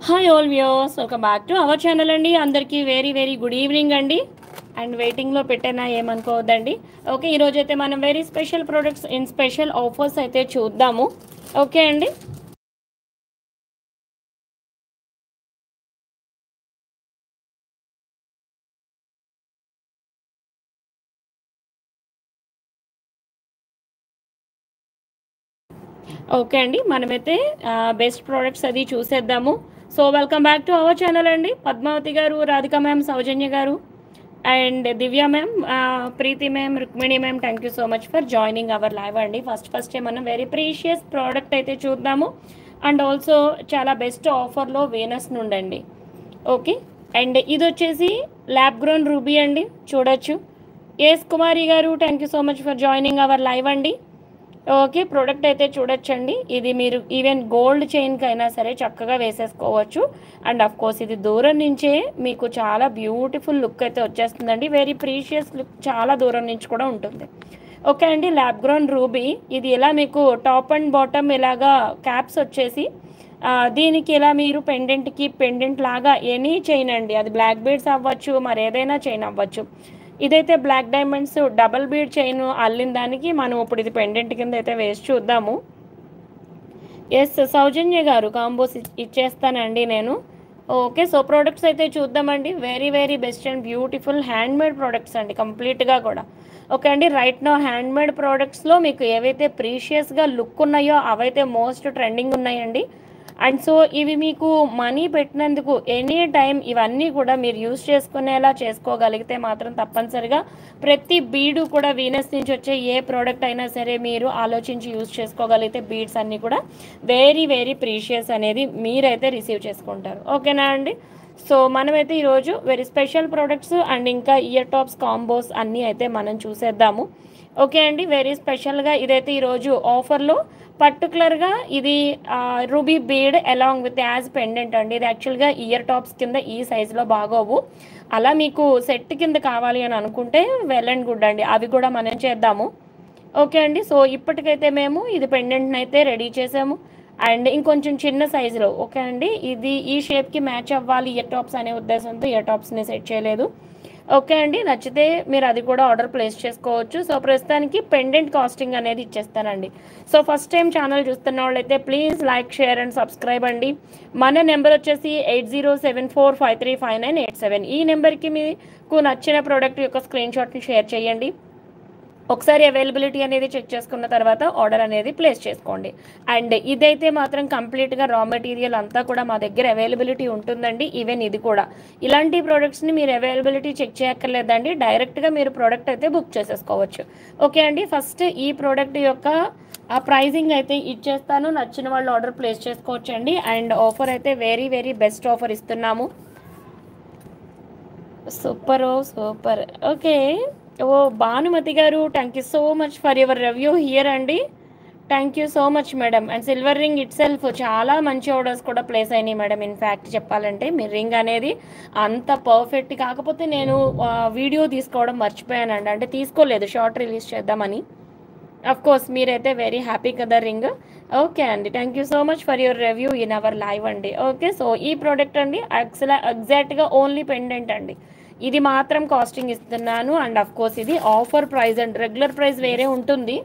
Hi all viewers, welcome back to our channel అండి. అందరికీ very very good evening అండి. And వెయిటింగ్లో పెట్టినా ఏమనుకోవద్దండి. Okay, ఈరోజు అయితే మనం very special products in special offers అయితే చూద్దాము. ఓకే అండి. ఓకే అండి, మనమైతే బెస్ట్ ప్రోడక్ట్స్ అది చూసేద్దాము. So welcome back to our channel అండి. పద్మావతి గారు, రాధిక మ్యామ్, సౌజన్య గారు and Divya ma'am, Preethi ma'am, Rukmini ma'am, thank you so much for joining our live అండి. ఫస్ట్ మనం వెరీ ప్రీషియస్ ప్రోడక్ట్ అయితే చూద్దాము. అండ్ ఆల్సో చాలా బెస్ట్ ఆఫర్లో వీనస్ నుండండి. ఓకే, అండ్ ఇది వచ్చేసి ల్యాబ్ గ్రోన్ రూబీ అండి, చూడొచ్చు. ఎస్ కుమారి గారు, thank you so much for joining our live అండి. ఓకే, ప్రోడక్ట్ అయితే చూడొచ్చండి. ఇది మీరు ఈవెన్ గోల్డ్ చైన్కి అయినా సరే చక్కగా వేసేసుకోవచ్చు. అండ్ అఫ్ కోర్స్ ఇది దూరం నుంచే మీకు చాలా బ్యూటిఫుల్ లుక్ అయితే వచ్చేస్తుందండి. వెరీ ప్రీషియస్ లుక్ చాలా దూరం నుంచి కూడా ఉంటుంది. ఓకే అండి, ల్యాబ్ గ్రోన్ రూబీ ఇది ఇలా మీకు టాప్ అండ్ బాటమ్ ఇలాగా క్యాప్స్ వచ్చేసి దీనికి ఇలా మీరు పెండెంట్ లాగా ఎనీ చైన్ అండి, అది బ్లాక్ బీడ్స్ అవ్వచ్చు, మరి ఏదైనా చైన్ అవ్వచ్చు. ఇదైతే black diamonds double bead chain అల్లిన దానికి మనం ఇప్పుడు ఇది పెండెంట్ కింద అయితే వేసి చూద్దాము. ఎస్ సౌజన్య గారు, కాంబోస్ ఇచ్చేస్తానండి నేను. ఓకే, సో ప్రోడక్ట్స్ అయితే చూద్దామండి. Very very best and beautiful handmade products అండి కంప్లీట్గా కూడా. ఓకే అండి, రైట్ నో హ్యాండ్మేడ్ ప్రోడక్ట్స్లో మీకు ఏవైతే ప్రీషియస్గా లుక్ ఉన్నాయో అవైతే మోస్ట్ ట్రెండింగ్ ఉన్నాయండి. అండ్ సో ఇవి మీకు మనీ పెట్టినందుకు ఎనీ టైం ఇవన్నీ కూడా మీరు యూస్ చేసుకునేలా చేసుకోగలిగితే మాత్రం తప్పనిసరిగా ప్రతి బీడు కూడా వీనస్ నుంచి వచ్చే ఏ ప్రోడక్ట్ అయినా సరే మీరు ఆలోచించి యూస్ చేసుకోగలిగితే బీడ్స్ అన్నీ కూడా వెరీ వెరీ ప్రీషియస్ అనేది మీరైతే రిసీవ్ చేసుకుంటారు. ఓకేనా అండి. సో మనమైతే ఈరోజు వెరీ స్పెషల్ ప్రోడక్ట్స్ అండ్ ఇంకా ఇయర్ టాప్స్ కాంబోస్ అన్నీ అయితే మనం చూసేద్దాము. ఓకే అండి, వెరీ స్పెషల్గా ఇదైతే ఈరోజు ఆఫర్లో పర్టికులర్గా ఇది ruby bead along with as pendant అండి. ఇది యాక్చువల్గా ఇయర్ టాప్స్ కింద ఈ సైజులో బాగోవు. అలా మీకు సెట్ కింద కావాలి అని అనుకుంటే వెల్ అండ్ గుడ్ అండి, అవి కూడా మనం చేద్దాము. ఓకే అండి, సో ఇప్పటికైతే మేము ఇది పెండెంట్ని అయితే రెడీ చేసాము. అండ్ ఇంకొంచెం చిన్న సైజులో. ఓకే అండి, ఇది ఈ షేప్కి మ్యాచ్ అవ్వాలి ఇయర్ టాప్స్ అనే ఉద్దేశంతో ఇయర్ టాప్స్ని సెట్ చేయలేదు. ఓకే అండి, నచ్చితే మీరు అది కూడా ఆర్డర్ ప్లేస్ చేసుకోవచ్చు. సో ప్రస్తుతానికి పెండెంట్ కాస్టింగ్ అనేది ఇచ్చేస్తానండి. సో ఫస్ట్ టైం ఛానల్ చూస్తున్న వాళ్ళైతే please like, share and subscribe అండి. మన నెంబర్ వచ్చేసి 8074535987. ఈ నెంబర్కి మీకు నచ్చిన ప్రోడక్ట్ యొక్క స్క్రీన్ షాట్ని షేర్ చేయండి. ఒకసారి అవైలబిలిటీ అనేది చెక్ చేసుకున్న తర్వాత ఆర్డర్ అనేది ప్లేస్ చేసుకోండి. అండ్ ఇదైతే మాత్రం కంప్లీట్గా రా మెటీరియల్ అంతా కూడా మా దగ్గర అవైలబిలిటీ ఉంటుందండి. ఈవెన్ ఇది కూడా ఇలాంటి ప్రోడక్ట్స్ని మీరు అవైలబిలిటీ చెక్ చేయక్కర్లేదండి, డైరెక్ట్గా మీరు ప్రోడక్ట్ అయితే బుక్ చేసేసుకోవచ్చు. ఓకే అండి, ఫస్ట్ ఈ ప్రోడక్ట్ యొక్క ప్రైజింగ్ అయితే ఇచ్చేస్తాను. నచ్చిన వాళ్ళు ఆర్డర్ ప్లేస్ చేసుకోవచ్చండి. అండ్ ఆఫర్ అయితే వెరీ వెరీ బెస్ట్ ఆఫర్ ఇస్తున్నాము. Super. Okay, oh Bhanumathi garu, thank you so much for your review here అండి. Thank you so much madam. And silver ring itself చాలా మంచి ఆర్డర్స్ కూడా ప్లేస్ అయినాయి madam. In fact చెప్పాలంటే మీ ring అనేది అంత పర్ఫెక్ట్, కాకపోతే నేను వీడియో తీసుకోవడం మర్చిపోయానండి, అంటే తీసుకోలేదు, షార్ట్ రిలీజ్ చేద్దామని. అఫ్ కోర్స్ మీరైతే వెరీ హ్యాపీ కదా రింగ్. ఓకే అండి, thank you so much for your review in our live అండి. ఓకే, సో ఈ ప్రోడక్ట్ అండి ఎగ్జాక్ట్గా ఓన్లీ పెండెంట్ అండి, ఇది మాత్రం కాస్టింగ్ ఇస్తున్నాను. అండ్ అఫ్ కోర్స్ ఇది offer price and regular price వేరే ఉంటుంది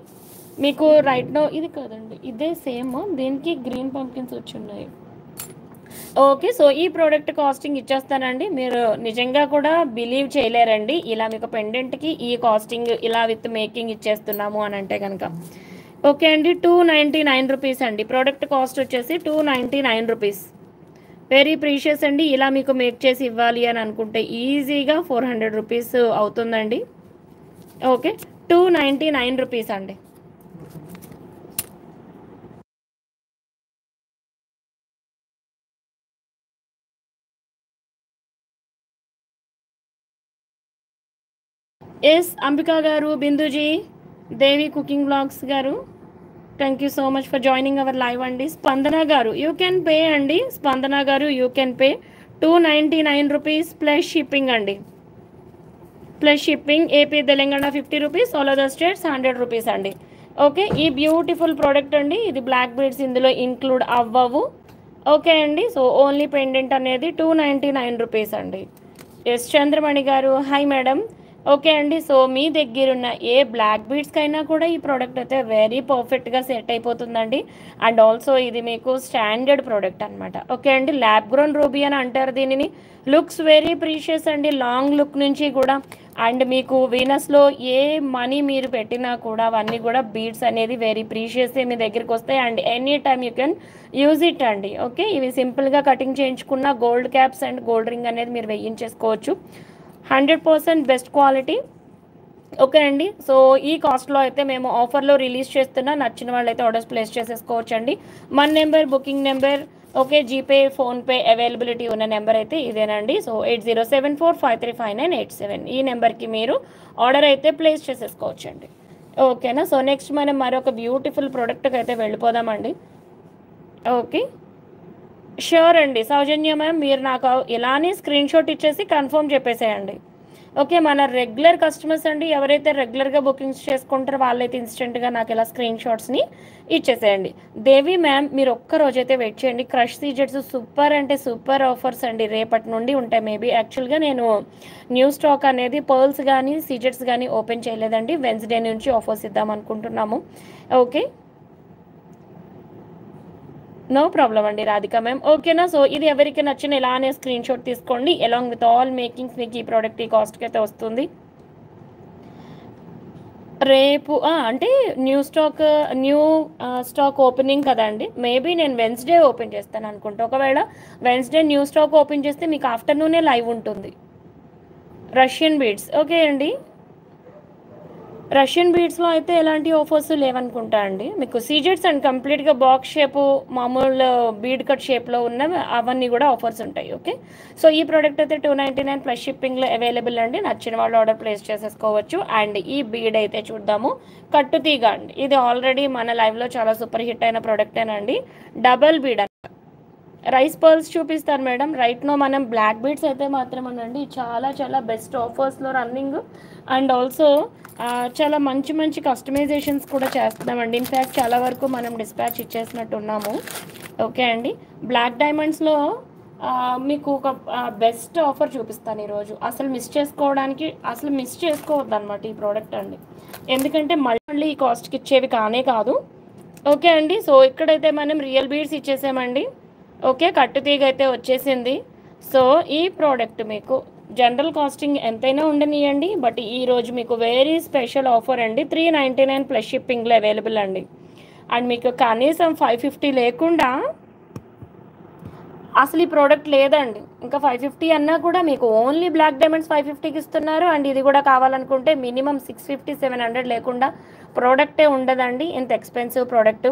మీకు. రైట్ నో ఇది కాదండి, ఇదే సేమ్, దీనికి గ్రీన్ పంకిన్స్ వచ్చి ఉన్నాయి. ఓకే, సో ఈ ప్రోడక్ట్ కాస్టింగ్ ఇచ్చేస్తానండి. మీరు నిజంగా కూడా బిలీవ్ చేయలేరండి, ఇలా మీకు పెండెంట్కి ఈ కాస్టింగ్ ఇలా విత్ మేకింగ్ ఇచ్చేస్తున్నాము అని అంటే కనుక. ఓకే అండి, 299 రూపీస్ అండి. ప్రోడక్ట్ కాస్ట్ వచ్చేసి 299 రూపీస్. వెరీ ప్రీషియస్ అండి. ఇలా మీకు మేక్ చేసి ఇవ్వాలి అని అనుకుంటే ఈజీగా 400 రూపీస్ అవుతుందండి. ఓకే, 299 రూపీస్ అండి. ఎస్ అంబికా గారు, బిందుజీ, దేవి కుకింగ్ బ్లాగ్స్ గారు, thank you so much for joining our live అండి. స్పందన గారు, యూ కెన్ పే అండి. స్పందన గారు, you can pay 299 rupees plus shipping అండి. Plus shipping AP Telangana 50 rupees, all other states 100 rupees అండి. ఓకే, ఈ బ్యూటిఫుల్ ప్రోడక్ట్ అండి, ఇది బ్లాక్ బీడ్స్ ఇందులో ఇంక్లూడ్ అవ్వవు. ఓకే అండి. సో ఓన్లీ పెండెంట్ అనేది 299 రూపీస్ అండి. ఎస్ చంద్రమణి గారు, హాయ్ మేడం. ఓకే అండి. సో మీ దగ్గరున్న ఏ బ్లాక్ బీడ్స్కైనా కూడా ఈ ప్రోడక్ట్ అయితే వెరీ పర్ఫెక్ట్గా సెట్ అయిపోతుందండి. అండ్ ఆల్సో ఇది మీకు స్టాండర్డ్ ప్రోడక్ట్ అనమాట. ఓకే అండి. ల్యాబ్ గ్రోన్ రూబీ అని అంటారు దీనిని. లుక్స్ వెరీ ప్రీషియస్ అండి, లాంగ్ లుక్ నుంచి కూడా. అండ్ మీకు వీనస్లో ఏ మనీ మీరు పెట్టినా కూడా అవన్నీ కూడా బీడ్స్ అనేది వెరీ ప్రీషియస్ మీ దగ్గరికి వస్తాయి. And any time you can use it అండి. ఓకే, ఇవి సింపుల్గా కటింగ్ చేయించుకున్న gold caps and gold ring అనేది మీరు వేయించేసుకోవచ్చు. 100% బెస్ట్ క్వాలిటీ. ఓకే అండి. సో ఈ కాస్ట్లో అయితే మేము ఆఫర్లో రిలీజ్ చేస్తున్నా, నచ్చిన వాళ్ళు అయితే ఆర్డర్స్ ప్లేస్ చేసేసుకోవచ్చు అండి. మన number, booking number, okay, GPay, PhonePe availability ఉన్న నెంబర్ అయితే ఇదేనండి. సో 8074535987 ఈ నెంబర్కి మీరు ఆర్డర్ అయితే ప్లేస్ చేసేసుకోవచ్చండి. ఓకేనా. సో నెక్స్ట్ మనం మరొక బ్యూటిఫుల్ ప్రోడక్ట్కి అయితే వెళ్ళిపోదామండి. ఓకే, ష్యూర్ అండి. సౌజన్య మ్యామ్, మీరు నాకు ఇలానే స్క్రీన్ షాట్ ఇచ్చేసి కన్ఫర్మ్ చెప్పేసేయండి. ఓకే, మన రెగ్యులర్ కస్టమర్స్ అండి, ఎవరైతే రెగ్యులర్గా బుకింగ్స్ చేసుకుంటారో వాళ్ళైతే ఇన్స్టెంట్గా నాకు ఇలా స్క్రీన్ షాట్స్ని ఇచ్చేసేయండి. దేవి మ్యామ్, మీరు ఒక్క రోజైతే వెయిట్ చేయండి. క్రష్ సీజెట్స్ సూపర్ అంటే సూపర్ ఆఫర్స్ అండి, రేపటి నుండి ఉంటాయి. మేబీ యాక్చువల్గా నేను న్యూ స్టాక్ అనేది పర్ల్స్ కానీ సీజెట్స్ కానీ ఓపెన్ చేయలేదండి. వెన్స్డే నుంచి ఆఫర్స్ ఇద్దాం అనుకుంటున్నాము. ఓకే, నో ప్రాబ్లం అండి రాధిక మ్యామ్. ఓకేనా. సో ఇది ఎవరికి నచ్చిన ఇలానే స్క్రీన్ షాట్ తీసుకోండి. అలాంగ్ విత్ ఆల్ మేకింగ్స్ మీకు ఈ ప్రోడక్ట్ ఈ కాస్ట్కి అయితే వస్తుంది. రేపు అంటే న్యూ స్టాక్ ఓపెనింగ్ కదండి. మేబీ నేను వెన్స్డే ఓపెన్ చేస్తాను అనుకుంటా. ఒకవేళ వెన్స్డే న్యూ స్టాక్ ఓపెన్ చేస్తే మీకు ఆఫ్టర్నూనే లైవ్ ఉంటుంది. రష్యన్ బీడ్స్, ఓకే అండి. రష్యన్ బీడ్స్లో అయితే ఎలాంటి ఆఫర్స్ లేవనుకుంటా అండి. మీకు సీజెట్స్ అండ్ కంప్లీట్గా బాక్స్ షేపు, మామూలు బీడ్ కట్ షేప్లో ఉన్న అవన్నీ కూడా ఆఫర్స్ ఉంటాయి. ఓకే, సో ఈ ప్రోడక్ట్ అయితే 299 ప్లస్ షిప్పింగ్లో అవైలబుల్ అండి. నచ్చిన వాళ్ళు ఆర్డర్ ప్లేస్ చేసేసుకోవచ్చు. అండ్ ఈ బీడ్ అయితే చూద్దాము. కట్టుతీగ అండి, ఇది ఆల్రెడీ మన లైవ్లో చాలా సూపర్ హిట్ అయిన ప్రోడక్టేనండి. డబల్ బీడ్ రైస్ పర్ల్స్ చూపిస్తాను మేడం. రైట్ నో మనం బ్లాక్ బీడ్స్ అయితే మాత్రమేనండి చాలా చాలా బెస్ట్ ఆఫర్స్లో రన్నింగ్. అండ్ ఆల్సో చాలా మంచి మంచి కస్టమైజేషన్స్ కూడా చేస్తున్నామండి. ఇన్ఫ్యాక్ట్ చాలా వరకు మనం డిస్పాచ్ ఇచ్చేసినట్టు ఉన్నాము. ఓకే అండి. బ్లాక్ డైమండ్స్లో మీకు ఒక బెస్ట్ ఆఫర్ చూపిస్తాను ఈరోజు. అసలు మిస్ చేసుకోవద్దు అనమాట ఈ ప్రోడక్ట్ అండి. ఎందుకంటే మళ్ళీ ఈ కాస్ట్కి ఇచ్చేవి కాదు. ఓకే అండి. సో ఇక్కడైతే మనం రియల్ బీడ్స్ ఇచ్చేసామండి. ఓకే, కట్టుతీగ అయితే వచ్చేసింది. సో ఈ ప్రోడక్ట్ మీకు జనరల్ కాస్టింగ్ ఎంతైనా ఉండనియండి, బట్ ఈరోజు మీకు వెరీ స్పెషల్ ఆఫర్ అండి. 399 ప్లస్ షిప్పింగ్లో అవైలబుల్ అండి. అండ్ మీకు కనీసం 550 లేకుండా అసలు ఈ ప్రోడక్ట్ లేదండి. ఇంకా 550 అన్నా కూడా మీకు ఓన్లీ బ్లాక్ డైమండ్స్ 550కి ఇస్తున్నారు. అండ్ ఇది కూడా కావాలనుకుంటే మినిమం 650-700 లేకుండా ప్రోడక్టే ఉండదండి. ఇంత ఎక్స్పెన్సివ్ ప్రోడక్ట్.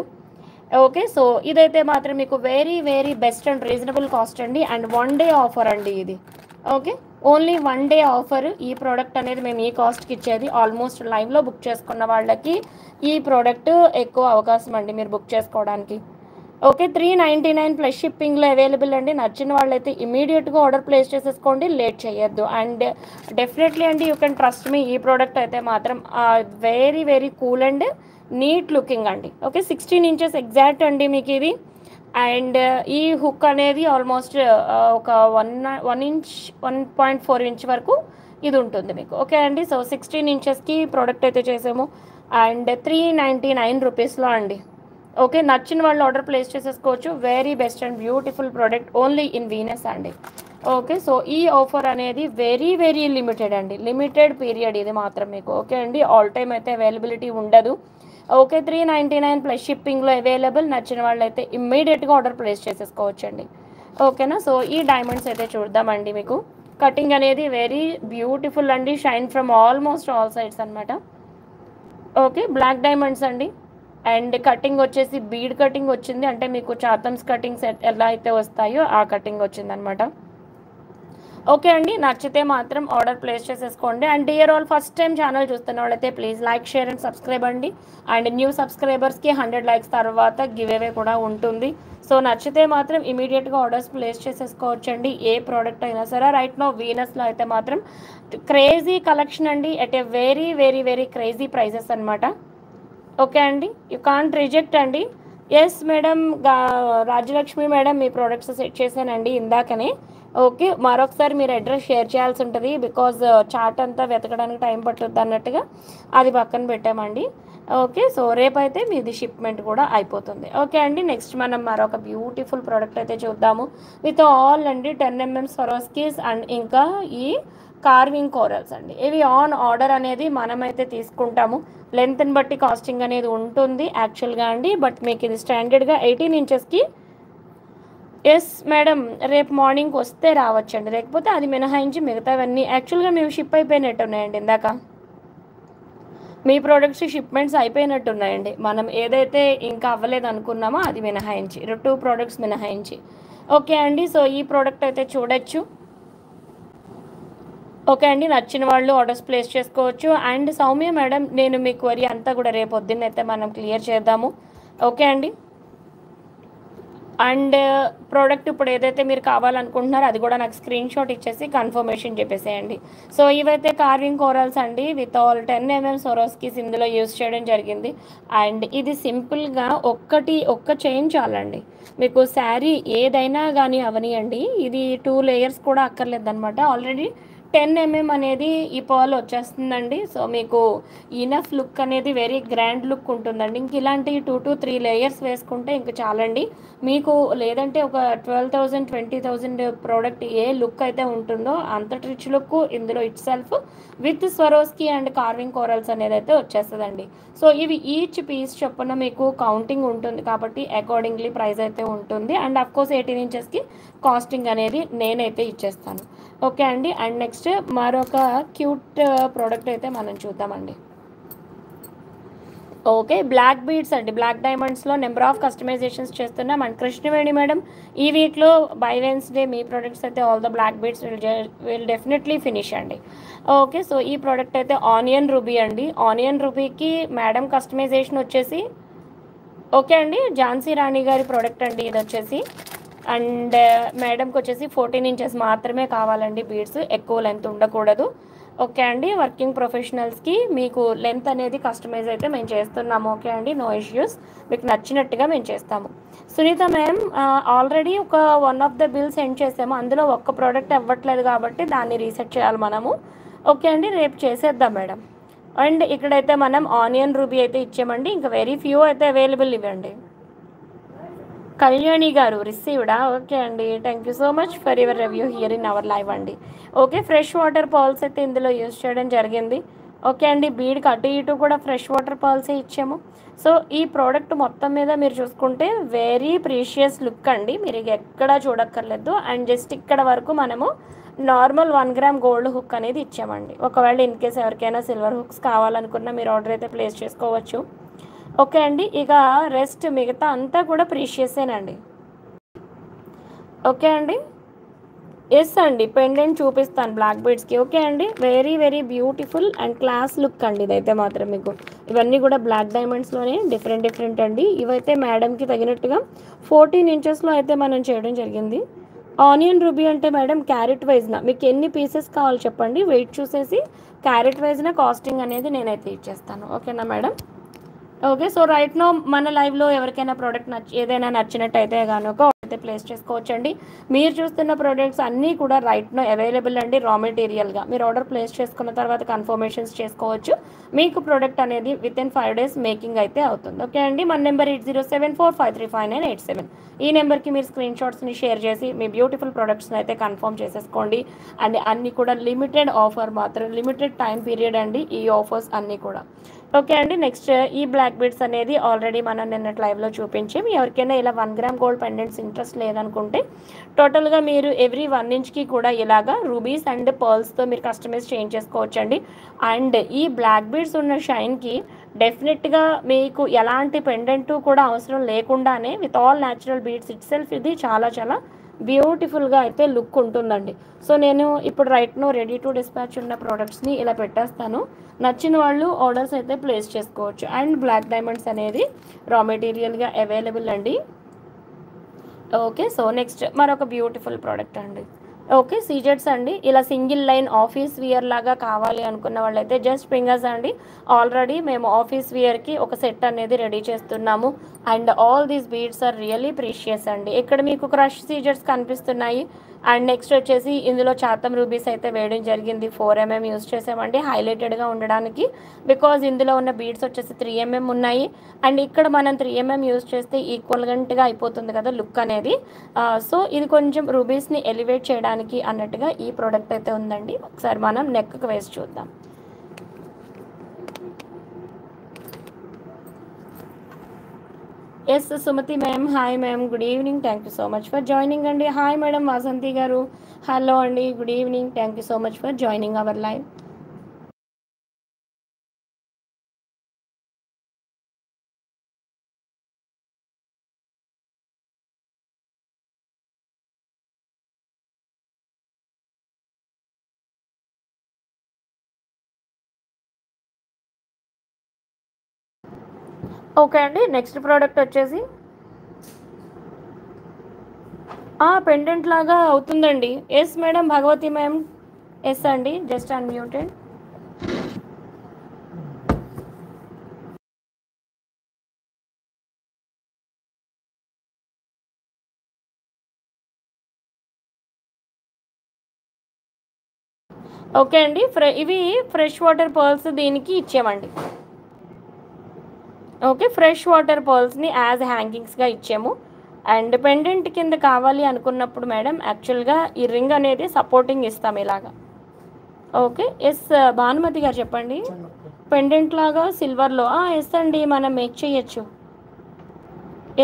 ఓకే, సో ఇదైతే మాత్రం మీకు very very best and reasonable cost అండి. అండ్ 1 డే ఆఫర్ అండి ఇది. Okay, only 1 day offer. ఈ ప్రోడక్ట్ అనేది మేము ఈ కాస్ట్కి ఇచ్చేది. ఆల్మోస్ట్ లైవ్లో బుక్ చేసుకున్న వాళ్ళకి ఈ ప్రోడక్ట్ ఎక్కువ అవకాశం అండి మీరు బుక్ చేసుకోవడానికి. ఓకే, 399 ప్లస్ షిప్పింగ్లో అవైలబుల్ అండి. నచ్చిన వాళ్ళైతే ఇమీడియట్గా ఆర్డర్ ప్లేస్ చేసేసుకోండి, లేట్ చేయొద్దు. అండ్ డెఫినెట్లీ అండి యూ కెన్ ట్రస్ట్ మీ, ఈ ప్రోడక్ట్ అయితే మాత్రం very very cool and neat looking అండి. ఓకే, 16 ఇంచెస్ ఎగ్జాక్ట్ అండి మీకు ఇది. అండ్ ఈ హుక్ అనేది ఆల్మోస్ట్ ఒక 1.4 ఇంచ్ వరకు ఇది ఉంటుంది మీకు. ఓకే అండి. సో 16 ఇంచెస్కి ప్రోడక్ట్ అయితే చేసాము. అండ్ 399 రూపీస్లో అండి. ఓకే, నచ్చిన వాళ్ళు ఆర్డర్ ప్లేస్ చేసేసుకోవచ్చు. Very best and beautiful product only in Venus అండి. ఓకే, సో ఈ ఆఫర్ అనేది వెరీ వెరీ లిమిటెడ్ అండి, లిమిటెడ్ పీరియడ్ ఇది మాత్రం మీకు. ఓకే అండి, ఆల్ టైమ్ అయితే అవైలబిలిటీ ఉండదు. ఓకే, 399 ప్లస్ షిప్పింగ్లో అవైలబుల్. నచ్చిన వాళ్ళు అయితే ఇమ్మీడియట్గా ఆర్డర్ ప్లేస్ చేసేసుకోవచ్చండి. ఓకేనా. సో ఈ డైమండ్స్ అయితే చూద్దామండి. మీకు కటింగ్ అనేది వెరీ బ్యూటిఫుల్ అండి, shine from almost all sides అనమాట. ఓకే, బ్లాక్ డైమండ్స్ అండి. అండ్ కటింగ్ వచ్చేసి బీడ్ కటింగ్ వచ్చింది, అంటే మీకు చాతమ్స్ కటింగ్స్ ఎలా అయితే వస్తాయో ఆ కటింగ్ వచ్చిందనమాట. ఓకే అండి, నచ్చితే మాత్రం ఆర్డర్ ప్లేస్ చేసేసుకోండి. And dear all, first time channel చూస్తున్న వాళ్ళైతే please like, share and subscribe అండి. అండ్ న్యూ సబ్స్క్రైబర్స్కి 100 లైక్స్ తర్వాత గివ్ అవే కూడా ఉంటుంది. సో నచ్చితే మాత్రం ఇమీడియట్గా ఆర్డర్స్ ప్లేస్ చేసేసుకోవచ్చండి, ఏ ప్రోడక్ట్ అయినా సరే. రైట్ నో వీనస్లో అయితే మాత్రం క్రేజీ కలెక్షన్ అండి, at a very very very crazy prices అనమాట. ఓకే అండి, యూ కాంట్ రిజెక్ట్ అండి. Yes madam. రాజ్యలక్ష్మి మేడం, మీ ప్రోడక్ట్స్ సెట్ చేశానండి ఇందాకనే. ఓకే, మరొకసారి మీరు అడ్రస్ షేర్ చేయాల్సి ఉంటుంది, బికాజ్ చాట్ అంతా వెతకడానికి టైం పట్టుద్ది అన్నట్టుగా అది పక్కన పెట్టామండి. ఓకే, సో రేపైతే మీది షిప్మెంట్ కూడా అయిపోతుంది. ఓకే అండి, నెక్స్ట్ మనం మరొక బ్యూటిఫుల్ ప్రోడక్ట్ అయితే చూద్దాము. విత్ ఆల్ అండి 10 mm స్వరోస్కీస్ అండ్ ఇంకా ఈ కార్వింగ్ కోరల్స్ అండి. ఇవి ఆన్ ఆర్డర్ అనేది మనమైతే తీసుకుంటాము. లెంత్ని బట్టి కాస్టింగ్ అనేది ఉంటుంది యాక్చువల్గా అండి, బట్ మీకు ఇది స్టాండర్డ్గా 18 ఇంచెస్కి. ఎస్ మేడం, రేపు మార్నింగ్కి వస్తే రావచ్చండి, లేకపోతే అది మినహాయించి మిగతావన్నీ యాక్చువల్గా మేము షిప్ అయిపోయినట్టు ఉన్నాయండి. ఇందాక మీ ప్రోడక్ట్స్ షిప్మెంట్స్ అయిపోయినట్టు ఉన్నాయండి. మనం ఏదైతే ఇంకా అవ్వలేదు అనుకున్నామో అది మినహాయించి, 2 ప్రోడక్ట్స్ మినహాయించి. ఓకే అండి, సో ఈ ప్రోడక్ట్ అయితే చూడొచ్చు. ఓకే అండి, నచ్చిన వాళ్ళు ఆర్డర్స్ ప్లేస్ చేసుకోవచ్చు. అండ్ సౌమ్య మేడం, నేను మీ క్వరీ అంతా కూడా రేపు పొద్దున్నైతే మనం క్లియర్ చేద్దాము. ఓకే అండి, అండ్ ప్రోడక్ట్ ఇప్పుడు ఏదైతే మీరు కావాలనుకుంటున్నారో అది కూడా నాకు స్క్రీన్ షాట్ ఇచ్చేసి కన్ఫర్మేషన్ చెప్పేసేయండి. సో ఇవైతే కార్వింగ్ కోరల్స్ అండి, విత్ ఆల్ 10 mm సొరోస్కీస్ ఇందులో యూస్ చేయడం జరిగింది. అండ్ ఇది సింపుల్గా ఒక్క చైన్ చాలండి, మీకు శారీ ఏదైనా కానీ అవనియండి. ఇది 2 లేయర్స్ కూడా అక్కర్లేదు అనమాట. ఆల్రెడీ 10 mm అనేది ఈ పర్ల్ వచ్చేస్తుందండి. సో మీకు ఇనఫ్ లుక్ అనేది వెరీ గ్రాండ్ లుక్ ఉంటుందండి. ఇంక ఇలాంటి 2 to 3 లేయర్స్ వేసుకుంటే ఇంక చాలండి మీకు. లేదంటే ఒక 12,000 20,000 ప్రోడక్ట్ ఏ లుక్ అయితే ఉంటుందో అంతటి రిచ్ లుక్ ఇందులో it self with Swarovski and carving corals అనేది అయితే వచ్చేస్తుందండి. సో ఇవి ఈచ్ పీస్ చొప్పున మీకు కౌంటింగ్ ఉంటుంది కాబట్టి అకార్డింగ్లీ ప్రైస్ అయితే ఉంటుంది. అండ్ అఫ్కోర్స్ 18 ఇంచెస్కి కాస్టింగ్ అనేది నేనైతే ఇచ్చేస్తాను. ఓకే అండి, అండ్ నెక్స్ట్ మరొక క్యూట్ ప్రోడక్ట్ అయితే మనం చూద్దామండి. ఓకే, బ్లాక్ బీడ్స్ అండి, బ్లాక్ డైమండ్స్లో నెంబర్ ఆఫ్ కస్టమైజేషన్స్ చేస్తున్నాం. అండ్ కృష్ణవేణి మేడం, ఈ వీక్లో బై వెన్స్డే మీ ప్రోడక్ట్స్ అయితే all the black beads will definitely finish అండి. ఓకే, సో ఈ ప్రోడక్ట్ అయితే ఆనియన్ రూబీ అండి. ఆనియన్ రూబీకి మేడం కస్టమైజేషన్ వచ్చేసి ఓకే అండి, ఝాన్సీ రాణి గారి ప్రోడక్ట్ అండి ఇది వచ్చేసి. అండ్ మేడంకి వచ్చేసి 14 ఇంచెస్ మాత్రమే కావాలండి బీడ్స్, ఎక్కువ లెంత్ ఉండకూడదు. ఓకే అండి, వర్కింగ్ ప్రొఫెషనల్స్కి మీకు లెంత్ అనేది కస్టమైజ్ అయితే మేము చేస్తున్నాము. ఓకే అండి, నో ఇష్యూస్, మీకు నచ్చినట్టుగా మేము చేస్తాము. సునీత మ్యామ్, ఆల్రెడీ ఒక 1 of the బిల్ సెండ్ చేసాము, అందులో ఒక్క ప్రోడక్ట్ అవ్వట్లేదు కాబట్టి దాన్ని రీసెట్ చేయాలి మనము. ఓకే అండి, రేపు చేసేద్దాం మేడం. అండ్ ఇక్కడైతే మనం ఆనియన్ రూబీ అయితే ఇచ్చామండి, ఇంకా వెరీ ఫ్యూ అయితే అవైలబుల్ ఇవ్వండి. కళ్యాణి గారు రిసీవ్డా? ఓకే అండి, thank you so much for your review here in our live అండి. ఓకే, ఫ్రెష్ వాటర్ పర్ల్స్ అయితే ఇందులో యూజ్ చేయడం జరిగింది. ఓకే అండి, బీడ్కి అటు ఇటు కూడా ఫ్రెష్ వాటర్ పర్ల్సే ఇచ్చాము. సో ఈ ప్రోడక్ట్ మొత్తం మీద మీరు చూసుకుంటే వెరీ ప్రీషియస్ లుక్ అండి, మీరు ఎక్కడా చూడక్కర్లేదు. అండ్ జస్ట్ ఇక్కడ వరకు మనము నార్మల్ 1 గ్రామ్ గోల్డ్ హుక్ అనేది ఇచ్చామండి. ఒకవేళ ఇన్ కేస్ ఎవరికైనా సిల్వర్ హుక్స్ కావాలనుకున్నా మీరు ఆర్డర్ అయితే ప్లేస్ చేసుకోవచ్చు. ఓకే అండి, ఇక రెస్ట్ మిగతా అంతా కూడా ప్రీషియసేనండి. ఓకే అండి, ఎస్ అండి, పెండెంట్ చూపిస్తాను బ్లాక్ బీడ్స్కి. ఓకే అండి, very very beautiful and class look అండి ఇదైతే మాత్రం మీకు. ఇవన్నీ కూడా బ్లాక్ డైమండ్స్లోనే డిఫరెంట్ అండి. ఇవైతే మేడంకి తగినట్టుగా 14 ఇంచెస్లో అయితే మనం చేయడం జరిగింది. ఆనియన్ రూబీ అంటే మేడం క్యారెట్ వైజ్న మీకు ఎన్ని పీసెస్ కావాలి చెప్పండి, వెయిట్ చూసేసి క్యారెట్ వైజ్న కాస్టింగ్ అనేది నేనైతే ఇచ్చేస్తాను. ఓకేనా madam? Okay, so right now మన లైవ్లో ఎవరికైనా ప్రోడక్ట్ ఏదైనా నచ్చినట్టయితే కనుక అయితే ప్లేస్ చేసుకోవచ్చండి. మీరు చూస్తున్న ప్రోడక్ట్స్ అన్నీ కూడా రైట్ నో అవైలబుల్ అండి. రా మెటీరియల్గా మీరు ఆర్డర్ ప్లేస్ చేసుకున్న తర్వాత కన్ఫర్మేషన్స్ చేసుకోవచ్చు. మీకు ప్రోడక్ట్ అనేది వితిన్ 5 days మేకింగ్ అయితే అవుతుంది. ఓకే అండి, మన నెంబర్ 8074535987. ఈ నెంబర్కి మీరు స్క్రీన్ షాట్స్ని షేర్ చేసి మీ బ్యూటిఫుల్ ప్రోడక్ట్స్ని అయితే కన్ఫర్మ్ చేసేసుకోండి. అండ్ అన్నీ కూడా లిమిటెడ్ ఆఫర్ మాత్రం, లిమిటెడ్ టైం పీరియడ్ అండి ఈ ఆఫర్స్ అన్నీ కూడా. ఓకే అండి, నెక్స్ట్ ఈ బ్లాక్ బీడ్స్ అనేది ఆల్రెడీ మనం నిన్నటి లైవ్లో చూపించాం. ఎవరికైనా ఇలా 1 గ్రామ్ గోల్డ్ పెండెంట్స్ ఇంట్రెస్ట్ లేదనుకుంటే టోటల్గా మీరు ఎవ్రీ 1 ఇంచ్కి కూడా ఇలాగా రూబీస్ అండ్ పర్ల్స్తో మీరు కస్టమైజ్ చేంజ్ చేసుకోవచ్చండి. అండ్ ఈ బ్లాక్ బీడ్స్ ఉన్న షైన్కి డెఫినెట్గా మీకు ఎలాంటి పెండెంట్ కూడా అవసరం లేకుండానే with all natural beads it self ఇది చాలా చాలా బ్యూటిఫుల్గా అయితే లుక్ ఉంటుందండి. సో నేను ఇప్పుడు right now ready to dispatch ఉన్న ప్రోడక్ట్స్ని ఇలా పెట్టేస్తాను. నచ్చిన వాళ్ళు ఆర్డర్స్ అయితే ప్లేస్ చేసుకోవచ్చు. అండ్ బ్లాక్ డైమండ్స్ అనేది రా మెటీరియల్గా అవైలబుల్ అండి. ఓకే, సో నెక్స్ట్ మరొక బ్యూటిఫుల్ ప్రోడక్ట్ అండి. ఓకే. సీజెట్స్ అండి. ఇలా సింగిల్ లైన్ ఆఫీస్ వియర్ లాగా కావాలి అనుకున్న వాళ్ళైతే జస్ట్ ఫింగర్స్ అండి. ఆల్రెడీ మేము ఆఫీస్ వియర్‌కి ఒక సెట్ అనేది రెడీ చేస్తున్నాము. And all these beads are really precious అండి. ఇక్కడ మీకు క్రష్ సీజెట్స్ కనిపిస్తున్నాయి. అండ్ నెక్స్ట్ వచ్చేసి ఇందులో చాతం రూబీస్ అయితే వేయడం జరిగింది. 4 యూజ్ చేసామండి హైలైటెడ్‌గా ఉండడానికి. బికాజ్ ఇందులో ఉన్న బీడ్స్ వచ్చేసి 3 ఉన్నాయి. అండ్ ఇక్కడ మనం 3 యూజ్ చేస్తే ఈక్వలెంట్‌గా అయిపోతుంది కదా లుక్ అనేది. సో ఇది కొంచెం రూబీస్ని ఎలివేట్ చేయడానికి అన్నట్టుగా ఈ ప్రోడక్ట్ అయితే ఉందండి. ఒకసారి మనం నెక్కి వేసి చూద్దాం. Yes Sumathi ma'am, hi ma'am, good evening, thank you so much for joining అండి. హాయ్ మేడం వాసంతి గారు, హలో అండి, good evening, thank you so much for joining our live. Okay అండి, నెక్స్ట్ ప్రోడక్ట్ వచ్చేసి పెండెంట్ లాగా అవుతుందండి. Yes madam Bhagavathi ma'am, yes అండి, just unmuted. Okay అండి, ఇవి ఫ్రెష్ వాటర్ పర్ల్స్ దీనికి ఇచ్చామండి. ఓకే, ఫ్రెష్ వాటర్ పర్ల్స్ని యాజ్ హ్యాంగింగ్స్గా ఇచ్చాము. అండ్ పెండెంట్ కింద కావాలి అనుకున్నప్పుడు మేడం యాక్చువల్గా ఈ రింగ్ అనేది సపోర్టింగ్ ఇస్తాం ఇలాగా. ఓకే. ఎస్ భానుమతి గారు చెప్పండి. పెండెంట్ లాగా సిల్వర్లో ఎస్ అండి, మనం మేక్ చేయొచ్చు.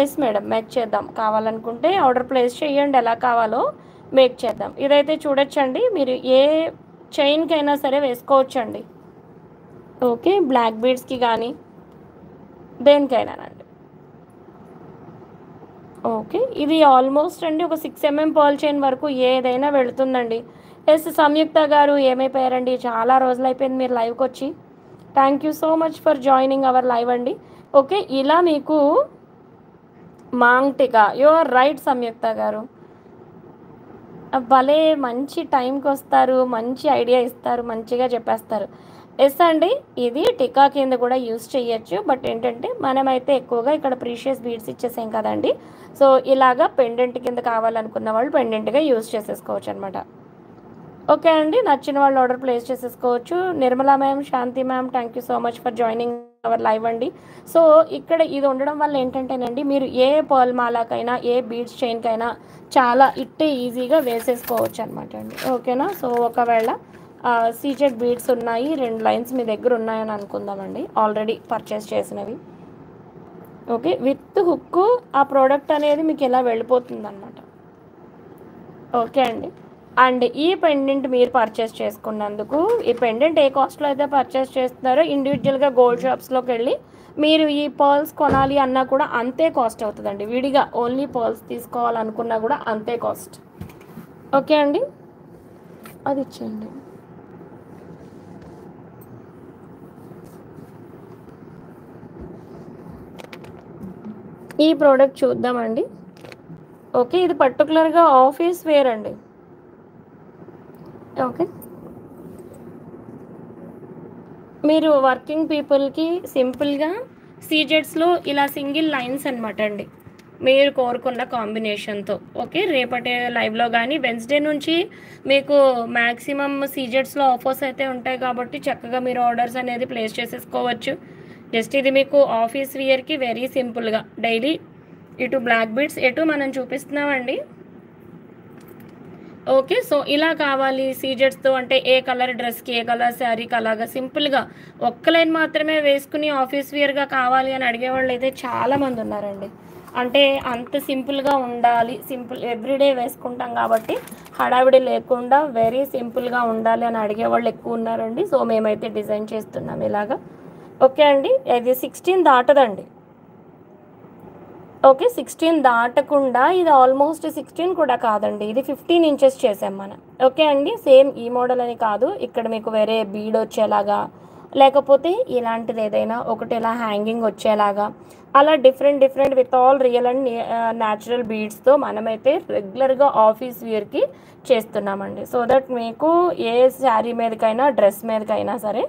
ఎస్ మేడం, మేక్ చేద్దాం. కావాలనుకుంటే ఆర్డర్ ప్లేస్ చేయండి, ఎలా కావాలో మేక్ చేద్దాం. ఇదైతే చూడొచ్చండి, మీరు ఏ చైన్కైనా సరే వేసుకోవచ్చండి. ఓకే, బ్లాక్ బీడ్స్కి కానీ దేనికైనానండి. ఓకే, ఇది ఆల్మోస్ట్ అండి ఒక 6 పర్ల్ చైన్ వరకు ఏదైనా వెళుతుందండి. ఎస్ సంయుక్త గారు, ఏమైపోయారండి, చాలా రోజులు అయిపోయింది మీరు లైవ్కి వచ్చి. Thank you so much for joining our live అండి. ఓకే, ఇలా మీకు మాంగ్టికా, యు ఆర్ రైట్ సంయుక్త గారు, భలే మంచి టైంకి వస్తారు, మంచి ఐడియా ఇస్తారు, మంచిగా చెప్పేస్తారు. ఎస్ అండి, ఇది టికా కింద కూడా యూస్ చేయొచ్చు. బట్ ఏంటంటే మనమైతే ఎక్కువగా ఇక్కడ ప్రీషియస్ బీడ్స్ ఇచ్చేసాం కదండి. సో ఇలాగా పెండెంట్ కింద కావాలనుకున్న వాళ్ళు పెండెంట్గా యూస్ చేసేసుకోవచ్చు అనమాట. ఓకే అండి, నచ్చిన వాళ్ళు ఆర్డర్ ప్లేస్ చేసేసుకోవచ్చు. Nirmala ma'am, Shanti ma'am, thank you so much for joining our live అండి. సో ఇక్కడ ఇది ఉండడం వల్ల ఏంటంటేనండి, మీరు ఏ పర్ల్ మాలాకైనా ఏ బీడ్స్ చైన్కైనా చాలా ఇట్టే ఈజీగా వేసేసుకోవచ్చు అనమాట అండి. ఓకేనా. సో ఒకవేళ సీజెడ్ బీడ్స్ ఉన్నాయి, 2 లైన్స్ మీ దగ్గర ఉన్నాయని అనుకుందామండి, ఆల్రెడీ పర్చేస్ చేసినవి. ఓకే, విత్ హుక్ ఆ ప్రోడక్ట్ అనేది మీకు ఎలా వెళ్ళిపోతుంది అనమాట. ఓకే అండి. అండ్ ఈ పెండెంట్ మీరు పర్చేస్ చేసుకున్నందుకు, ఈ పెండెంట్ ఏ కాస్ట్లో అయితే పర్చేస్ చేస్తున్నారో ఇండివిజువల్గా గోల్డ్ షాప్స్లోకి వెళ్ళి మీరు ఈ పర్ల్స్ కొనాలి అన్నా కూడా అంతే కాస్ట్ అవుతుందండి. విడిగా ఓన్లీ పర్ల్స్ తీసుకోవాలనుకున్నా కూడా అంతే కాస్ట్. ఓకే అండి, అది ఇచ్చేయండి. ఈ ప్రోడక్ట్ చూద్దామండి. ఓకే, ఇది పర్టికులర్గా ఆఫీస్ వేర్ అండి. ఓకే, మీరు వర్కింగ్ పీపుల్కి సింపుల్గా సీజెట్స్లో ఇలా సింగిల్ లైన్స్ అనమాట అండి, మీరు కోరుకున్న కాంబినేషన్తో. ఓకే, రేపటి లైవ్లో కానీ వెన్స్డే నుంచి మీకు మ్యాక్సిమం సీజెట్స్లో ఆఫర్స్ అయితే ఉంటాయి కాబట్టి చక్కగా మీరు ఆర్డర్స్ అనేది ప్లేస్ చేసేసుకోవచ్చు. జస్ట్ ఇది మీకు ఆఫీస్ వియర్కి వెరీ సింపుల్గా డైలీ ఇటు బ్లాక్ బీడ్స్ ఎటు మనం చూపిస్తున్నామండి. ఓకే, సో ఇలా కావాలి సీజెట్స్తో అంటే ఏ కలర్ డ్రెస్కి ఏ కలర్ శారీకి అలాగా సింపుల్గా ఒక్క లైన్ మాత్రమే వేసుకుని ఆఫీస్ వియర్గా కావాలి అని అడిగేవాళ్ళు అయితే చాలామంది ఉన్నారండి. అంటే అంత సింపుల్గా ఉండాలి, సింపుల్ ఎవ్రీడే వేసుకుంటాం కాబట్టి హడావిడి లేకుండా వెరీ సింపుల్గా ఉండాలి అని అడిగేవాళ్ళు ఎక్కువ ఉన్నారండి. సో మేమైతే డిజైన్ చేస్తున్నాం ఇలాగా. ఓకే అండి, ఇది 16 దాటదండి. ఓకే, 16 దాటకుండా, ఇది ఆల్మోస్ట్ 16 కూడా కాదండి, ఇది 15 ఇంచెస్ చేసాం మనం. ఓకే అండి, సేమ్ ఈ మోడల్ అని కాదు, ఇక్కడ మీకు వేరే బీడ్ వచ్చేలాగా లేకపోతే ఇలాంటిది ఏదైనా ఒకటి ఇలా హ్యాంగింగ్ వచ్చేలాగా అలా different different with all real and natural బీడ్స్తో మనమైతే రెగ్యులర్గా ఆఫీస్ వేర్కి చేస్తున్నామండి. సో దట్ మీకు ఏ శారీ మీదకైనా డ్రెస్ మీదకైనా సరే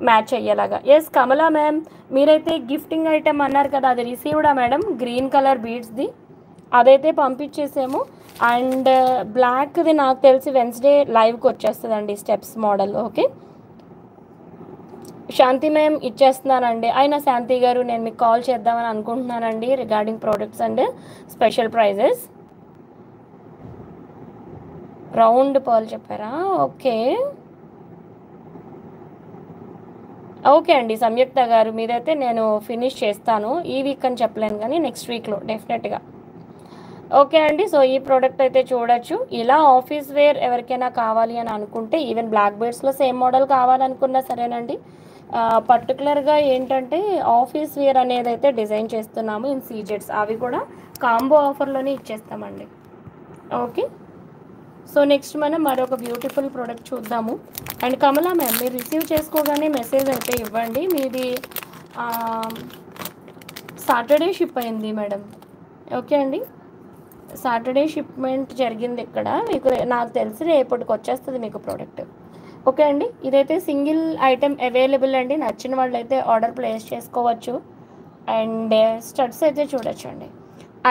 మ్యాచ్ అయ్యేలాగా. ఎస్ కమలా మ్యామ్, మీరైతే గిఫ్టింగ్ ఐటెం అన్నారు కదా, అది రిసీవ్డా మేడం? గ్రీన్ కలర్ బీడ్స్ది అదైతే పంపించేసాము. అండ్ బ్లాక్ది నాకు తెలిసి వెన్స్డే లైవ్కి వచ్చేస్తుందండి steps model. Okay, Shanthi ma'am ఇచ్చేస్తున్నానండి. అయినా శాంతి గారు నేను మీకు కాల్ చేద్దామని అనుకుంటున్నానండి regarding products and special prizes. Round pearl చెప్పారా? ఓకే ఓకే అండి సంయుక్త గారు, మీరైతే నేను ఫినిష్ చేస్తాను. ఈ వీక్ అని చెప్పలేను కానీ నెక్స్ట్ వీక్లో డెఫినెట్గా. ఓకే అండి, సో ఈ ప్రోడక్ట్ అయితే చూడొచ్చు. ఇలా ఆఫీస్ వేర్ ఎవరికైనా కావాలి అని అనుకుంటే, ఈవెన్ బ్లాక్ బెడ్స్లో సేమ్ మోడల్ కావాలనుకున్నా సరేనండి. పర్టికులర్గా ఏంటంటే ఆఫీస్ వేర్ అనేది అయితే డిజైన్ చేస్తున్నాము ఇన్ సీజెట్స్, అవి కూడా కాంబో ఆఫర్లోనే ఇచ్చేస్తామండి. ఓకే, సో నెక్స్ట్ మనం మరొక బ్యూటిఫుల్ ప్రోడక్ట్ చూద్దాము. అండ్ కమలా మ్యామ్, మీరు రిసీవ్ చేసుకోగానే మెసేజ్ అయితే ఇవ్వండి. మీది సాటర్డే షిప్ అయింది మేడం. ఓకే అండి, సాటర్డే షిప్మెంట్ జరిగింది ఇక్కడ. మీకు నాకు తెలిసి రేపటికి వచ్చేస్తుంది మీకు ప్రోడక్ట్. ఓకే అండి, ఇదైతే సింగిల్ ఐటెం అవైలబుల్ అండి. నచ్చిన వాళ్ళు అయితే ఆర్డర్ ప్లేస్ చేసుకోవచ్చు. అండ్ స్టడ్స్ అయితే చూడొచ్చు అండి.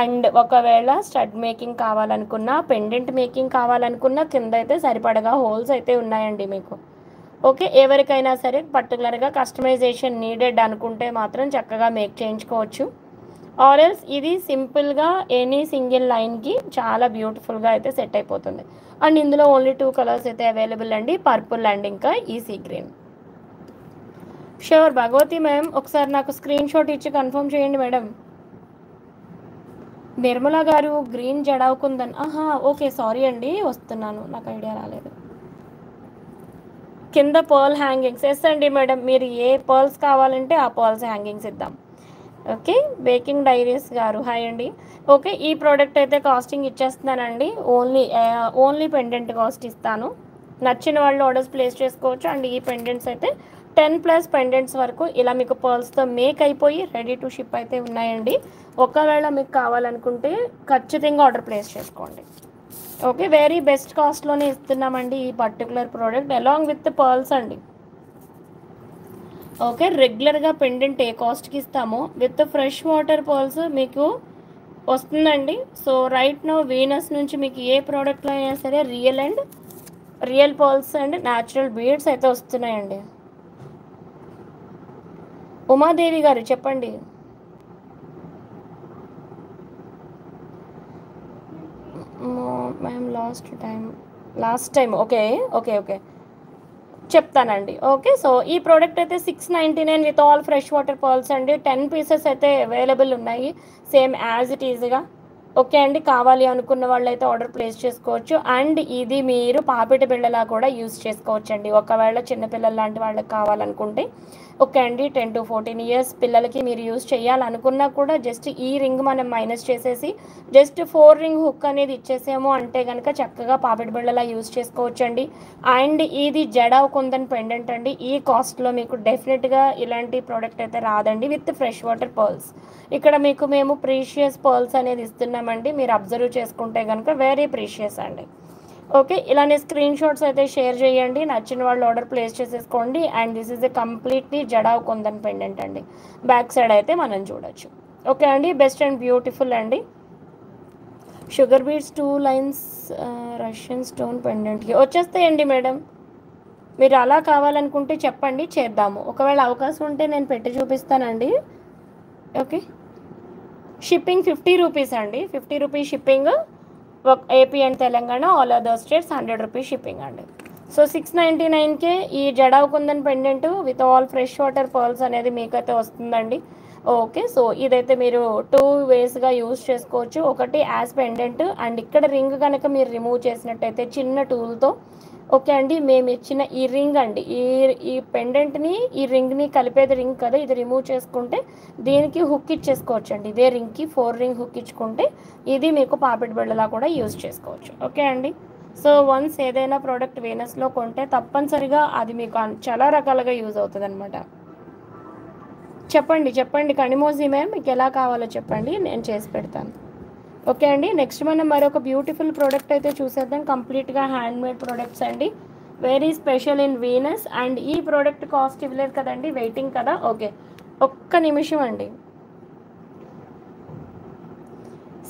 అండ్ ఒకవేళ స్టడ్ మేకింగ్ కావాలనుకున్నా, పెండెంట్ మేకింగ్ కావాలనుకున్నా కింద అయితే సరిపడగా హోల్స్ అయితే ఉన్నాయండి మీకు. ఓకే, ఎవరికైనా సరే పర్టికులర్గా కస్టమైజేషన్ నీడెడ్ అనుకుంటే మాత్రం చక్కగా మేక్ చేయించుకోవచ్చు. ఆర్ఎల్స్ ఇది సింపుల్గా ఎనీ సింగిల్ లైన్కి చాలా బ్యూటిఫుల్గా అయితే సెట్ అయిపోతుంది. అండ్ ఇందులో ఓన్లీ 2 కలర్స్ అయితే అవైలబుల్ అండి, పర్పుల్ అండ్ ఇంకా ఈ sea green. Sure Bhagavathi ma'am, ఒకసారి నాకు స్క్రీన్ షాట్ ఇచ్చి కన్ఫర్మ్ చేయండి మేడం. నిర్మల గారు గ్రీన్ జడావుకుందని, ఓకే సారీ అండి, వస్తున్నాను, నాకు ఐడియా రాలేదు. కింద పర్ల్ హ్యాంగింగ్స్ ఎస్ అండి మేడం, మీరు ఏ పర్ల్స్ కావాలంటే ఆ పర్ల్స్ హ్యాంగింగ్స్ ఇద్దాం. ఓకే, బేకింగ్ డైరీస్ గారు హాయ్ అండి. ఓకే, ఈ ప్రోడక్ట్ అయితే కాస్టింగ్ ఇచ్చేస్తున్నానండి. ఓన్లీ పెండెంట్ కాస్ట్ ఇస్తాను. నచ్చిన వాళ్ళు ఆర్డర్స్ ప్లేస్ చేసుకోవచ్చు. అండ్ ఈ పెండెంట్స్ అయితే 10+ పెండెంట్స్ వరకు ఇలా మీకు పర్ల్స్తో మేక్ అయిపోయి రెడీ టు షిప్ అయితే ఉన్నాయండి. ఒకవేళ మీకు కావాలనుకుంటే ఖచ్చితంగా ఆర్డర్ ప్లేస్ చేసుకోండి. ఓకే, వెరీ బెస్ట్ కాస్ట్లోనే ఇస్తున్నామండి ఈ particular product along with pearls అండి. ఓకే, రెగ్యులర్గా పెండెంట్ ఏ కాస్ట్కి ఇస్తామో విత్ ఫ్రెష్ వాటర్ పర్ల్స్ మీకు వస్తుందండి. సో రైట్ నో వీనస్ నుంచి మీకు ఏ ప్రోడక్ట్లో అయినా సరే real pearls and natural beads అయితే వస్తున్నాయండి. ఉమాదేవి గారు చెప్పండి. మ్యామ్ లాస్ట్ టైం ఓకే చెప్తానండి. ఓకే, సో ఈ ప్రోడక్ట్ అయితే 699 with all fresh water pearls అండి. 10 పీసెస్ అయితే అవైలబుల్ ఉన్నాయి సేమ్ యాజ్ ఇట్ ఈజ్గా. ఓకే అండి, కావాలి అనుకున్న వాళ్ళు అయితే ఆర్డర్ ప్లేస్ చేసుకోవచ్చు. అండ్ ఇది మీరు పాపిట బిళ్ళలా కూడా యూస్ చేసుకోవచ్చు అండి. ఒకవేళ చిన్నపిల్లల లాంటి వాళ్ళకి కావాలనుకుంటే ఓకే అండి, 10 to 14 ఇయర్స్ పిల్లలకి మీరు యూస్ చేయాలనుకున్నా కూడా జస్ట్ ఈ రింగ్ మనం మైనస్ చేసేసి జస్ట్ 4 రింగ్ హుక్ అనేది ఇచ్చేసాము అంటే కనుక చక్కగా పాపిట బిళ్ళలా యూస్ చేసుకోవచ్చండి. అండ్ ఇది జడా కుందన్ పెండెంట్ అండి. ఈ కాస్ట్లో మీకు డెఫినెట్గా ఇలాంటి ప్రోడక్ట్ అయితే రాదండి విత్ ఫ్రెష్ వాటర్ పర్ల్స్. ఇక్కడ మీకు మేము ప్రీషియస్ పర్ల్స్ అనేది ఇస్తున్నామండి. మీరు అబ్జర్వ్ చేసుకుంటే కనుక వెరీ ప్రీషియస్ అండి. ఓకే, ఇలానే స్క్రీన్ షాట్స్ అయితే షేర్ చేయండి. నచ్చిన వాళ్ళు ఆర్డర్ ప్లేస్ చేసేసుకోండి. And this is a completely jadau kundan pendant అండి. బ్యాక్ సైడ్ అయితే మనం చూడొచ్చు. ఓకే అండి, బెస్ట్ అండ్ బ్యూటిఫుల్ అండి. Sugar beads 2 lines Russian stone పెండెంట్కి వచ్చేస్తాయండి మేడం. మీరు అలా కావాలనుకుంటే చెప్పండి, చేద్దాము. ఒకవేళ అవకాశం ఉంటే నేను పెట్టి చూపిస్తానండి. ఓకే, షిప్పింగ్ 50 రూపీస్ అండి. 50 rupees shipping. AP and Telangana all other states 100 rupees shipping అండి. సో 699కే ఈ jadau kundan pendant with all fresh water pearls అనేది మీకైతే వస్తుందండి. ఓకే, సో ఇదైతే మీరు 2 వేస్గా యూజ్ చేసుకోవచ్చు. ఒకటి యాజ్ పెండెంట్ అండ్ ఇక్కడ రింగ్ కనుక మీరు రిమూవ్ చేసినట్టయితే చిన్న టూల్తో ఓకే అండి మేము ఇచ్చిన ఈ రింగ్ అండి, ఈ పెండెంట్ని ఈ రింగ్ని కలిపేది రింగ్ కదా, ఇది రిమూవ్ చేసుకుంటే దీనికి హుక్ ఇచ్చేసుకోవచ్చు అండి. ఇదే రింగ్కి 4 రింగ్ హుక్ ఇచ్చుకుంటే ఇది మీకు పాపిడి బిళ్ళలా కూడా యూజ్ చేసుకోవచ్చు. ఓకే అండి, సో వన్స్ ఏదైనా ప్రోడక్ట్ వీనస్లో కొంటే తప్పనిసరిగా అది మీకు చాలా రకాలుగా యూజ్ అవుతుంది అనమాట. చెప్పండి చెప్పండి కనిమోజీ మ్యామ్, మీకు ఎలా కావాలో చెప్పండి, నేను చేసి పెడతాను. ఓకే అండి, నెక్స్ట్ మనం మరొక బ్యూటిఫుల్ ప్రోడక్ట్ అయితే చూసేద్దాం. కంప్లీట్గా హ్యాండ్మేడ్ ప్రోడక్ట్స్ అండి, very special in Venus. And ఈ ప్రోడక్ట్ కాస్ట్ ఇవ్వలేదు కదండి, వెయిటింగ్ కదా. ఓకే, ఒక్క నిమిషం అండి.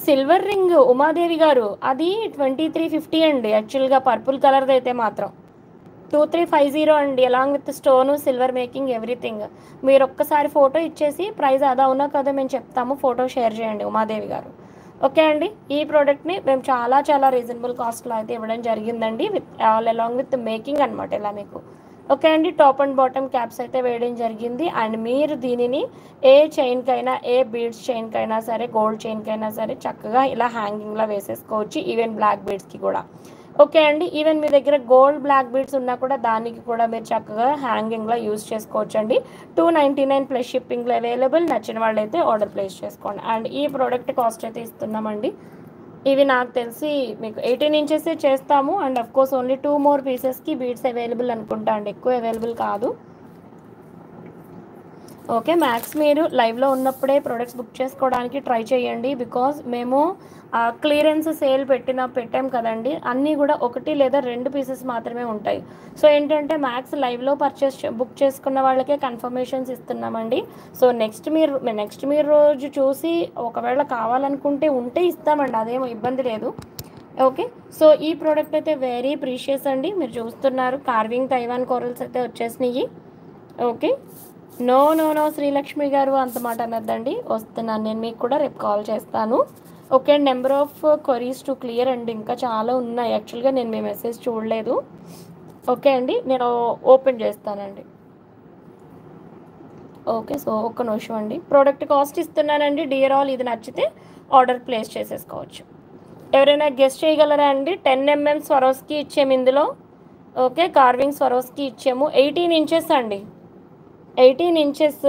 సిల్వర్ రింగ్ ఉమాదేవి గారు, అది 2350 అండి. యాక్చువల్గా పర్పుల్ కలర్ది అయితే మాత్రం 2350 అండి, along with stone, silver making, everything. మీరు ఒక్కసారి ఫోటో ఇచ్చేసి ప్రైస్ అదా ఉన్నా కదా మేము చెప్తాము, ఫోటో షేర్ చేయండి ఉమాదేవి గారు. ఓకే అండి, ఈ ప్రోడక్ట్ని మేము చాలా చాలా రీజనబుల్ కాస్ట్లో అయితే ఇవ్వడం జరిగిందండి, with all along with making అనమాట ఇలా మీకు. ఓకే అండి, టాప్ అండ్ బాటమ్ క్యాప్స్ అయితే వేయడం జరిగింది. అండ్ మీరు దీనిని ఏ చైన్కైనా, ఏ బీడ్స్ చైన్కైనా సరే, గోల్డ్ చైన్కైనా సరే చక్కగా ఇలా హ్యాంగింగ్లో వేసేసుకోవచ్చు, ఈవెన్ బ్లాక్ బీడ్స్కి కూడా. ఓకే అండి, ఈవెన్ మీ దగ్గర గోల్డ్ బ్లాక్ బీడ్స్ ఉన్నా కూడా దానికి కూడా మీరు చక్కగా హ్యాంగింగ్లో యూస్ చేసుకోవచ్చు అండి. 299 ప్లస్ షిప్పింగ్లో అవైలబుల్. నచ్చిన వాళ్ళైతే ఆర్డర్ ప్లేస్ చేసుకోండి. అండ్ ఈ ప్రోడక్ట్ కాస్ట్ అయితే ఇస్తున్నామండి, ఇవి నాకు తెలిసి మీకు 18 ఇంచెస్ చేస్తాము. And of course only 2 more పీసెస్కి బీడ్స్ అవైలబుల్ అనుకుంటా అండి, ఎక్కువ అవైలబుల్ కాదు. ఓకే, మ్యాక్స్ మీరు లైవ్లో ఉన్నప్పుడే ప్రొడక్ట్స్ బుక్ చేసుకోవడానికి ట్రై చేయండి, బికాజ్ మేము క్లియరెన్స్ సేల్ పెట్టాం కదండి, అన్నీ కూడా 1 లేదా 2 పీసెస్ మాత్రమే ఉంటాయి. సో ఏంటంటే మ్యాక్స్ లైవ్లో బుక్ చేసుకున్న వాళ్ళకే కన్ఫర్మేషన్స్ ఇస్తున్నామండి. సో నెక్స్ట్ మీరు రోజు చూసి ఒకవేళ కావాలనుకుంటే ఉంటే ఇస్తామండి, అదేమో ఇబ్బంది లేదు. ఓకే, సో ఈ ప్రోడక్ట్ అయితే వెరీ ప్రీషియస్ అండి, మీరు చూస్తున్నారు కార్వింగ్ తైవాన్ కోరల్స్ అయితే వచ్చేసినాయి. Okay, no no no Srilakshmi గారు అంత మాట అనద్దండి, వస్తున్నాను నేను, మీకు కూడా రేపు కాల్ చేస్తాను. Okay, number of queries to clear అండి, ఇంకా చాలా ఉన్నాయి. యాక్చువల్గా నేను మీ మెసేజ్ చూడలేదు. ఓకే అండి, నేను ఓపెన్ చేస్తానండి. ఓకే, సో ఒక్క నిమిషం అండి, ప్రోడక్ట్ కాస్ట్ ఇస్తున్నానండి. డియర్ ఆల్, ఇది నచ్చితే ఆర్డర్ ప్లేస్ చేసేసుకోవచ్చు. ఎవరైనా గెస్ట్ చేయగలరా అండి? 10 mm స్వరోస్కి ఇచ్చాము ఇందులో. ఓకే, కార్వింగ్ స్వరోస్కి ఇచ్చాము, 18 ఇంచెస్ అండి, 18 ఇంచెస్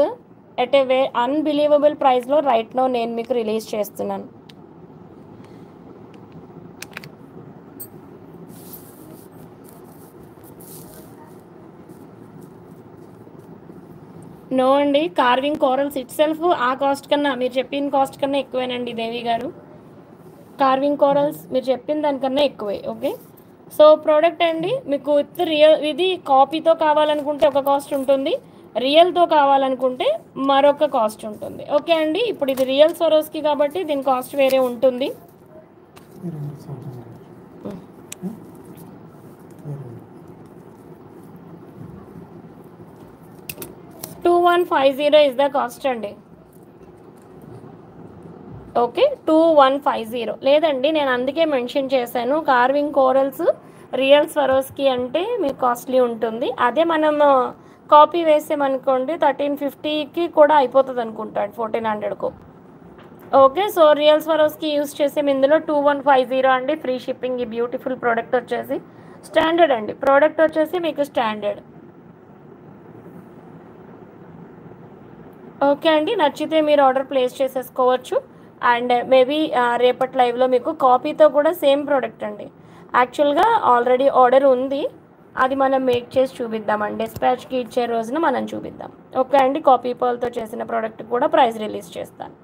ఎట్ ఏ అన్బిలీవబుల్ ప్రైస్లో రైట్ నో నేను మీకు రిలీజ్ చేస్తున్నాను. నో అండి, కార్వింగ్ కోరల్స్ ఇట్ సెల్ఫ్ ఆ కాస్ట్ కన్నా, మీరు చెప్పిన కాస్ట్ కన్నా ఎక్కువేనండి దేవి గారు. కార్వింగ్ కోరల్స్ మీరు చెప్పిన దానికన్నా ఎక్కువే. ఓకే, సో ప్రోడక్ట్ అండి మీకు విత్ ఇది కాపీతో కావాలనుకుంటే ఒక కాస్ట్ ఉంటుంది, రియల్తో కావాలనుకుంటే మరొక కాస్ట్ ఉంటుంది. ఓకే అండి, ఇప్పుడు ఇది రియల్ సొరోస్కి కాబట్టి దీని కాస్ట్ వేరే ఉంటుంది. 2150 ఇస్ ద కాస్ట్ అండి. ఓకే, 2150 లేదండి, నేను అందుకే మెన్షన్ చేశాను, కార్వింగ్ కోరల్స్ రియల్ స్వరోస్కి అంటే మీకు కాస్ట్లీ ఉంటుంది. అదే మనం కాపీ వేసామనుకోండి 1350కి కూడా అయిపోతుంది అనుకుంటాడు, 1400కు. Okay, so real Swarovski use చేసాము ఇందులో 2150 అండి, ఫ్రీ షిప్పింగ్. ఈ బ్యూటిఫుల్ ప్రోడక్ట్ వచ్చేసి స్టాండర్డ్ అండి, ప్రోడక్ట్ వచ్చేసి మీకు స్టాండర్డ్. ఓకే అండి, నచ్చితే మీరు ఆర్డర్ ప్లేస్ చేసేసుకోవచ్చు. అండ్ మేబీ రేపటి లైవ్లో మీకు కాపీతో కూడా సేమ్ ప్రోడక్ట్ అండి, యాక్చువల్గా ఆల్రెడీ ఆర్డర్ ఉంది, అది మనం మేక్ చేసి చూపిద్దామండి, డిస్పాచ్కి ఇచ్చే రోజున మనం చూపిద్దాం. ఓకే అండి, కాపీ పర్ల్తో చేసిన ప్రోడక్ట్ కూడా ప్రైస్ రిలీజ్ చేస్తాను.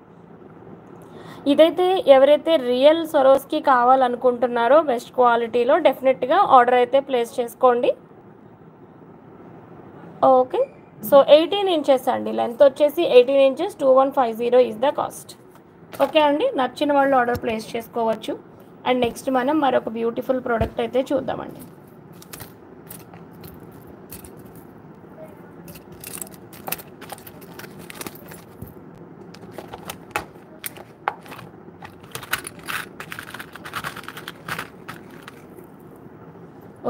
ఇదైతే ఎవరైతే రియల్ సొరోస్కి కావాలనుకుంటున్నారో బెస్ట్ క్వాలిటీలో డెఫినెట్గా ఆర్డర్ అయితే ప్లేస్ చేసుకోండి. ఓకే, సో 18 ఇంచెస్ అండి, లెంత్ వచ్చేసి 18 inches, 2150 is the cost. Okay అండి, నచ్చిన వాళ్ళు ఆర్డర్ ప్లేస్ చేసుకోవచ్చు. అండ్ నెక్స్ట్ మనం మరొక బ్యూటిఫుల్ ప్రోడక్ట్ అయితే చూద్దామండి.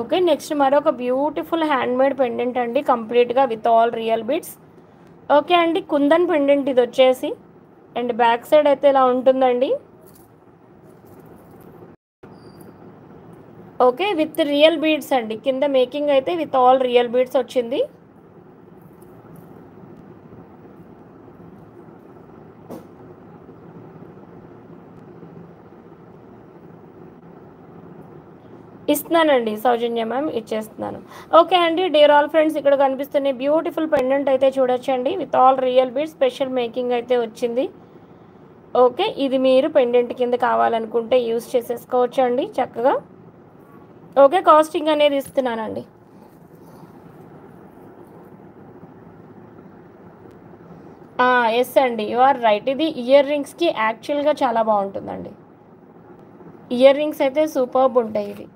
ఓకే, నెక్స్ట్ మరొక బ్యూటిఫుల్ హ్యాండ్మేడ్ పెండెంట్ అండి, కంప్లీట్గా with all real bits. Okay అండి, కుందన్ పెండెంట్ ఇది వచ్చేసి, అండ్ బ్యాక్ సైడ్ అయితే ఇలా ఉంటుందండి. ఓకే, విత్ రియల్ బీడ్స్ అండి, కింద మేకింగ్ అయితే విత్ ఆల్ రియల్ బీడ్స్ వచ్చింది. ఇస్తున్నానండి సౌజన్య మ్యామ్, ఇచ్చేస్తున్నాను. ఓకే అండి, డియర్ ఆల్ ఫ్రెండ్స్, ఇక్కడ కనిపిస్తున్న బ్యూటిఫుల్ పెండెంట్ అయితే చూడొచ్చండి. With all real beads, special making అయితే వచ్చింది. ఓకే, ఇది మీరు పెండెంట్ కింద కావాలనుకుంటే యూస్ చేసేసుకోవచ్చు అండి చక్కగా. ఓకే, కాస్టింగ్ అనేది ఇస్తున్నానండి. ఎస్ అండి, యు ఆర్ రైట్. ఇది ఇయర్ రింగ్స్కి యాక్చువల్గా చాలా బాగుంటుందండి. ఇయర్ రింగ్స్ అయితే సూపర్బ్ ఉంటాయి ఇవి.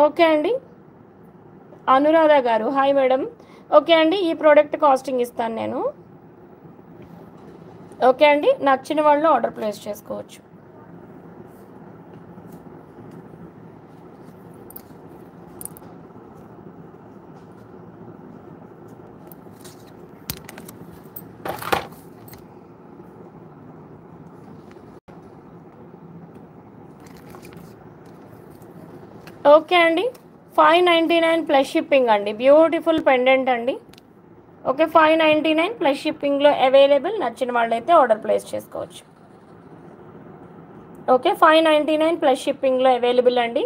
ఓకే అండి, అనురాధ గారు హాయ్ మేడం. ఓకే అండి, ఈ ప్రోడక్ట్ కాస్టింగ్ ఇస్తాను నేను. ఓకే అండి, నచ్చిన వాళ్ళు ఆర్డర్ ప్లేస్ చేసుకోవచ్చు. ఓకే అండి, 599 ప్లస్ షిప్పింగ్ అండి. బ్యూటిఫుల్ పెండెంట్ అండి. ఓకే, 599 ప్లస్ షిప్పింగ్లో అవైలబుల్. నచ్చిన వాళ్ళైతే ఆర్డర్ ప్లేస్ చేసుకోవచ్చు. ఓకే, 599 ప్లస్ షిప్పింగ్లో అవైలబుల్ అండి.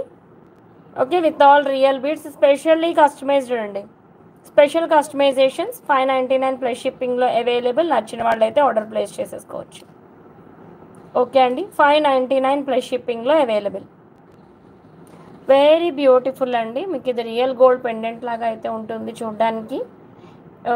Okay, with all real beads, specially customised అండి. స్పెషల్ కస్టమైజేషన్స్ 599 ప్లస్ షిప్పింగ్లో అవైలబుల్. నచ్చిన వాళ్ళైతే ఆర్డర్ ప్లేస్ చేసేసుకోవచ్చు. ఓకే అండి, 599 ప్లస్ షిప్పింగ్లో అవైలబుల్. వెరీ బ్యూటిఫుల్ అండి. మీకు ఇది రియల్ గోల్డ్ పెండెంట్ లాగా అయితే ఉంటుంది చూడడానికి.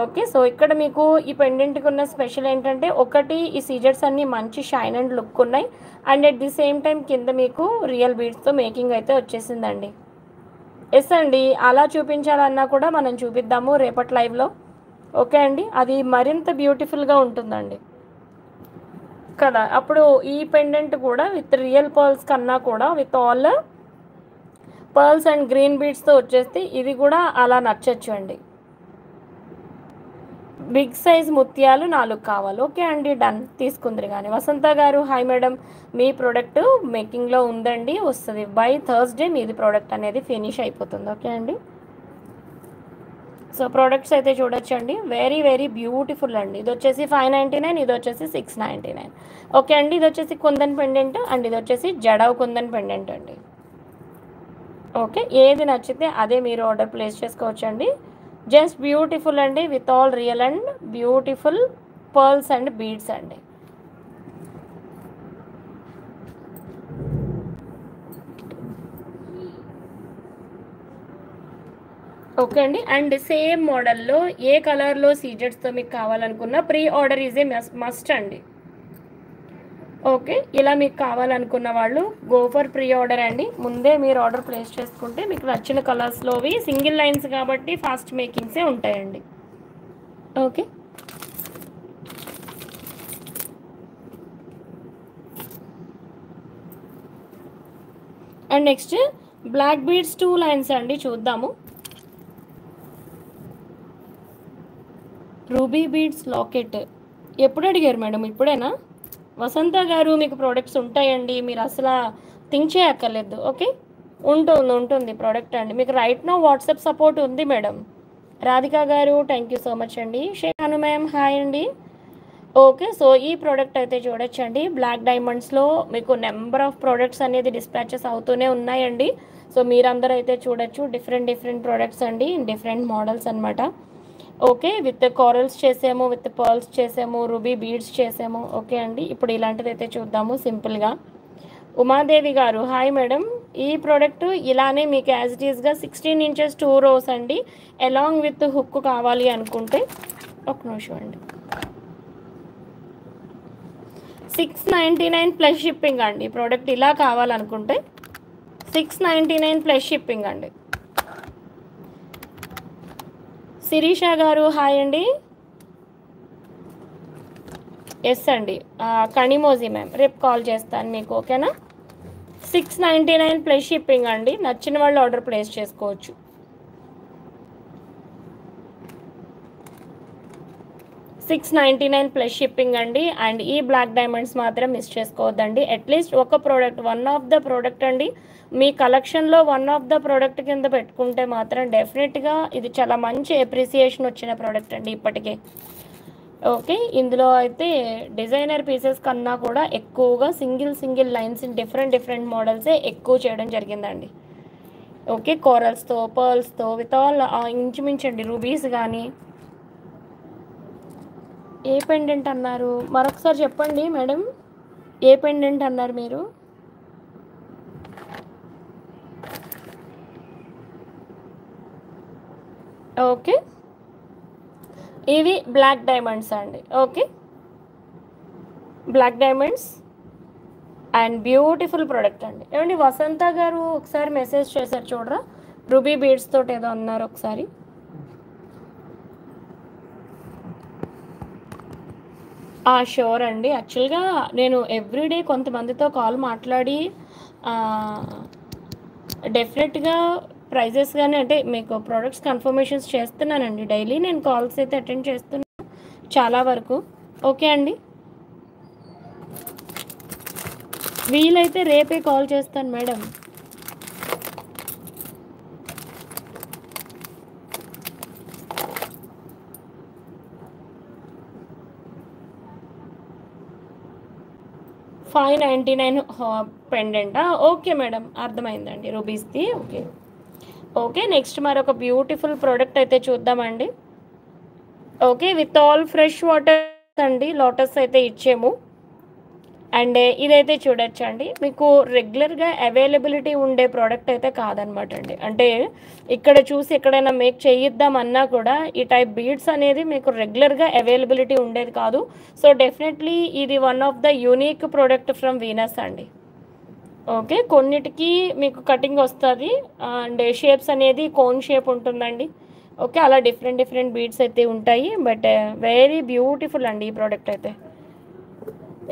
ఓకే, సో ఇక్కడ మీకు ఈ పెండెంట్కి ఉన్న స్పెషల్ ఏంటంటే, ఒకటి ఈ సీజర్స్ అన్నీ మంచి షైన్ అండ్ లుక్ ఉన్నాయి. And at the same time కింద మీకు రియల్ బీడ్స్తో మేకింగ్ అయితే వచ్చేసిందండి. ఎస్ అండి, అలా చూపించాలన్నా కూడా మనం చూపిద్దాము రేపటి లైవ్లో. ఓకే అండి, అది మరింత బ్యూటిఫుల్గా ఉంటుందండి కదా. అప్పుడు ఈ పెండెంట్ కూడా విత్ రియల్ పర్ల్స్ కన్నా కూడా with all pearls and green బీడ్స్తో వచ్చేస్తే ఇది కూడా అలా నచ్చచ్చు అండి. బిగ్ సైజ్ ముత్యాలు 4 కావాలి. ఓకే అండి, డన్, తీసుకుందరు. కానీ వసంత గారు హాయ్ మేడం, మీ ప్రోడక్ట్ మేకింగ్లో ఉందండి, వస్తుంది బై థర్స్డే. మీది ప్రోడక్ట్ అనేది ఫినిష్ అయిపోతుంది. ఓకే అండి, సో ప్రోడక్ట్స్ అయితే చూడొచ్చండి. వెరీ వెరీ బ్యూటిఫుల్ అండి. ఇది వచ్చేసి 599, ఇది వచ్చేసి 699. ఓకే అండి, ఇది వచ్చేసి కుందన్ పెండెంట్ అండ్ ఇది వచ్చేసి జడవ్ కుందన్ పెండెంట్ అండి. ఓకే, ఏది నచ్చితే అదే మీరు ఆర్డర్ ప్లేస్ చేసుకోవచ్చండి. జస్ట్ బ్యూటిఫుల్ అండి, with all real and beautiful pearls and beads అండి. ఓకే అండి, అండ్ సేమ్ మోడల్లో ఏ కలర్లో సీజెట్స్తో మీకు కావాలనుకున్న pre order is a must అండి. ఓకే, ఇలా మీకు కావాలనుకున్న వాళ్ళు గో ఫర్ ప్రీ ఆర్డర్ అండి. ముందే మీరు ఆర్డర్ ప్లేస్ చేసుకుంటే మీకు నచ్చిన కలర్స్లోవి సింగిల్ లైన్స్ కాబట్టి ఫాస్ట్ మేకింగ్సే ఉంటాయండి. Okay, and next black beads 2 lines అండి, చూద్దాము. రూబీ బీడ్స్ లాకెట్ ఎప్పుడు అడిగారు మేడం? ఇప్పుడేనా? వసంత గారు, మీకు ప్రోడక్ట్స్ ఉంటాయండి, మీరు అసలు థింక్ చేయక్కర్లేదు. ఓకే, ఉంటుంది ప్రోడక్ట్ అండి. మీకు రైట్ నో వాట్సాప్ సపోర్ట్ ఉంది మేడం. రాధిక గారు థ్యాంక్ యూ సో మచ్ అండి. షేఖాను మ్యామ్ హాయ్ అండి. ఓకే, సో ఈ ప్రోడక్ట్ అయితే చూడొచ్చండి. బ్లాక్ డైమండ్స్లో మీకు నెంబర్ ఆఫ్ ప్రోడక్ట్స్ అనేది డిస్పాచెస్ అవుతూనే ఉన్నాయండి. సో మీరందరూ అయితే చూడొచ్చు. డిఫరెంట్ ప్రోడక్ట్స్ అండి, డిఫరెంట్ మోడల్స్ అనమాట. ఓకే, విత్ కోరల్స్ చేసాము, విత్ పర్ల్స్ చేసాము, రూబీ బీడ్స్ చేసాము. ఓకే అండి, ఇప్పుడు ఇలాంటిది అయితే చూద్దాము సింపుల్గా. ఉమాదేవి గారు హాయ్ మేడం, ఈ ప్రోడక్ట్ ఇలానే మీకు యాజ్ ఇట్ ఈస్గా 16 inches 2 rows అండి, అలాంగ్ విత్ హుక్ కావాలి అనుకుంటే ఒక నిమిషం అండి. 699 ప్లస్ షిప్పింగ్ అండి. ప్రోడక్ట్ ఇలా కావాలనుకుంటే 699 ప్లస్ షిప్పింగ్ అండి. శిరీష గారు హాయ్ అండి. ఎస్ అండి, కణిమోజీ మ్యామ్, రేపు కాల్ చేస్తాను మీకు. ఓకేనా? 699 ప్లస్ షిప్పింగ్ అండి. నచ్చిన వాళ్ళు ఆర్డర్ ప్లేస్ చేసుకోవచ్చు. 699 ప్లస్ షిప్పింగ్ అండి. అండ్ ఈ బ్లాక్ డైమండ్స్ మాత్రం మిస్ చేసుకోవద్దండి. అట్లీస్ట్ ఒక product, one of the product అండి, మీ కలెక్షన్లో వన్ ఆఫ్ ద ప్రోడక్ట్ కింద పెట్టుకుంటే మాత్రం డెఫినెట్గా ఇది చాలా మంచి అప్రిసియేషన్ వచ్చిన ప్రోడక్ట్ అండి ఇప్పటికే. ఓకే, ఇందులో అయితే డిజైనర్ పీసెస్ కన్నా కూడా ఎక్కువగా సింగిల్ లైన్స్ ఇన్ డిఫరెంట్ మోడల్సే ఎక్కువ చేయడం జరిగిందండి. ఓకే, కోరల్స్తో, పర్ల్స్తో, విత్ ఆల్ ఇంచుమించండి రూబీస్ కానీ. ఏ పెండెంట్ అన్నారు మరొకసారి చెప్పండి మేడం, ఏ పెండెంట్ అన్నారు మీరు? ఓకే, ఇవి బ్లాక్ డైమండ్స్ అండి. Okay, black diamonds and beautiful product అండి. ఏమండి వసంత గారు ఒకసారి మెసేజ్ చేశారు చూడరా, రూబీ బీడ్స్ తోటి ఏదో అన్నారు ఒకసారి. షూర్ అండి. యాక్చువల్గా నేను ఎవ్రీడే కొంతమందితో కాల్ మాట్లాడి డెఫినెట్గా ప్రైజెస్ కానీ అంటే మీకు ప్రోడక్ట్స్ కన్ఫర్మేషన్స్ చేస్తున్నానండి. డైలీ నేను కాల్స్ అయితే అటెండ్ చేస్తున్నాను చాలా వరకు. ఓకే అండి, వీలైతే రేపే కాల్ చేస్తాను మేడం. $599 పెండెంటా? ఓకే మేడం, అర్థమైందండి రూబీస్ది. ఓకే ఓకే, నెక్స్ట్ మరొక బ్యూటిఫుల్ ప్రోడక్ట్ అయితే చూద్దామండి. Okay, with all fresh water అండి, లోటస్ అయితే ఇచ్చాము. అండ్ ఇదైతే చూడొచ్చు అండి, మీకు రెగ్యులర్గా అవైలబిలిటీ ఉండే ప్రోడక్ట్ అయితే కాదనమాట అండి. అంటే ఇక్కడ చూసి ఎక్కడైనా మేక్ చేయిద్దామన్నా కూడా ఈ టైప్ బీడ్స్ అనేది మీకు రెగ్యులర్గా అవైలబిలిటీ ఉండేది కాదు. సో డెఫినెట్లీ ఇది one of the unique product from Venus అండి. ఓకే, కొన్నిటికి మీకు కటింగ్ వస్తుంది అండ్ షేప్స్ అనేది కోన్ షేప్ ఉంటుందండి. ఓకే, అలా డిఫరెంట్ బీడ్స్ అయితే ఉంటాయి. బట్ వెరీ బ్యూటిఫుల్ అండి ఈ ప్రోడక్ట్ అయితే.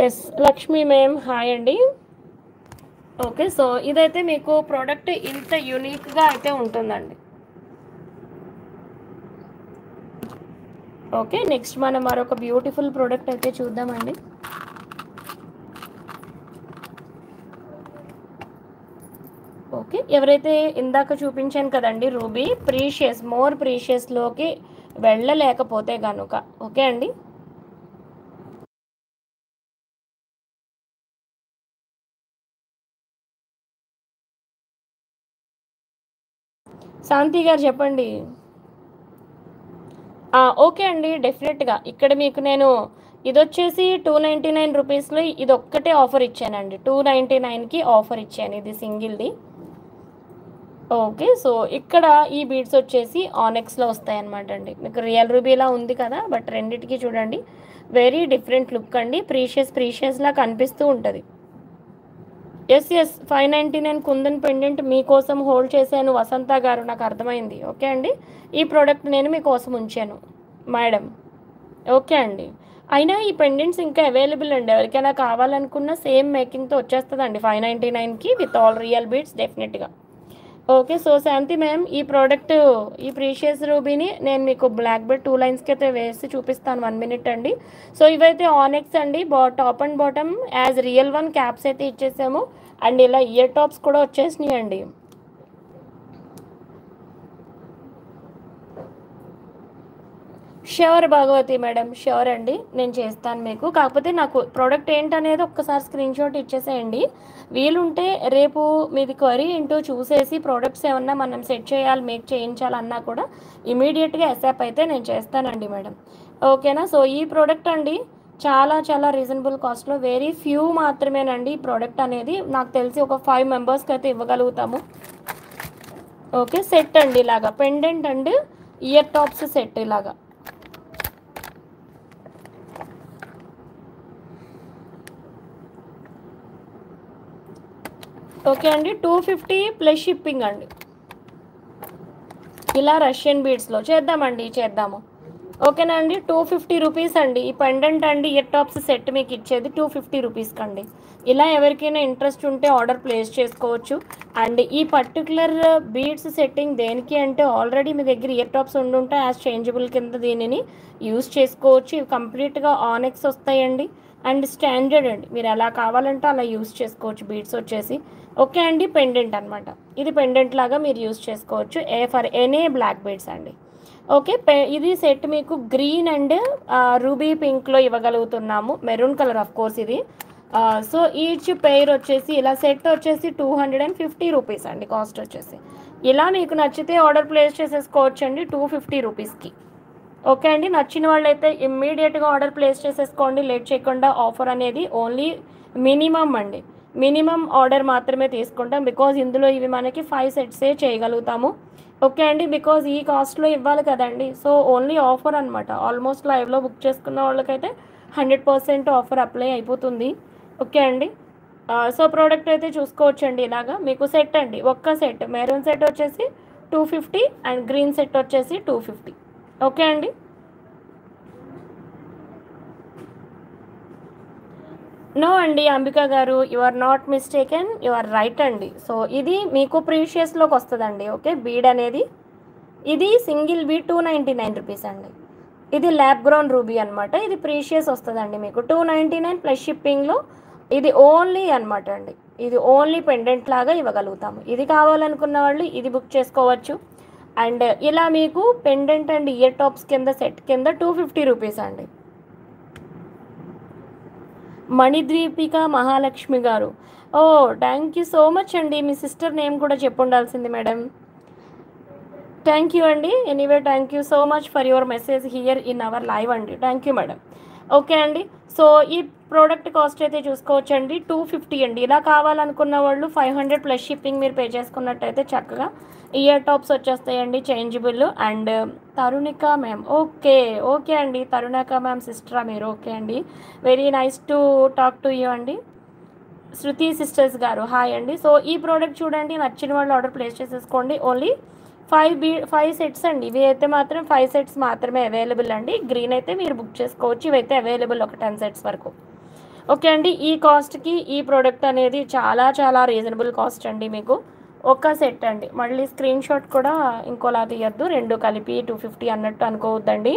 ఎస్ లక్ష్మీ మ్యామ్, హాయ్ అండి. ఓకే, సో ఇదైతే మీకు ప్రోడక్ట్ ఇంత యూనిక్గా అయితే ఉంటుందండి. ఓకే, నెక్స్ట్ మనం మరొక బ్యూటిఫుల్ ప్రోడక్ట్ అయితే చూద్దామండి. ఓకే, ఎవరైతే ఇందాక చూపించాను కదండి రూబీ ప్రీషియస్, మోర్ ప్రీషియస్లోకి వెళ్ళలేకపోతే కనుక, ఓకే అండి, శాంతి గారు చెప్పండి. ఓకే అండి, డెఫినెట్గా ఇక్కడ మీకు నేను ఇది వచ్చేసి 299 రూపీస్లో ఇది ఒక్కటే ఆఫర్ ఇచ్చానండి. 299కి ఆఫర్ ఇచ్చాను ఇది సింగిల్ది. ఓకే, సో ఇక్కడ ఈ బీడ్స్ వచ్చేసి ఆనెక్స్లో వస్తాయి అన్నమాట అండి. మీకు రియల్ రూబీలా ఉంది కదా, బట్ రెండిటికి చూడండి వెరీ డిఫరెంట్ లుక్ అండి. ప్రీషియస్లా కనిపిస్తూ ఉంటుంది. ఎస్ 599 కుందన్ పెండెంట్ మీకోసం హోల్డ్ చేశాను వసంత గారు, నాకు అర్థమైంది. ఓకే అండి, ఈ ప్రోడక్ట్ నేను మీకోసం ఉంచాను మేడం. ఓకే అండి, అయినా ఈ పెండెంట్స్ ఇంకా అవైలబుల్ అండి, ఎవరికైనా కావాలనుకున్న సేమ్ మేకింగ్తో వచ్చేస్తుందండి 599కి విత్ ఆల్ రియల్ బీడ్స్ డెఫినెట్గా. ఓకే, సో శాంతి మ్యామ్ ఈ ప్రోడక్ట్, ఈ ప్రీషియస్ రూబీని నేను మీకు బ్లాక్ బెడ్ 2 లైన్స్కి అయితే వేసి చూపిస్తాను. 1 మినిట్ అండి. సో ఇవైతే ఆనెక్స్ అండి, top and bottom as real one caps అయితే ఇచ్చేసాము. అండ్ ఇలా ఇయర్ టాప్స్ కూడా వచ్చేసినాయి అండి. ష్యూర్ భాగవతి మేడం, ష్యూర్ అండి, నేను చేస్తాను మీకు. కాకపోతే నాకు ప్రోడక్ట్ ఏంటనేది ఒక్కసారి స్క్రీన్ షాట్ ఇచ్చేసేయండి. వీలుంటే రేపు మీది క్వరీ ఏంటో చూసేసి ప్రోడక్ట్స్ ఏమన్నా మనం సెట్ చేయాలి, మేక్ చేయించాలన్నా కూడా ఇమీడియట్గా ఎస్ఆప్ అయితే నేను చేస్తానండి మేడం. ఓకేనా, సో ఈ ప్రోడక్ట్ అండి చాలా రీజనబుల్ కాస్ట్లో వెరీ ఫ్యూ మాత్రమేనండి ఈ ప్రోడక్ట్ అనేది. నాకు తెలిసి ఒక 5 మెంబర్స్కి అయితే ఇవ్వగలుగుతాము. ఓకే, సెట్ అండి, ఇలాగా pendant and ear tops set ఇలాగా. ఓకే అండి, 250 ప్లస్ షిప్పింగ్ అండి. ఇలా రష్యన్ బీడ్స్లో చేద్దామండి, చేద్దాము. ఓకేనా అండి. 250 రూపీస్ అండి ఈ పెండెంట్ అండి ఇయర్ టాప్స్ సెట్ మీకు ఇచ్చేది 250 రూపీస్కి అండి. ఇలా ఎవరికైనా ఇంట్రెస్ట్ ఉంటే ఆర్డర్ ప్లేస్ చేసుకోవచ్చు. అండ్ ఈ పర్టికులర్ బీడ్స్ సెట్టింగ్ దేనికి అంటే ఆల్రెడీ మీ దగ్గర ఇయర్ టాప్స్ ఉండుంటే యాజ్ చేంజబుల్ కింద దీనిని యూస్ చేసుకోవచ్చు. ఇవి కంప్లీట్గా ఆనెక్స్ వస్తాయండి అండ్ స్టాండర్డ్ అండి. మీరు ఎలా కావాలంటే అలా యూస్ చేసుకోవచ్చు. బీడ్స్ వచ్చేసి ఓకే అండి. పెండెంట్ అనమాట. ఇది పెండెంట్ లాగా మీరు యూస్ చేసుకోవచ్చు ఫర్ ఎనీ బ్లాక్ బీడ్స్ అండి. ఓకే. ఇది సెట్ మీకు గ్రీన్ అండ్ రూబీ పింక్లో ఇవ్వగలుగుతున్నాము. మెరూన్ కలర్ ఆఫ్ కోర్స్ ఇది. సో ఈచ్ పెయిర్ వచ్చేసి ఇలా సెట్ వచ్చేసి 250 రూపీస్ అండి కాస్ట్ వచ్చేసి. ఇలా మీకు నచ్చితే ఆర్డర్ ప్లేస్ చేసేసుకోవచ్చు అండి 250 రూపీస్కి. ఓకే అండి. నచ్చిన వాళ్ళైతే ఇమ్మీడియట్గా ఆర్డర్ ప్లేస్ చేసేసుకోండి లేట్ చేయకుండా. ఆఫర్ అనేది ఓన్లీ మినిమం అండి. మినిమం ఆర్డర్ మాత్రమే తీసుకుంటాం బికాజ్ ఇందులో ఇవి మనకి 5 సెట్సే చేయగలుగుతాము. ఓకే అండి. బికాజ్ ఈ కాస్ట్లో ఇవ్వాలి కదండి. సో ఓన్లీ ఆఫర్ అనమాట. ఆల్మోస్ట్ లైవ్లో బుక్ చేసుకున్న వాళ్ళకైతే 100% ఆఫర్ అప్లై అయిపోతుంది. ఓకే అండి. సో ప్రోడక్ట్ అయితే చూసుకోవచ్చండి. ఇలాగా మీకు సెట్ అండి. ఒక్క సెట్ మెరూన్ సెట్ వచ్చేసి 250 అండ్ గ్రీన్ సెట్ వచ్చేసి 250. ఓకే అండి. నో అండి అంబిక గారు, you are not mistaken, you are right అండి. సో ఇది మీకు ప్రీషియస్లోకి వస్తుందండి. ఓకే. బీడ్ అనేది ఇది సింగిల్ బీడ్ 299 రూపీస్ అండి. ఇది ల్యాబ్ గ్రౌండ్ రూబీ అనమాట. ఇది ప్రీషియస్ వస్తుందండి మీకు 299 ప్లస్ షిప్పింగ్లో. ఇది ఓన్లీ అనమాట అండి. ఇది ఓన్లీ పెండెంట్ లాగా ఇవ్వగలుగుతాము. ఇది కావాలనుకున్న వాళ్ళు ఇది బుక్ చేసుకోవచ్చు. అండ్ ఇలా మీకు పెండెంట్ అండ్ ఇయర్ టాప్స్ కింద సెట్ కింద 250 రూపీస్ అండి. మణిద్వీపిక మహాలక్ష్మి గారు, oh thank you so much అండి. మీ సిస్టర్ నేమ్ కూడా చెప్పు ఉండాల్సింది మేడం. థ్యాంక్ యూ అండి. Anyway thank you so much for your message here in our live అండి. Thank you madam. ఓకే అండి. సో ఈ ప్రోడక్ట్ కాస్ట్ అయితే చూసుకోవచ్చు అండి 250 అండి. ఇలా కావాలనుకున్న వాళ్ళు 500 ప్లస్ షిప్పింగ్ మీరు పే చేసుకున్నట్టయితే చక్కగా ఇయర్ టాప్స్ వచ్చేస్తాయండి changeable. And Tarunika ma'am, okay okay అండి. తరుణిక మ్యామ్ సిస్టరా మీరు? ఓకే అండి. Very nice to talk to you అండి. శృతి సిస్టర్స్ గారు హాయ్ అండి. సో ఈ ప్రోడక్ట్ చూడండి, నచ్చిన వాళ్ళు ఆర్డర్ ప్లేస్ చేసేసుకోండి. ఓన్లీ 5 సెట్స్ అండి. ఇవి అయితే మాత్రం 5 సెట్స్ మాత్రమే అవైలబుల్ అండి. గ్రీన్ అయితే మీరు బుక్ చేసుకోవచ్చు. ఇవైతే అవైలబుల్ ఒక 10 సెట్స్ వరకు. ఓకే అండి. ఈ కాస్ట్కి ఈ ప్రోడక్ట్ అనేది చాలా చాలా రీజనబుల్ కాస్ట్ అండి. మీకు ఒక సెట్ అండి. మళ్ళీ స్క్రీన్ షాట్ కూడా ఇంకోలా తీయద్దు, రెండు కలిపి 250 అన్నట్టు అనుకోవద్దండి.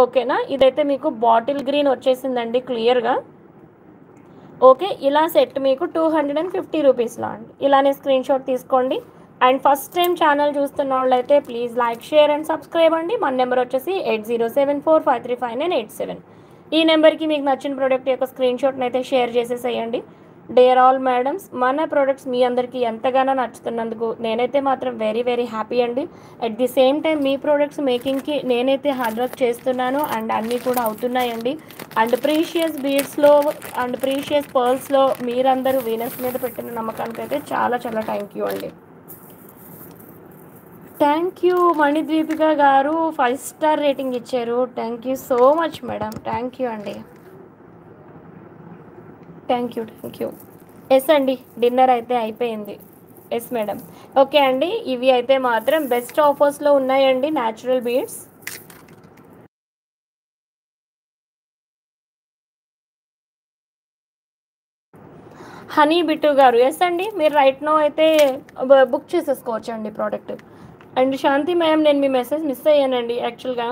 ఓకేనా. ఇదైతే మీకు బాటిల్ గ్రీన్ వచ్చేసిందండి క్లియర్గా. ఓకే. ఇలా సెట్ మీకు 250 రూపీస్లో అండి. ఇలానే స్క్రీన్ షాట్ తీసుకోండి. అండ్ ఫస్ట్ టైం ఛానల్ చూస్తున్న వాళ్ళైతే please like share and subscribe అండి. మన నెంబర్ వచ్చేసి 8074535987. ఈ నెంబర్కి మీకు నచ్చిన ప్రోడక్ట్ యొక్క స్క్రీన్ షాట్ని అయితే షేర్ చేసేసేయండి. డియర్ ఆల్ మేడమ్స్, మన ప్రోడక్ట్స్ మీ అందరికీ ఎంతగానో నచ్చుతున్నందుకు నేనైతే మాత్రం వెరీ వెరీ హ్యాపీ అండి. అట్ ది సేమ్ టైం మీ ప్రోడక్ట్స్ మేకింగ్కి నేనైతే హార్డ్ వర్క్ చేస్తున్నాను అండ్ అన్నీ కూడా అవుతున్నాయండి. అండ్ ప్రీషియస్ బీడ్స్లో అండ్ ప్రీషియస్ పర్ల్స్లో మీరందరూ వీనస్ మీద పెట్టిన నమ్మకానికి అయితే చాలా చాలా థ్యాంక్ యూ అండి. థ్యాంక్ యూ మణిద్వీపిక గారు, 5 స్టార్ రేటింగ్ ఇచ్చారు. Thank you so much madam. Thank you అండి. Thank you. ఎస్ అండి, డిన్నర్ అయితే అయిపోయింది. Yes madam. ఓకే అండి. ఇవి అయితే మాత్రం బెస్ట్ ఆఫర్స్లో ఉన్నాయండి న్యాచురల్ బీడ్స్. హనీ బిట్టు గారు, ఎస్ అండి, మీరు రైట్ నో అయితే బుక్ చేసేసుకోవచ్చు అండి ప్రోడక్ట్. అండ్ శాంతి మ్యామ్, నేను మీ మెసేజ్ మిస్ అయ్యానండి యాక్చువల్గా.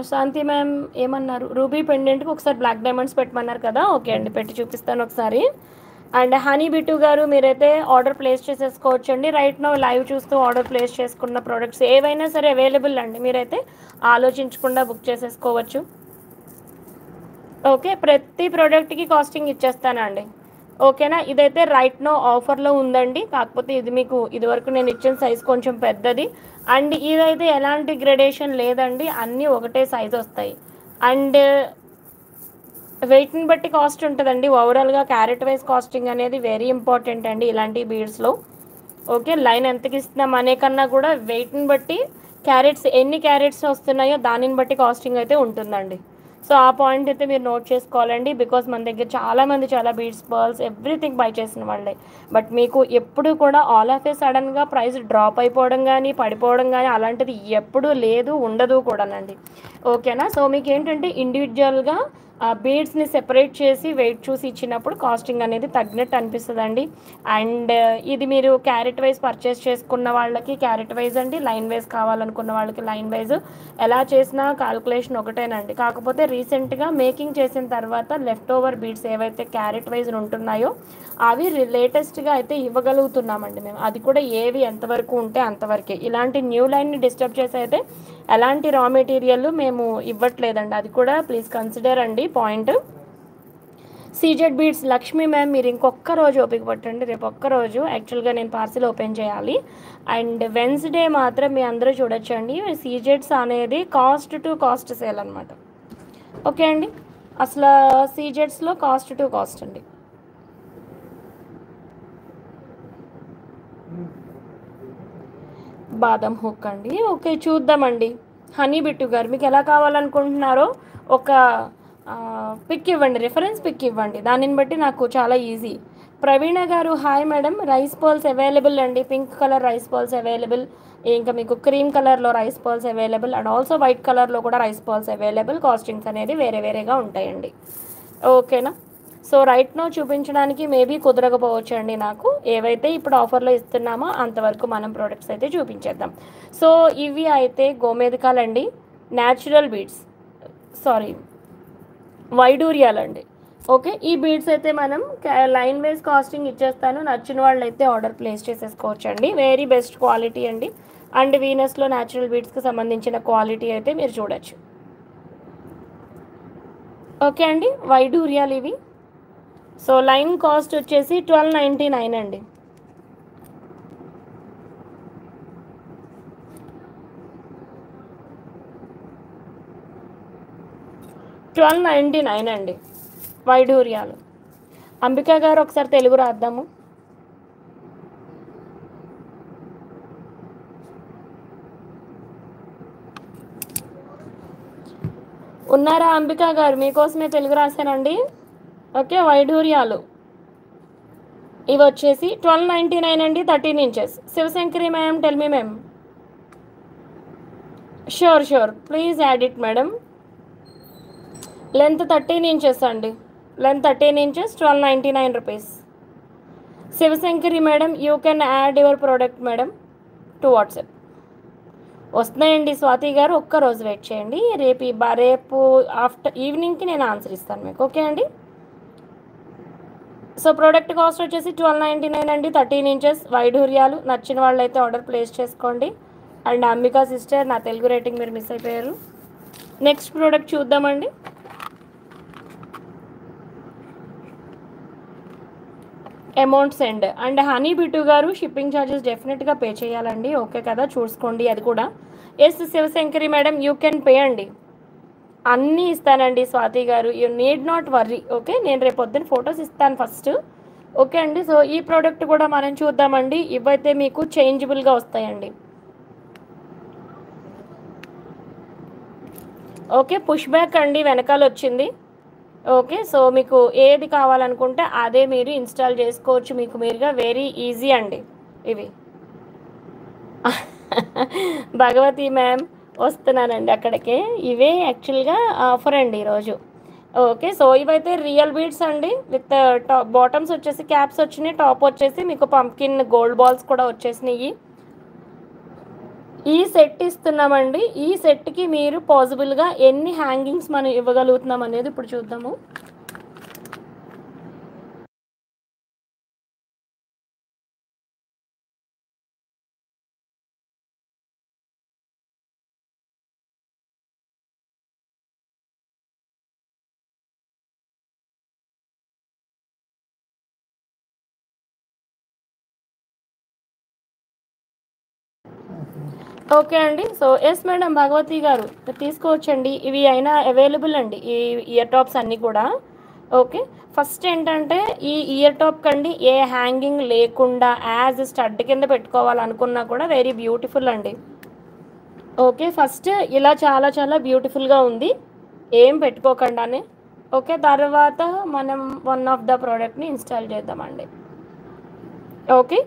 శాంతి మ్యామ్ ఏమన్నారు? రూబీ పెండెంట్కి ఒకసారి బ్లాక్ డైమండ్స్ పెట్టమన్నారు కదా. ఓకే అండి, పెట్టి చూపిస్తాను ఒకసారి. అండ్ హనీ బిట్టు గారు, మీరైతే ఆర్డర్ ప్లేస్ చేసేసుకోవచ్చు అండి. రైట్ నో లైవ్ చూస్తూ ఆర్డర్ ప్లేస్ చేసుకున్న ప్రోడక్ట్స్ ఏవైనా సరే అవైలబుల్ అండి. మీరైతే ఆలోచించకుండా బుక్ చేసేసుకోవచ్చు. ఓకే. ప్రతి ప్రోడక్ట్కి కాస్టింగ్ ఇచ్చేస్తానండి. ఓకేనా. ఇదైతే రైట్ నో ఆఫర్లో ఉందండి. కాకపోతే ఇది మీకు ఇదివరకు నేను ఇచ్చిన సైజ్ కొంచెం పెద్దది. అండ్ ఇదైతే ఎలాంటి గ్రేడేషన్ లేదండి, అన్నీ ఒకటే సైజ్ వస్తాయి. అండ్ వెయిట్ని బట్టి కాస్ట్ ఉంటుందండి. ఓవరాల్గా క్యారెట్ వైజ్ కాస్టింగ్ అనేది వెరీ ఇంపార్టెంట్ అండి ఇలాంటి బీడ్స్లో. ఓకే. లైన్ ఎంతకి ఇస్తున్నాం అనే కన్నా కూడా వెయిట్ని బట్టి క్యారెట్స్ ఎన్ని క్యారెట్స్ వస్తున్నాయో దానిని బట్టి కాస్టింగ్ అయితే ఉంటుందండి. సో ఆ పాయింట్ అయితే మీరు నోట్ చేసుకోవాలండి. బికాస్ మన దగ్గర చాలామంది చాలా బీడ్స్, పర్ల్స్ ఎవ్రీథింగ్ బై చేసిన వాళ్ళే. బట్ మీకు ఎప్పుడు కూడా ఆల్ ఆఫ్ ఏ సడన్గా ప్రైస్ డ్రాప్ అయిపోవడం కానీ పడిపోవడం కానీ అలాంటిది ఎప్పుడూ లేదు, ఉండదు కూడానండి. ఓకేనా? సో మీకు ఏంటంటే ఇండివిజువల్గా ఆ బీడ్స్ని సెపరేట్ చేసి వెయిట్ చూసి ఇచ్చినప్పుడు కాస్టింగ్ అనేది తగ్గినట్టు అనిపిస్తుందండి. అండ్ ఇది మీరు క్యారెట్ వైజ్ పర్చేస్ చేసుకున్న వాళ్ళకి క్యారెట్ వైజ్ అండి, లైన్ వైజ్ కావాలనుకున్న వాళ్ళకి లైన్ వైజ్, ఎలా చేసినా కాల్కులేషన్ ఒకటేనండి. కాకపోతే రీసెంట్గా మేకింగ్ చేసిన తర్వాత లెఫ్ట్ ఓవర్ బీడ్స్ ఏవైతే క్యారెట్ వైజ్ ఉంటున్నాయో అవి లేటెస్ట్గా అయితే ఇవ్వగలుగుతున్నామండి మేము. అది కూడా ఏవి ఎంతవరకు ఉంటే అంతవరకే. ఇలాంటి న్యూ లైన్ని డిస్టర్బ్ చేసి అయితే ఎలాంటి రా మెటీరియల్ మేము ఇవ్వట్లేదండి. అది కూడా ప్లీజ్ కన్సిడర్ అండి point. CZ beads Lakshmi ma'am, మీరు ఇంకొక రోజు ఓపిక పట్టండి. రేపు ఒక్కరోజు యాక్చువల్గా నేను పార్సిల్ ఓపెన్ చేయాలి. అండ్ వెన్స్డే మాత్రం మీ అందరూ చూడొచ్చండి. సీజెడ్స్ అనేది కాస్ట్ టు కాస్ట్ సేల్ అనమాట. ఓకే అండి, అసలు సీజెడ్స్లో కాస్ట్ టు కాస్ట్ అండి. బాదం హుక్ అండి. ఓకే, చూద్దామండి. హనీ బిట్టు గారు మీకు ఎలా కావాలనుకుంటున్నారో ఒక పిక్ ఇవ్వండి, రిఫరెన్స్ పిక్ ఇవ్వండి. దానిని బట్టి నాకు చాలా ఈజీ. ప్రవీణ గారు hi madam, rice pearls available అండి. Pink colour rice pearls available, ఇంకా మీకు క్రీమ్ కలర్లో rice pearls available, and also white కలర్లో కూడా రైస్ పర్ల్స్ అవైలబుల్. కాస్టింగ్స్ అనేది వేరే వేరేగా ఉంటాయండి. ఓకేనా? సో రైట్ నో చూపించడానికి మేబీ కుదరకపోవచ్చు అండి నాకు. ఏవైతే ఇప్పుడు ఆఫర్లో ఇస్తున్నామో అంతవరకు మనం ప్రోడక్ట్స్ అయితే చూపించేద్దాం. సో ఇవి అయితే గోమేధికాలండి, న్యాచురల్ బీడ్స్, సారీ వైడూర్యాలండి. ఓకే, ఈ బీడ్స్ అయితే మనం లైన్ వైజ్ కాస్టింగ్ ఇచ్చేస్తాను. నచ్చిన వాళ్ళు అయితే ఆర్డర్ ప్లేస్ చేసేసుకోవచ్చు అండి. వెరీ బెస్ట్ క్వాలిటీ అండి. అండ్ వీనస్లో న్యాచురల్ బీడ్స్కి సంబంధించిన క్వాలిటీ అయితే మీరు చూడొచ్చు. ఓకే అండి, వైడూర్యాలు ఇవి. సో లైన్ కాస్ట్ వచ్చేసి 1299 అండి. $1299 అండి వైడూర్యాలు. అంబికా గారు ఒకసారి తెలుగు రాద్దాము. ఉన్నారా అంబికా గారు? మీకోసమే తెలుగు రాశానండి. ఓకే, వైడూర్యాలు ఇవి వచ్చేసి 1299 అండి, 13 inches. Sivasankari ma'am, tell me ma'am. Sure please add it madam. Length 13 inches అండి, length 13 inches, 1299 rupees. Sivasankari madam, you can add your product madam to WhatsApp. వస్తున్నాయండి స్వాతి గారు, ఒక్కరోజు వెయిట్ చేయండి. రేపు ఆఫ్టర్ ఈవినింగ్కి నేను ఆన్సర్ ఇస్తాను మీకు. ఓకే అండి. సో ప్రోడక్ట్ కాస్ట్ వచ్చేసి 1299 అండి, 13 ఇంచెస్ వైడూర్యాలు. నచ్చిన వాళ్ళు అయితే ఆర్డర్ ప్లేస్ చేసుకోండి. అండ్ అంబికా సిస్టర్, నా తెలుగు రేటింగ్ మీరు మిస్ అయిపోయారు. నెక్స్ట్ ప్రోడక్ట్ చూద్దామండి. Amount send. And honey Bittu గారు షిప్పింగ్ ఛార్జెస్ డెఫినెట్గా పే చేయాలండి. ఓకే కదా, చూసుకోండి అది కూడా. Yes Sivasankari madam, you can pay అండి. అన్నీ ఇస్తానండి స్వాతి గారు, you need not worry. Okay, నేను రేపు పొద్దున్న ఫొటోస్ ఇస్తాను ఫస్ట్. ఓకే అండి. సో ఈ ప్రోడక్ట్ కూడా మనం చూద్దామండి. ఇవైతే మీకు చేంజబుల్గా వస్తాయండి. ఓకే, పుష్ బ్యాక్ అండి, వెనకాల వచ్చింది. ఓకే, సో మీకు ఏది కావాలనుకుంటే అదే మీరు ఇన్స్టాల్ చేసుకోవచ్చు మీకు మీరుగా. వెరీ ఈజీ అండి ఇవి. భగవతి మ్యామ్, వస్తున్నానండి అక్కడికే. ఇవే యాక్చువల్గా ఆఫర్ అండి ఈరోజు. ఓకే, సో ఇవైతే రియల్ బీడ్స్ అండి, విత్ బాటమ్స్ వచ్చేసి క్యాప్స్ వచ్చినాయి, టాప్ వచ్చేసి మీకు పంప్కిన్ గోల్డ్ బాల్స్ కూడా వచ్చేసినాయి. ఈ సెట్ ఇస్తున్నామండి. ఈ సెట్కి మీరు పాసిబుల్గా ఎన్ని హ్యాంగింగ్స్ మనం ఇవ్వగలుగుతున్నాం అనేది ఇప్పుడు చూద్దాము. ఓకే అండి. సో ఎస్ మేడం, భగవతి గారు తీసుకోవచ్చండి. ఇవి అయినా అవైలబుల్ అండి ఈ ఇయర్ టాప్స్ అన్నీ కూడా. ఓకే, ఫస్ట్ ఏంటంటే ఈ ఇయర్ టాప్ కండి ఏ హ్యాంగింగ్ లేకుండా యాజ్ స్టడ్ కింద పెట్టుకోవాలనుకున్నా కూడా వెరీ బ్యూటిఫుల్ అండి. ఓకే, ఫస్ట్ ఇలా చాలా చాలా బ్యూటిఫుల్గా ఉంది. ఏం పెట్టుకోకుండానే. ఓకే, తర్వాత మనం వన్ ఆఫ్ ద ప్రోడక్ట్ని ఇన్స్టాల్ చేద్దామండి. ఓకే,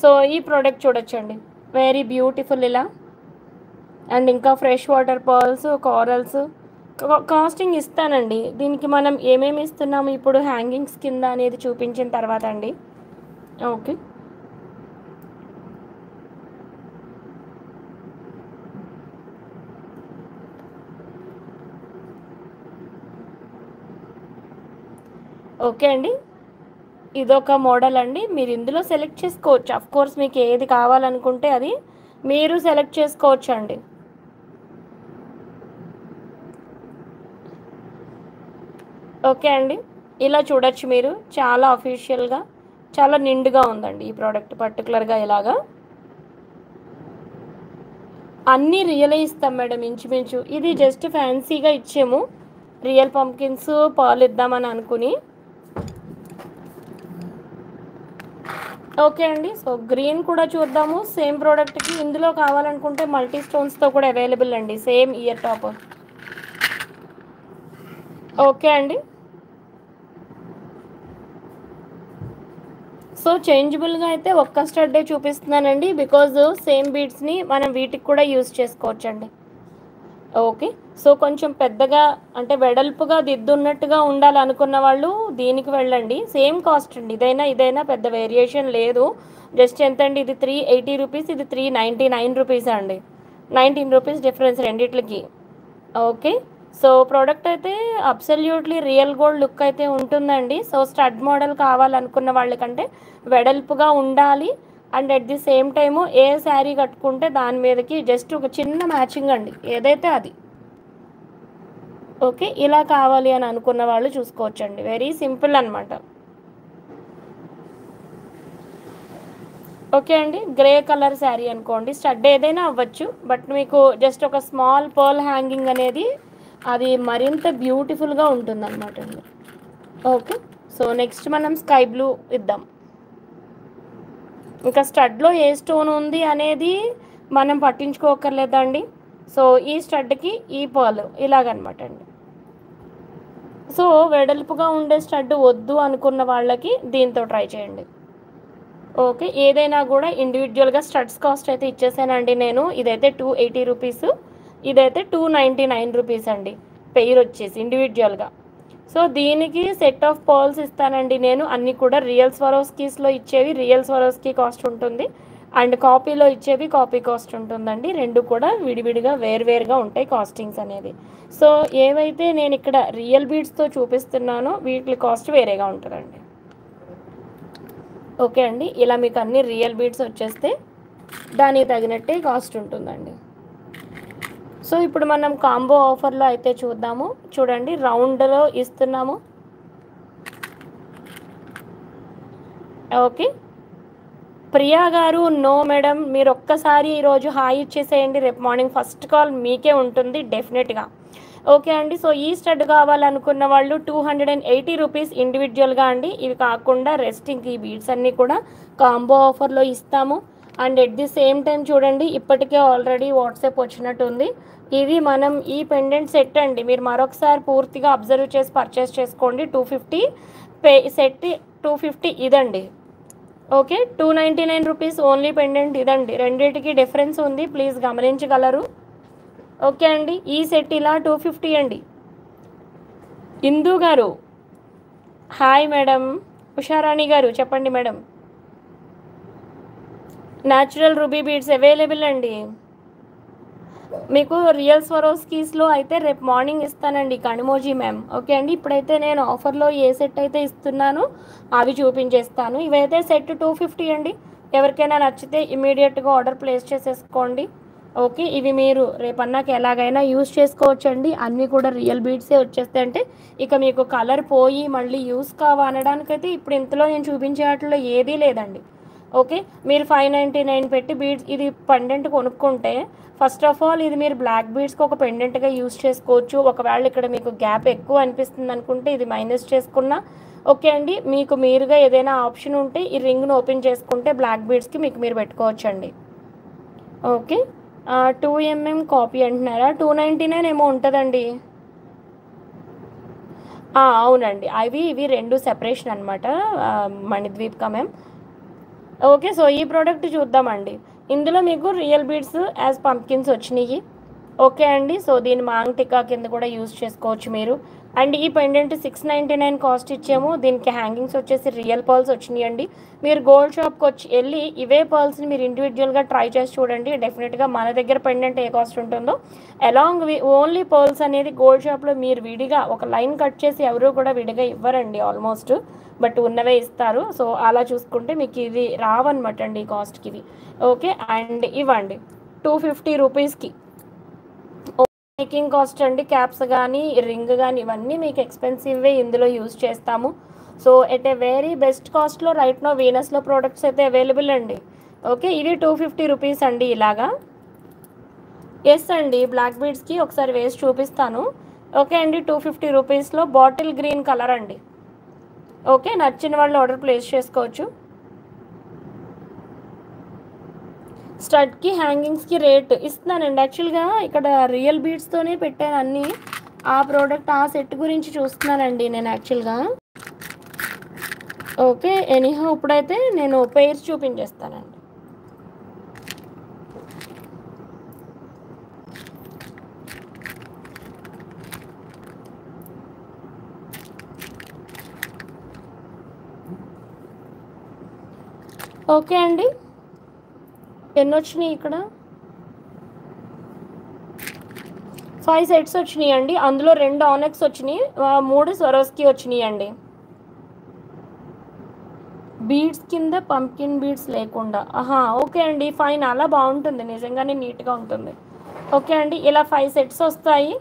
సో ఈ ప్రోడక్ట్ చూడొచ్చండి, వెరీ బ్యూటిఫుల్ ఇలా. అండ్ ఇంకా fresh water pearls, corals casting ఇస్తానండి. దీనికి మనం ఏమేమి ఇస్తున్నాము ఇప్పుడు హ్యాంగింగ్స్ కింద అనేది చూపించిన తర్వాత అండి. ఓకే, ఓకే అండి, ఇదొక మోడల్ అండి. మీరు ఇందులో సెలెక్ట్ చేసుకోవచ్చు. అఫ్ కోర్స్ మీకు ఏది కావాలనుకుంటే అది మీరు సెలెక్ట్ చేసుకోవచ్చు అండి. ఓకే అండి, ఇలా చూడొచ్చు మీరు. చాలా అఫీషియల్గా, చాలా నిండుగా ఉందండి ఈ ప్రోడక్ట్. పర్టికులర్గా ఇలాగా అన్నీ రియలే ఇస్తాం మేడం ఇంచుమించు. ఇది జస్ట్ ఫ్యాన్సీగా ఇచ్చాము, రియల్ పంకిన్స్ పాలు ఇద్దామని అనుకుని. ఓకే అండి, సో గ్రీన్ కూడా చూద్దాము. సేమ్ ప్రోడక్ట్కి ఇందులో కావాలనుకుంటే మల్టీ స్టోన్స్తో కూడా అవైలబుల్ అండి, సేమ్ ఇయర్ టాప్. ఓకే అండి, సో చేంజబుల్గా అయితే ఒక్క స్టడ్డే చూపిస్తున్నానండి, బికాజ్ సేమ్ బీడ్స్ని మనం వీటికి కూడా యూజ్ చేసుకోవచ్చండి. ఓకే, సో కొంచెం పెద్దగా అంటే వెడల్పుగా దిద్దున్నట్టుగా ఉండాలనుకున్న వాళ్ళు దీనికి వెళ్ళండి. సేమ్ కాస్ట్ అండి, ఇదైనా పెద్ద వేరియేషన్ లేదు. జస్ట్ ఎంత అండి, ఇది 380 రూపీస్, ఇది 399 రూపీస్ అండి. 19 రూపీస్ డిఫరెన్స్ రెండిట్లకి. ఓకే, సో ప్రోడక్ట్ అయితే అబ్సల్యూట్లీ రియల్ గోల్డ్ లుక్ అయితే ఉంటుందండి. సో స్టడ్ మోడల్ కావాలనుకున్న వాళ్ళకంటే వెడల్పుగా ఉండాలి. And at the same time ఏ శారీ కట్టుకుంటే దాని మీదకి జస్ట్ ఒక చిన్న మ్యాచింగ్ అండి, ఏదైతే అది. ఓకే, ఇలా కావాలి అని అనుకున్న వాళ్ళు చూసుకోవచ్చండి. వెరీ సింపుల్ అనమాట. ఓకే అండి, గ్రే కలర్ శారీ అనుకోండి, స్టడ్ ఏదైనా అవ్వచ్చు, బట్ మీకు జస్ట్ ఒక స్మాల్ పర్ల్ హ్యాంగింగ్ అనేది అది మరింత బ్యూటిఫుల్గా ఉంటుందన్నమాట అండి. ఓకే, సో నెక్స్ట్ మనం స్కై బ్లూ ఇద్దాం. ఇంకా స్టడ్లో ఏ స్టోన్ ఉంది అనేది మనం పట్టించుకోకర్లేదండి. సో ఈ స్టడ్కి ఈ పర్ల్ ఇలాగనమాట అండి. సో వెడల్పుగా ఉండే స్టడ్ వద్దు అనుకున్న వాళ్ళకి దీంతో ట్రై చేయండి. ఓకే, ఏదైనా కూడా ఇండివిజువల్గా స్టడ్స్ కాస్ట్ అయితే ఇచ్చేసానండి నేను. ఇదైతే 280 రూపీస్, ఇదైతే 299 రూపీస్ అండి పెయిర్ వచ్చేసి ఇండివిజువల్గా. సో దీనికి సెట్ ఆఫ్ పర్ల్స్ ఇస్తానండి నేను. అన్నీ కూడా రియల్ స్వరోస్కీస్లో ఇచ్చేవి రియల్ స్వరోస్కీ కాస్ట్ ఉంటుంది, అండ్ కాపీలో ఇచ్చేవి కాపీ కాస్ట్ ఉంటుందండి. రెండు కూడా విడివిడిగా వేరువేరుగా ఉంటాయి కాస్టింగ్స్ అనేది. సో ఏవైతే నేను ఇక్కడ రియల్ బీడ్స్తో చూపిస్తున్నానో వీటి కాస్ట్ వేరేగా ఉంటుందండి. ఓకే అండి, ఇలా మీకు అన్ని రియల్ బీడ్స్ వచ్చేస్తే దానికి తగినట్టే కాస్ట్ ఉంటుందండి. సో ఇప్పుడు మనం కాంబో ఆఫర్లో అయితే చూద్దాము. చూడండి, రౌండ్లో ఇస్తున్నాము. ఓకే, ప్రియా గారు నో మేడం, మీరు ఒక్కసారి ఈరోజు హాయ్ ఇచ్చేసేయండి, రేపు మార్నింగ్ ఫస్ట్ కాల్ మీకే ఉంటుంది డెఫినెట్గా. ఓకే అండి, సో ఈ స్టడ్ కావాలనుకున్న వాళ్ళు 280 రూపీస్ ఇండివిజువల్గా అండి. ఇవి కాకుండా రెస్టింగ్ ఈ బీడ్స్ అన్నీ కూడా కాంబో ఆఫర్లో ఇస్తాము. And at the same time చూడండి, ఇప్పటికే ఆల్రెడీ వాట్సాప్ వచ్చినట్టు ఉంది. ఇది మనం ఈ పెండెంట్ సెట్ అండి, మీరు మరొకసారి పూర్తిగా అబ్జర్వ్ చేసి పర్చేస్ చేసుకోండి. 250 సెట్ 250 ఇదండి. ఓకే, 299 రూపీస్ ఓన్లీ పెండెంట్ ఇదండి. రెండింటికి డిఫరెన్స్ ఉంది, ప్లీజ్ గమనించగలరు. ఓకే అండి, ఈ సెట్ ఇలా 250 అండి. ఇందు గారు హాయ్ మేడం. ఉషారాణి గారు చెప్పండి madam. Natural ruby beads available అండి. మీకు రియల్ స్వరోస్కీస్లో అయితే రేపు మార్నింగ్ ఇస్తానండి కణిమోజీ మ్యామ్. ఓకే అండి, ఇప్పుడైతే నేను ఆఫర్లో ఏ సెట్ అయితే ఇస్తున్నానో అవి చూపించేస్తాను. ఇవైతే సెట్ 250 అండి. ఎవరికైనా నచ్చితే ఇమీడియట్గా ఆర్డర్ ప్లేస్ చేసేసుకోండి. ఓకే, ఇవి మీరు రేపన్నాక ఎలాగైనా యూస్ చేసుకోవచ్చండి. అన్నీ కూడా రియల్ బీడ్సే వచ్చేస్తాయి. అంటే ఇక మీకు కలర్ పోయి మళ్ళీ యూస్ అనడానికైతే ఇప్పుడు ఇంతలో నేను చూపించే వాటిలో ఏదీ లేదండి. ఓకే, మీరు 599 పెట్టి బీడ్స్ ఇది పెండెంట్ కొనుక్కుంటే ఫస్ట్ ఆఫ్ ఆల్ ఇది మీరు బ్లాక్ బీడ్స్కి ఒక పెండెంట్గా యూస్ చేసుకోవచ్చు. ఒకవేళ ఇక్కడ మీకు గ్యాప్ ఎక్కువ అనిపిస్తుంది అనుకుంటే ఇది మైనస్ చేసుకున్నా ఓకే అండి. మీకు మీరుగా ఏదైనా ఆప్షన్ ఉంటే ఈ రింగ్ను ఓపెన్ చేసుకుంటే బ్లాక్ బీడ్స్కి మీకు మీరు పెట్టుకోవచ్చండి. ఓకే, 2 mm కాపీ అంటున్నారా? 299 ఏమో ఉంటుందండి. అవునండి. ఇవి 2 సెపరేషన్ అనమాట. మణిద్వీప్ కా మ్యామ్. ఓకే. సో, ఈ ప్రోడక్ట్ చూద్దామండి. ఇందులో మీకు రియల్ బీడ్స్ యాజ్ పంప్కిన్స్ వచ్చినియి. ఓకే అండి. సో, దీన్ని మాంగ్ టిక్కా కింద కూడా యూజ్ చేసుకోవచ్చు మీరు. అండ్ ఈ పెండెంట్ 699 కాస్ట్ ఇచ్చాము. దీనికి హ్యాంగింగ్స్ వచ్చేసి రియల్ పర్ల్స్ వచ్చినాయండి. మీరు గోల్డ్ షాప్‌కొచ్చి ఎళ్లి ఇవే పర్ల్స్‌ని మీరు ఇండివిడ్యువల్‌గా ట్రై చేసి చూడండి. డెఫినిట్‌గా మన దగ్గర పెండెంట్ ఏ కాస్ట్ ఉంటుందో అలాంగ్ ఓన్లీ పర్ల్స్ అనేది గోల్డ్ షాప్‌లో మీరు విడిగా ఒక లైన్ కట్ చేసి ఎవరు కూడా విడిగా ఇవ్వరండి ఆల్మోస్ట్. బట్ ఉన్నవే ఇస్తారు. సో, అలా చూసుకుంటే మీకు ఇది రావన్నమాట అండి ఈ కాస్ట్‌కి ఇవి. ఓకే. అండ్ ఇవ్వండి 250 రూపీస్‌కి మేకింగ్ కాస్ట్ అండి. క్యాప్స్ కానీ రింగ్ కానీ ఇవన్నీ మీకు ఎక్స్పెన్సివ్వే ఇందులో యూజ్ చేస్తాము. So, at a very best కాస్ట్‌లో రైట్ నో వీనస్‌లో ప్రోడక్ట్స్ అయితే అవైలబుల్ అండి. ఓకే. ఇది 250 రూపీస్ అండి ఇలాగా. ఎస్ అండి. బ్లాక్ బీడ్స్‌కి ఒకసారి వేసి చూపిస్తాను. ఓకే అండి. 250 రూపీస్‌లో బాటిల్ గ్రీన్ కలర్ అండి. ఓకే. నచ్చిన వాళ్ళు ఆర్డర్ ప్లేస్ చేసుకోవచ్చు. స్టడ్‌కి హ్యాంగింగ్స్‌కి రేట్ ఇస్తున్నానండి. యాక్చువల్‌గా ఇక్కడ రియల్ బీడ్స్‌తోనే పెట్టాను అన్నీ. ఆ ప్రోడక్ట్ ఆ సెట్ గురించి చూస్తున్నానండి నేను యాక్చువల్‌గా. ఓకే. ఎనీహౌ ఇప్పుడైతే నేను పెయిర్స్ చూపించేస్తానండి. ఓకే అండి. ఎన్నొచ్చినాయి ఇక్కడ? 5 సెట్స్ వచ్చినాయండి. అందులో 2 ఆనెక్స్ వచ్చినాయి. 3 స్వరోస్కి వచ్చినాయండి. బీడ్స్ కింద పంప్కిన్ బీడ్స్ లేకుండా. ఓకే అండి. ఫైన్. అలా బాగుంటుంది. నిజంగానే నీట్‌గా ఉంటుంది. ఓకే అండి. ఇలా 5 సెట్స్ వస్తాయి.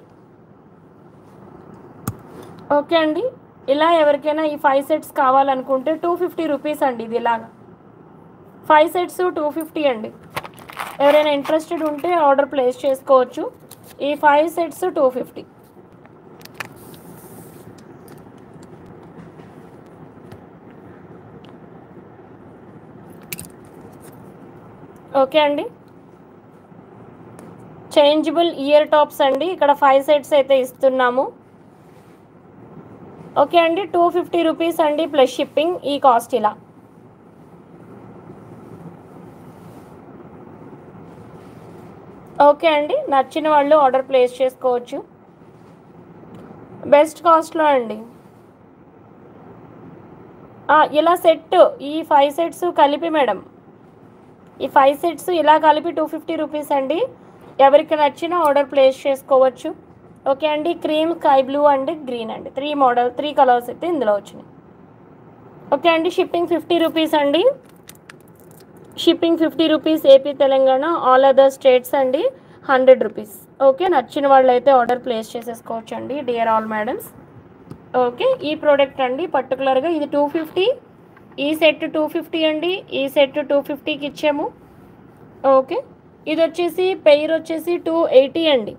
ఓకే అండి. ఇలా ఎవరికైనా ఈ 5 సెట్స్ కావాలనుకుంటే 250 రూపీస్ అండి ఇది ఇలాగా. 5 సెట్స్ 250 అండి. ఎవరైనా ఇంట్రెస్టెడ్ ఉంటే ఆర్డర్ ప్లేస్ చేసుకోవచ్చు. ఈ 5 సెట్స్ 250. ఓకే అండి. చేంజబుల్ ఇయర్ టాప్స్ అండి. ఇక్కడ 5 సెట్స్ అయితే ఇస్తున్నాము. ఓకే అండి. 250 రూపీస్ అండి ప్లస్ షిప్పింగ్ ఈ కాస్ట్ ఇలా. ఓకే అండి. నచ్చిన వాళ్ళు ఆర్డర్ ప్లేస్ చేసుకోవచ్చు. బెస్ట్ కాస్ట్లో అండి. ఇలా సెట్ ఈ 5 సెట్స్ కలిపి మేడం. ఈ 5 సెట్స్ ఇలా కలిపి 250 రూపీస్ అండి. ఎవరికి నచ్చినా ఆర్డర్ ప్లేస్ చేసుకోవచ్చు. ఓకే అండి. Cream, sky blue and green అండి. 3 కలర్స్ అయితే ఇందులో వచ్చినాయి. ఓకే అండి. షిప్పింగ్ 50 రూపీస్ అండి. Shipping 50 rupees AP, Telangana, all other states అండి 100 రూపీస్. ఓకే. నచ్చిన వాళ్ళు అయితే ఆర్డర్ ప్లేస్ చేసేసుకోవచ్చు అండి డియర్ ఆల్ మేడమ్స్. ఓకే. ఈ ప్రోడక్ట్ అండి పర్టికులర్గా ఇది 250. ఈ సెట్ 250 అండి. ఈ సెట్ 250కి ఇచ్చాము. ఓకే. ఇది వచ్చేసి పెయిర్ వచ్చేసి 280 అండి.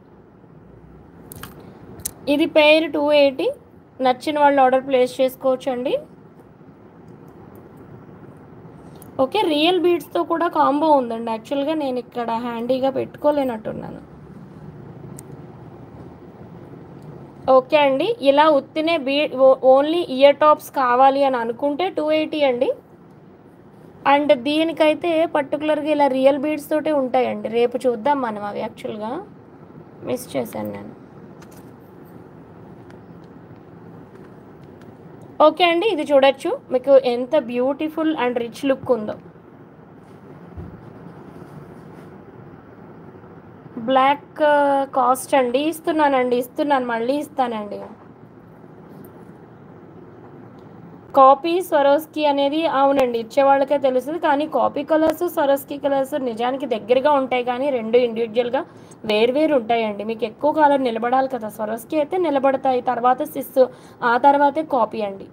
ఇది పెయిర్ 280. నచ్చిన వాళ్ళు ఆర్డర్ ప్లేస్ చేసుకోవచ్చు అండి. ఓకే. రియల్ బీడ్స్తో కూడా కాంబో ఉందండి. యాక్చువల్గా నేను ఇక్కడ హ్యాండీగా పెట్టుకోలేనట్టున్నాను. ఓకే అండి. ఇలా ఉత్తినే ఓన్లీ ఇయర్ టాప్స్ కావాలి అని అనుకుంటే 280 అండి. అండ్ దీనికైతే పర్టికులర్గా ఇలా రియల్ బీడ్స్ తోటే ఉంటాయండి. రేపు చూద్దాం మనం అవి. యాక్చువల్గా మిస్ చేశాను నేను. ఓకే అండి. ఇది చూడొచ్చు మీకు ఎంత బ్యూటిఫుల్ అండ్ రిచ్ లుక్ ఉందో. బ్లాక్ కాస్ట్ అండి ఇస్తున్నాను మళ్ళీ ఇస్తానండి. కాపీ స్వరోస్కి అనేది అవునండి ఇచ్చేవాళ్ళకే తెలుస్తుంది. కానీ కాపీ కలర్స్, స్వరోస్కి కలర్స్ నిజానికి దగ్గరగా ఉంటాయి కానీ 2 ఇండివిజువల్గా వేరు ఉంటాయండి. మీకు ఎక్కువ కాలం నిలబడాలి కదా. స్వరోస్కి అయితే నిలబడతాయి. తర్వాత సిస్, ఆ తర్వాతే కాపీ అండి.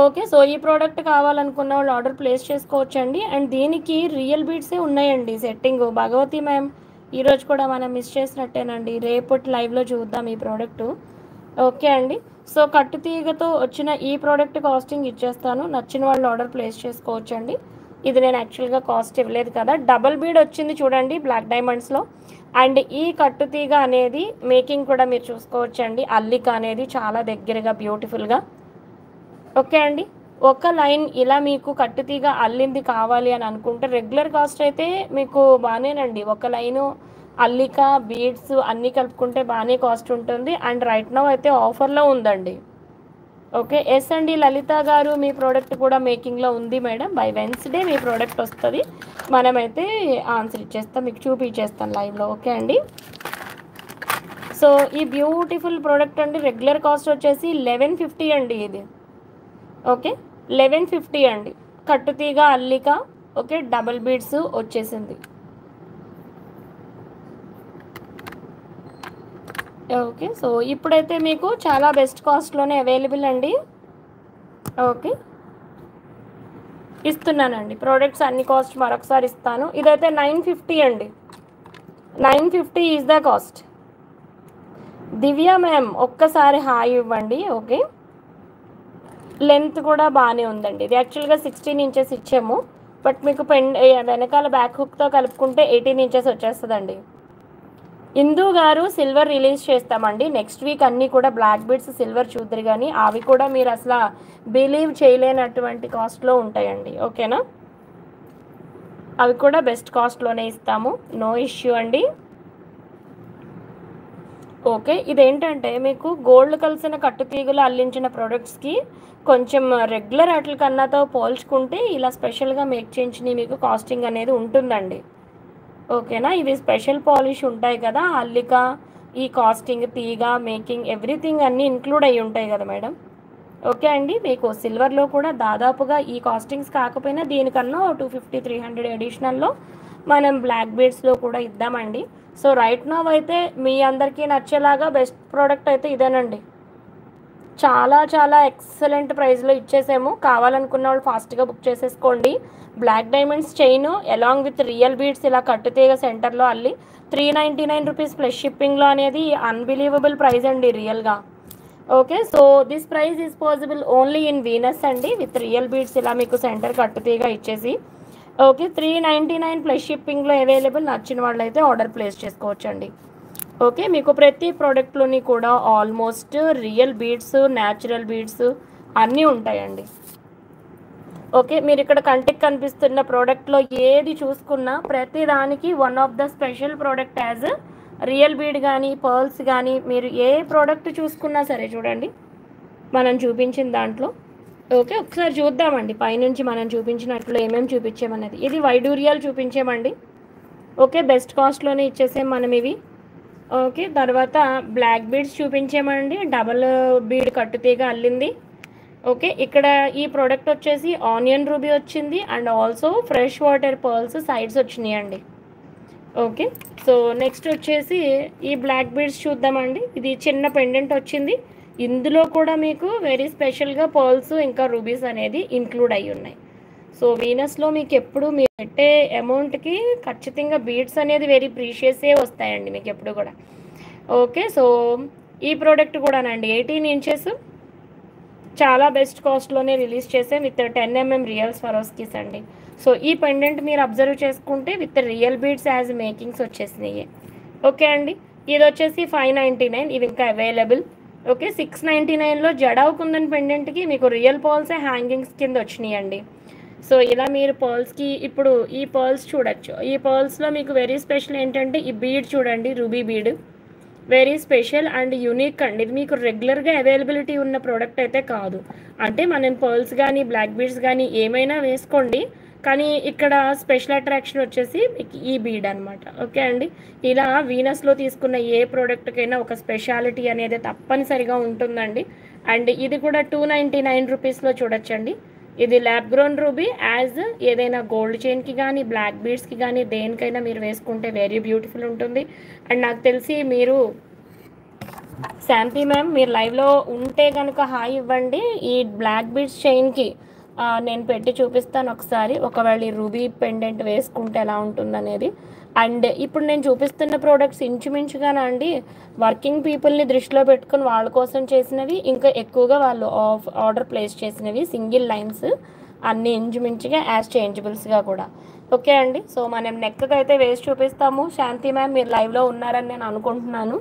ఓకే. సో, ఈ ప్రోడక్ట్ కావాలనుకున్న వాళ్ళు ఆర్డర్ ప్లేస్ చేసుకోవచ్చండి. అండ్ దీనికి రియల్ బీడ్సే ఉన్నాయండి సెట్టింగ్. భగవతి మ్యామ్ ఈరోజు కూడా మనం మిస్ చేసినట్టేనండి. రేపటి లైవ్లో చూద్దాం ఈ ప్రోడక్టు. ఓకే అండి. సో, కట్టుతీగతో వచ్చిన ఈ ప్రోడక్ట్ కాస్టింగ్ ఇచ్చేస్తాను. నచ్చిన వాళ్ళు ఆర్డర్ ప్లేస్ చేసుకోవచ్చండి. ఇది నేను యాక్చువల్గా కాస్ట్ ఇవ్వలేదు కదా. డబల్ బీడ్ వచ్చింది చూడండి బ్లాక్ డైమండ్స్లో. అండ్ ఈ కట్టుతీగ అనేది మేకింగ్ కూడా మీరు చూసుకోవచ్చండి. అల్లిక అనేది చాలా దగ్గరగా బ్యూటిఫుల్గా. ఓకే అండి, ఒక లైన్ ఇలా మీకు కట్టుతీగ అల్లింది కావాలి అని అనుకుంటే రెగ్యులర్ కాస్ట్ అయితే మీకు బాగానేనండి. ఒక లైను అల్లిక బీడ్స్ అన్నీ కలుపుకుంటే బాగానే కాస్ట్ ఉంటుంది. అండ్ రైట్ నౌ అయితే ఆఫర్లో ఉందండి. ఓకే, ఎస్ అండి లలిత గారు, మీ ప్రోడక్ట్ కూడా మేకింగ్లో ఉంది madam. By Wednesday me product వస్తుంది. మనమైతే ఆన్సర్ ఇచ్చేస్తాం, మీకు చూపించేస్తాను లైవ్లో. ఓకే అండి, సో ఈ బ్యూటిఫుల్ ప్రోడక్ట్ అండి రెగ్యులర్ కాస్ట్ వచ్చేసి 1150 అండి ఇది. ఓకే, 1150 అండి. కట్టుతీగ అల్లిక. ఓకే, డబల్ బీడ్స్ వచ్చేసింది. ఓకే, సో ఇప్పుడైతే మీకు చాలా బెస్ట్ కాస్ట్లోనే అవైలబుల్ అండి. ఓకే, ఇస్తున్నానండి ప్రోడక్ట్స్ అన్ని కాస్ట్ మరొకసారి ఇస్తాను. ఇదైతే 950 అండి. 950 is the cost. Divya ma'am ఒక్కసారి హాయ్ ఇవ్వండి. ఓకే, లెంత్ కూడా బాగానే ఉందండి. ఇది యాక్చువల్గా 16 ఇంచెస్ ఇచ్చాము, బట్ మీకు వెనకాల బ్యాక్ హుక్తో కలుపుకుంటే 18 ఇంచెస్ వచ్చేస్తుందండి. ఇందు గారు సిల్వర్ రిలీజ్ చేస్తామండి నెక్స్ట్ వీక్. అన్నీ కూడా బ్లాక్ బీడ్స్ సిల్వర్ చూద్దరు, కానీ అవి కూడా మీరు అసలు బిలీవ్ చేయలేనటువంటి కాస్ట్లో ఉంటాయండి. ఓకేనా, అవి కూడా బెస్ట్ కాస్ట్లోనే ఇస్తాము, నో ఇష్యూ అండి. ఓకే, ఇదేంటంటే మీకు గోల్డ్ కలిసిన కట్టుతీగలు అల్లించిన ప్రోడక్ట్స్కి కొంచెం రెగ్యులర్ వాటి కన్నాతో పోల్చుకుంటే ఇలా స్పెషల్గా మేక్ చేయించినవి మీకు కాస్టింగ్ అనేది ఉంటుందండి. ఓకేనా, ఇవి స్పెషల్ పాలిష్ ఉంటాయి కదా, అల్లిక, ఈ కాస్టింగ్, తీగ, మేకింగ్, ఎవ్రీథింగ్ అన్నీ ఇంక్లూడ్ అయ్యి ఉంటాయి కదా మేడం. ఓకే అండి, మీకు సిల్వర్లో కూడా దాదాపుగా ఈ కాస్టింగ్స్ కాకపోయినా దీనికన్నా 250-300 అడిషనల్లో మనం బ్లాక్ బీడ్స్లో కూడా ఇద్దామండి. సో రైట్ నౌ అయితే మీ అందరికీ నచ్చేలాగా బెస్ట్ ప్రోడక్ట్ అయితే ఇదేనండి. చాలా చాలా ఎక్సలెంట్ ప్రైస్లో ఇచ్చేసాము. కావాలనుకున్న వాళ్ళు ఫాస్ట్గా బుక్ చేసేసుకోండి. Black diamonds chain along with real beads ఇలా కట్టుతీగ సెంటర్లో అల్లి 399 రూపీస్ ప్లస్ షిప్పింగ్లో అనేది అన్బిలీవబుల్ ప్రైస్ అండి రియల్గా. Okay, so this price is possible only in Venus అండి, విత్ రియల్ బీడ్స్ ఇలా మీకు సెంటర్ కట్టుతీగ ఇచ్చేసి. ఓకే, 399 ప్లస్ షిప్పింగ్లో అవైలబుల్. నచ్చిన వాళ్ళు అయితే ఆర్డర్ ప్లేస్ చేసుకోవచ్చండి. ఓకే, మీకు ప్రతి ప్రోడక్ట్లోని కూడా almost real beads, natural beads అన్నీ ఉంటాయండి. ఓకే, మీరు ఇక్కడ కంటికి కనిపిస్తున్న ప్రోడక్ట్లో ఏది చూసుకున్నా ప్రతి దానికి one of the special product as real bead కానీ పర్ల్స్ కానీ మీరు ఏ ప్రోడక్ట్ చూసుకున్నా సరే చూడండి మనం చూపించిన దాంట్లో. ఓకే, ఒకసారి చూద్దామండి పైనుంచి మనం చూపించినట్లు ఏమేమి చూపించామన్నది. ఇది వైడూరియాలు చూపించామండి. ఓకే, బెస్ట్ కాస్ట్లోనే ఇచ్చేసాం మనం ఇవి. ఓకే, తర్వాత బ్లాక్ బీడ్స్ చూపించామండి, డబల్ బీడ్ కట్టుతీగ అల్లింది. ఓకే, ఇక్కడ ఈ ప్రోడక్ట్ వచ్చేసి ఆనియన్ రూబీ వచ్చింది and also fresh water pearls sides వచ్చినాయి అండి. ఓకే, సో నెక్స్ట్ వచ్చేసి ఈ బ్లాక్ బీడ్స్ చూద్దామండి. ఇది చిన్న పెండెంట్ వచ్చింది, ఇందులో కూడా మీకు వెరీ స్పెషల్గా పర్ల్స్ ఇంకా రూబీస్ అనేది ఇంక్లూడ్ అయ్యి ఉన్నాయి. సో వీనస్లో మీకు ఎప్పుడు మీరు పెట్టే అమౌంట్కి ఖచ్చితంగా బీడ్స్ అనేది వెరీ ప్రీషియసే వస్తాయండి మీకు ఎప్పుడు కూడా. ఓకే, సో ఈ ప్రోడక్ట్ కూడానండి 18 ఇంచెస్ చాలా బెస్ట్ కాస్ట్లోనే రిలీజ్ చేసే విత్ 10 mm రియల్ స్వరోస్కీస్ అండి. సో ఈ పెండెంట్ మీరు అబ్జర్వ్ చేసుకుంటే with real beads as makings వచ్చేసినాయి. ఓకే అండి, ఇది వచ్చేసి 599, ఇది ఇంకా అవైలబుల్. ఓకే, 699లో జడావు కుందన్ పెండెంట్కి మీకు రియల్ పర్ల్సే హ్యాంగింగ్స్ కింద వచ్చినాయి అండి. సో ఇలా మీరు పర్ల్స్కి ఇప్పుడు ఈ పర్ల్స్ చూడొచ్చు. ఈ పర్ల్స్లో మీకు వెరీ స్పెషల్ ఏంటంటే ఈ బీడ్ చూడండి, ruby bead very special and unique అండి. ఇది మీకు రెగ్యులర్గా అవైలబిలిటీ ఉన్న ప్రోడక్ట్ అయితే కాదు. అంటే మనం పర్ల్స్ కానీ బ్లాక్ బీడ్స్ కానీ ఏమైనా వేసుకోండి, కానీ ఇక్కడ స్పెషల్ అట్రాక్షన్ వచ్చేసి మీకు ఈ బీడ్ అనమాట. ఓకే అండి, ఇలా వీనస్లో తీసుకున్న ఏ ప్రోడక్ట్కైనా ఒక స్పెషాలిటీ అనేది తప్పనిసరిగా ఉంటుందండి. అండ్ ఇది కూడా 299 రూపీస్లో చూడొచ్చండి. ఇది ల్యాబ్ గ్రోన్ రూబీ యాజ్ ఏదైనా గోల్డ్ చైన్కి కానీ బ్లాక్ బీడ్స్కి కానీ దేనికైనా మీరు వేసుకుంటే వెరీ బ్యూటిఫుల్ ఉంటుంది. అండ్ నాకు తెలిసి మీరు శాంతి మ్యామ్ మీరు లైవ్లో ఉంటే కనుక హాయ్ ఇవ్వండి. ఈ బ్లాక్ బీడ్స్ చైన్కి నేను పెట్టి చూపిస్తాను ఒకసారి, ఒకవేళ ఈ రూబీ పెండెంట్ వేసుకుంటే ఎలా ఉంటుందనేది. అండ్ ఇప్పుడు నేను చూపిస్తున్న ప్రోడక్ట్స్ ఇంచుమించుగానే అండి వర్కింగ్ పీపుల్ని దృష్టిలో పెట్టుకుని వాళ్ళ కోసం చేసినవి, ఇంకా ఎక్కువగా వాళ్ళు ఆర్డర్ ప్లేస్ చేసినవి సింగిల్ లైన్స్. అన్ని ఇంచుమించుగా యాజ్ చేంజబుల్స్గా కూడా. ఓకే అండి. సో మనం నెక్కి అయితే వేసి చూపిస్తాము. శాంతి మ్యామ్ మీరు లైవ్లో ఉన్నారని నేను అనుకుంటున్నాను.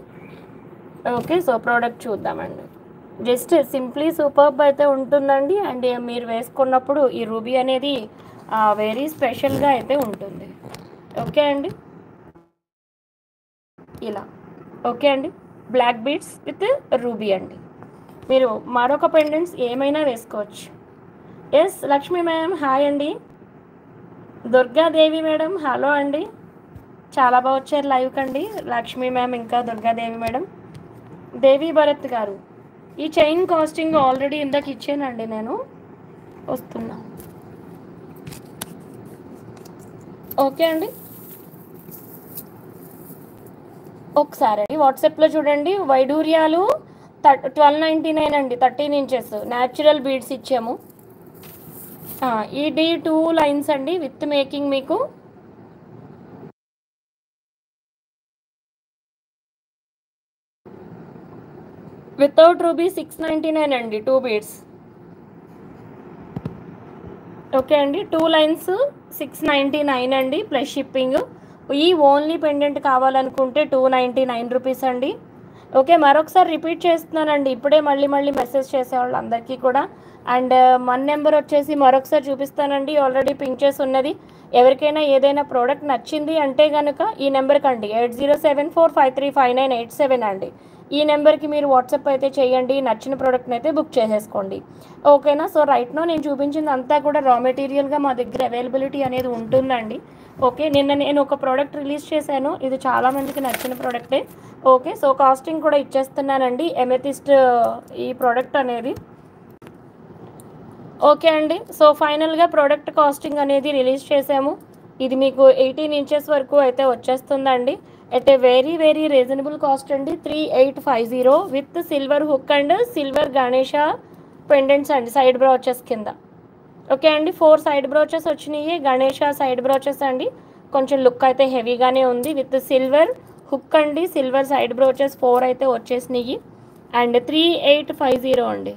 ఓకే, సో ప్రోడక్ట్ చూద్దామండి. జస్ట్ సింప్లీ సూపర్బ్ అయితే ఉంటుందండి. అండ్ మీరు వేసుకున్నప్పుడు ఈ రూబీ అనేది వెరీ స్పెషల్గా అయితే ఉంటుంది. ఓకే అండి, ఇలా. ఓకే అండి, బ్లాక్ బీడ్స్ విత్ రూబీ అండి. మీరు మరొక పెండెంట్స్ ఏమైనా వేసుకోవచ్చు. ఎస్ లక్ష్మీ మ్యామ్ హాయ్ అండి. దుర్గాదేవి మేడం హలో అండి, చాలా బాగా వచ్చారు లైవ్కి అండి. లక్ష్మీ మ్యామ్ ఇంకా దుర్గాదేవి మేడం. దేవి భరత్ గారు ఈ చైన్ కాస్టింగ్ ఆల్రెడీ ఇందాక ఇచ్చానండి, నేను వస్తున్నా. ఓకే అండి, ఒకసారి వాట్సాప్లో చూడండి. వైడూర్యాలు 1299 అండి, 13 ఇంచెస్ న్యాచురల్ బీడ్స్ ఇచ్చాము. ఇది 2 లైన్స్ అండి విత్ మేకింగ్ మీకు. వితౌట్ రూబీ 699 అండి 2 బీడ్స్. ఓకే అండి, 2 లైన్స్ 699 అండి ప్లస్ షిప్పింగ్. ఈ ఓన్లీ పెండెంట్ కావాలనుకుంటే 299 రూపీస్ అండి. ఓకే, మరొకసారి రిపీట్ చేస్తున్నానండి, ఇప్పుడే మళ్ళీ మెసేజ్ చేసేవాళ్ళు అందరికీ కూడా. అండ్ మన నెంబర్ వచ్చేసి మరొకసారి చూపిస్తానండి, ఆల్రెడీ పింక్ చేసి ఉన్నది. ఎవరికైనా ఏదైనా ప్రోడక్ట్ నచ్చింది అంటే కనుక ఈ నెంబర్కి అండి 8074535987 అండి. ఈ నెంబర్కి మీరు వాట్సాప్ అయితే చేయండి, నచ్చిన ప్రోడక్ట్ని అయితే బుక్ చేసేసుకోండి. ఓకేనా. సో రైట్ నో నేను చూపించింది అంతా కూడా రా మెటీరియల్గా మా దగ్గర అవైలబిలిటీ అనేది ఉంటుందండి. ఓకే, నిన్న నేను ఒక ప్రోడక్ట్ రిలీజ్ చేశాను, ఇది చాలామందికి నచ్చిన ప్రోడక్టే. ఓకే, సో కాస్టింగ్ కూడా ఇచ్చేస్తున్నానండి ఎమెథిస్ట్ ఈ ప్రోడక్ట్ అనేది. ఓకే అండి, సో ఫైనల్గా ప్రోడక్ట్ కాస్టింగ్ అనేది రిలీజ్ చేసాము. ఇది మీకు 18 ఇంచెస్ వరకు అయితే వచ్చేస్తుందండి at a very reasonable cost అండి. 3850 with silver hook and silver Ganesha pendants అండి సైడ్ బ్రౌచెస్ కింద. ఓకే అండి, 4 సైడ్ బ్రౌచెస్ వచ్చినాయి, గణేష సైడ్ బ్రౌచెస్ అండి. కొంచెం లుక్ అయితే హెవీగానే ఉంది విత్ సిల్వర్ హుక్ అండి, సిల్వర్ సైడ్ బ్రౌచెస్ 4 అయితే వచ్చేసినాయి. అండ్ 3850 అండి.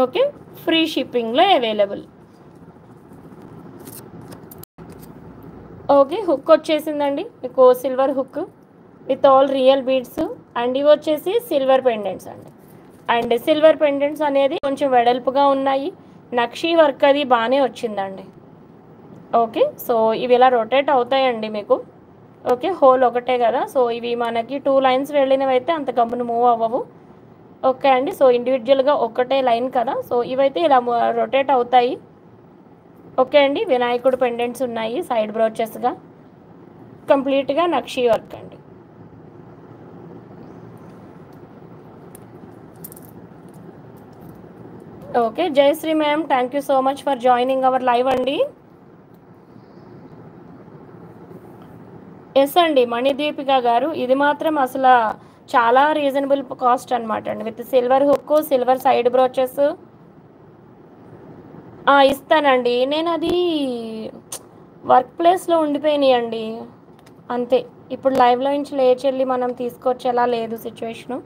ఓకే, ఫ్రీ షిప్పింగ్లో అవైలబుల్. ఓకే, హుక్ వచ్చేసిందండి మీకు silver hook with all real beads. And ఇవి వచ్చేసి సిల్వర్ పెండెంట్స్ అండి. అండ్ సిల్వర్ పెండెంట్స్ అనేది కొంచెం వెడల్పుగా ఉన్నాయి, నక్షీ వర్క్ అది బాగానే వచ్చిందండి. ఓకే, సో ఇవి ఇలా రొటేట్ అవుతాయండి మీకు. ఓకే, హోల్ ఒకటే కదా, సో ఇవి మనకి 2 లైన్స్ వెళ్ళినవి అయితే అంత గమ్మును మూవ్ అవ్వవు. ఓకే అండి, సో ఇండివిజువల్గా ఒకటే లైన్ కదా, సో ఇవైతే ఇలా రొటేట్ అవుతాయి. ఓకే అండి, వినాయకుడు పెండెంట్స్ ఉన్నాయి సైడ్ బ్రోచెస్గా, కంప్లీట్గా నక్షీ వర్క్ అండి. Okay, Jayashree ma'am thank you so much for joining our live అండి. ఎస్ అండి, మణిదీపిక గారు ఇది మాత్రం అసలు చాలా రీజనబుల్ కాస్ట్ అనమాట అండి. With silver hook, silver side brooches ఇస్తానండి. నేను అది వర్క్ ప్లేస్లో ఉండిపోయినాయి అండి అంతే. ఇప్పుడు లైవ్లో నుంచి లేచెళ్ళి మనం తీసుకొచ్చేలా లేదు సిచ్యువేషను.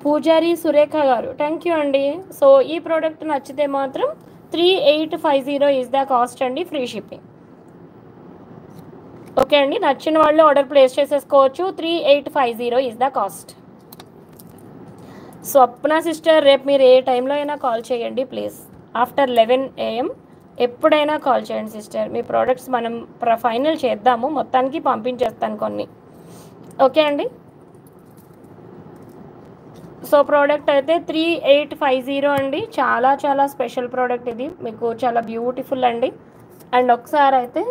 పూజారి సురేఖ గారు థ్యాంక్ యూ అండి. సో ఈ ప్రోడక్ట్ నచ్చితే మాత్రం 3850 ఈజ్ ద కాస్ట్ అండి, ఫ్రీ షిప్పింగ్. ఓకే అండి, నచ్చిన వాళ్ళు ఆర్డర్ ప్లేస్ చేసేసుకోవచ్చు. 3850 is the cost. Swapna sister రేపు మీరు ఏ టైంలో అయినా కాల్ చేయండి ప్లీజ్, ఆఫ్టర్ 11 AM ఎప్పుడైనా కాల్ చేయండి సిస్టర్. మీ ప్రోడక్ట్స్ మనం ఫైనల్ చేద్దాము, మొత్తానికి పంపించేస్తాను కొన్ని. ఓకే అండి, సో ప్రోడక్ట్ అయితే 3850 అండి, చాలా స్పెషల్ ప్రోడక్ట్ ఇది, మీకు చాలా బ్యూటిఫుల్ అండి. అండ్ ఒకసారి అయితే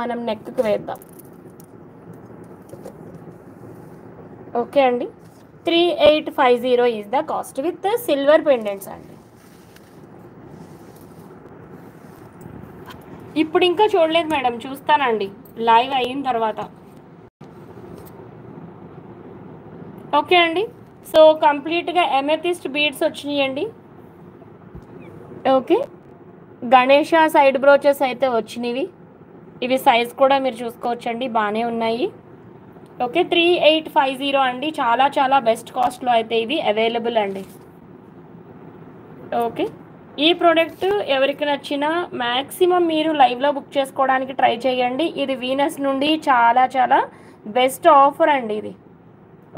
మనం నెక్కి వేద్దాం. ఓకే అండి, 3850 is the cost with silver pendants అండి. ఇప్పుడు ఇంకా చూడలేదు మేడం, చూస్తానండి లైవ్ అయిన తర్వాత. ఓకే అండి, సో కంప్లీట్గా ఎమెథిస్ట్ బీడ్స్ వచ్చినాయండి. ఓకే, గణేష సైడ్ బ్రోచెస్ అయితే వచ్చినవి, ఇవి సైజ్ కూడా మీరు చూసుకోవచ్చండి బాగానే ఉన్నాయి. ఓకే, 3850 అండి, చాలా బెస్ట్ కాస్ట్లో అయితే ఇవి అవైలబుల్ అండి. ఓకే, ఈ ప్రోడక్ట్ ఎవరికి నచ్చినా మ్యాక్సిమం మీరు లైవ్లో బుక్ చేసుకోవడానికి ట్రై చేయండి. ఇది వీనస్ నుండి చాలా చాలా బెస్ట్ ఆఫర్ అండి ఇది.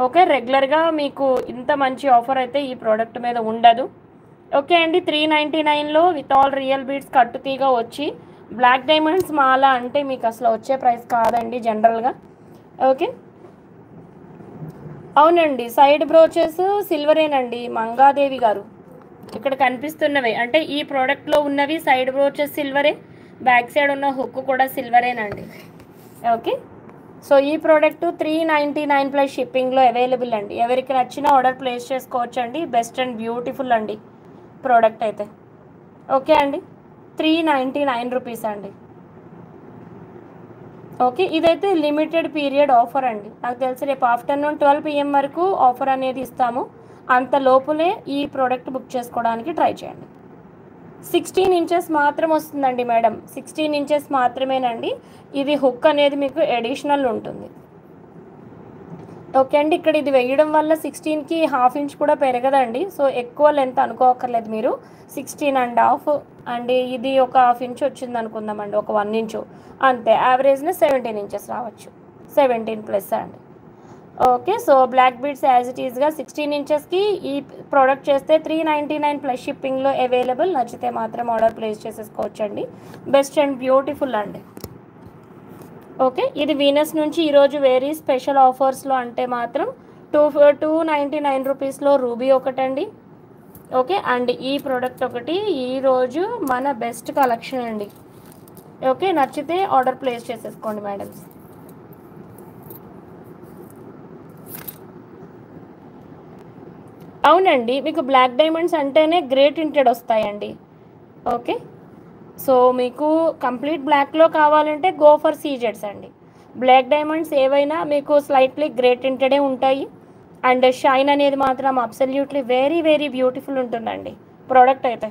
ఓకే, రెగ్యులర్గా మీకు ఇంత మంచి ఆఫర్ అయితే ఈ ప్రోడక్ట్ మీద ఉండదు. ఓకే అండి, 399లో విత్ ఆల్ రియల్ బీడ్స్ కట్టుతీగా వచ్చి బ్లాక్ డైమండ్స్ మాల అంటే మీకు అసలు వచ్చే ప్రైస్ కాదండి జనరల్గా. ఓకే, అవునండి, సైడ్ బ్రోచెస్ సిల్వరేనండి మంగాదేవి గారు. ఇక్కడ కనిపిస్తున్నవి అంటే ఈ ప్రోడక్ట్లో ఉన్నవి సైడ్ బ్రోచెస్ సిల్వరే, బ్యాక్ సైడ్ ఉన్న హుక్ కూడా సిల్వరేనండి. ఓకే, సో ఈ ప్రోడక్ట్ 399 ప్లస్ షిప్పింగ్లో అవైలబుల్ అండి. ఎవరికి నచ్చిన ఆర్డర్ ప్లేస్ చేసుకోవచ్చు అండి. బెస్ట్ అండ్ బ్యూటిఫుల్ అండి ప్రోడక్ట్ అయితే. ఓకే అండి, 399 రూపీస్ అండి. ఓకే, ఇదైతే లిమిటెడ్ పీరియడ్ ఆఫర్ అండి. నాకు తెలిసి రేపు ఆఫ్టర్నూన్ 12 PM వరకు ఆఫర్ అనేది ఇస్తాము. అంత లోపులే ఈ ప్రోడక్ట్ బుక్ చేసుకోవడానికి ట్రై చేయండి. 16 ఇంచెస్ మాత్రం వస్తుందండి మేడం, 16 ఇంచెస్ మాత్రమేనండి. ఇది హుక్ అనేది మీకు అడిషనల్ ఉంటుంది. ఓకే అండి, ఇక్కడ ఇది వేయడం వల్ల 16కి ½ ఇంచ్ కూడా పెరగదండి. సో ఎక్కువ లెంత్ అనుకోకర్లేదు మీరు. 16.5 అండి, ఇది ఒక ½ ఇంచ్ వచ్చింది అనుకుందామండి, ఒక 1 ఇంచు అంతే. యావరేజ్న 17 ఇంచెస్ రావచ్చు, 17+ అండి. Okay, so black beads as it ఈస్గా 16 ఇంచెస్కి ఈ ప్రోడక్ట్ చేస్తే 399 ప్లస్ షిప్పింగ్లో అవైలబుల్. నచ్చితే మాత్రం ఆర్డర్ ప్లేస్ చేసేసుకోవచ్చండి. బెస్ట్ అండ్ బ్యూటిఫుల్ అండి. ఓకే, ఇది వీనస్ నుంచి ఈరోజు వెరీ స్పెషల్ ఆఫర్స్లో అంటే మాత్రం 299 రూపీస్లో రూబీ ఒకటండి. ఓకే, అండ్ ఈ ప్రోడక్ట్ ఒకటి ఈరోజు మన బెస్ట్ కలెక్షన్ అండి. ఓకే, నచ్చితే ఆర్డర్ ప్లేస్ చేసేసుకోండి మేడమ్స్. అవునండి, మీకు బ్లాక్ డైమండ్స్ అంటేనే గ్రేట్ ఇంటెడ్ వస్తాయండి. ఓకే, సో మీకు కంప్లీట్ బ్లాక్లో కావాలంటే గో ఫర్ సీజెడ్స్ అండి. బ్లాక్ డైమండ్స్ ఏవైనా మీకు స్లైట్లీ గ్రేట్ ఇంటెడే ఉంటాయి. అండ్ షైన్ అనేది మాత్రం అబ్సల్యూట్లీ వెరీ వెరీ బ్యూటిఫుల్ ఉంటుందండి ప్రోడక్ట్ అయితే.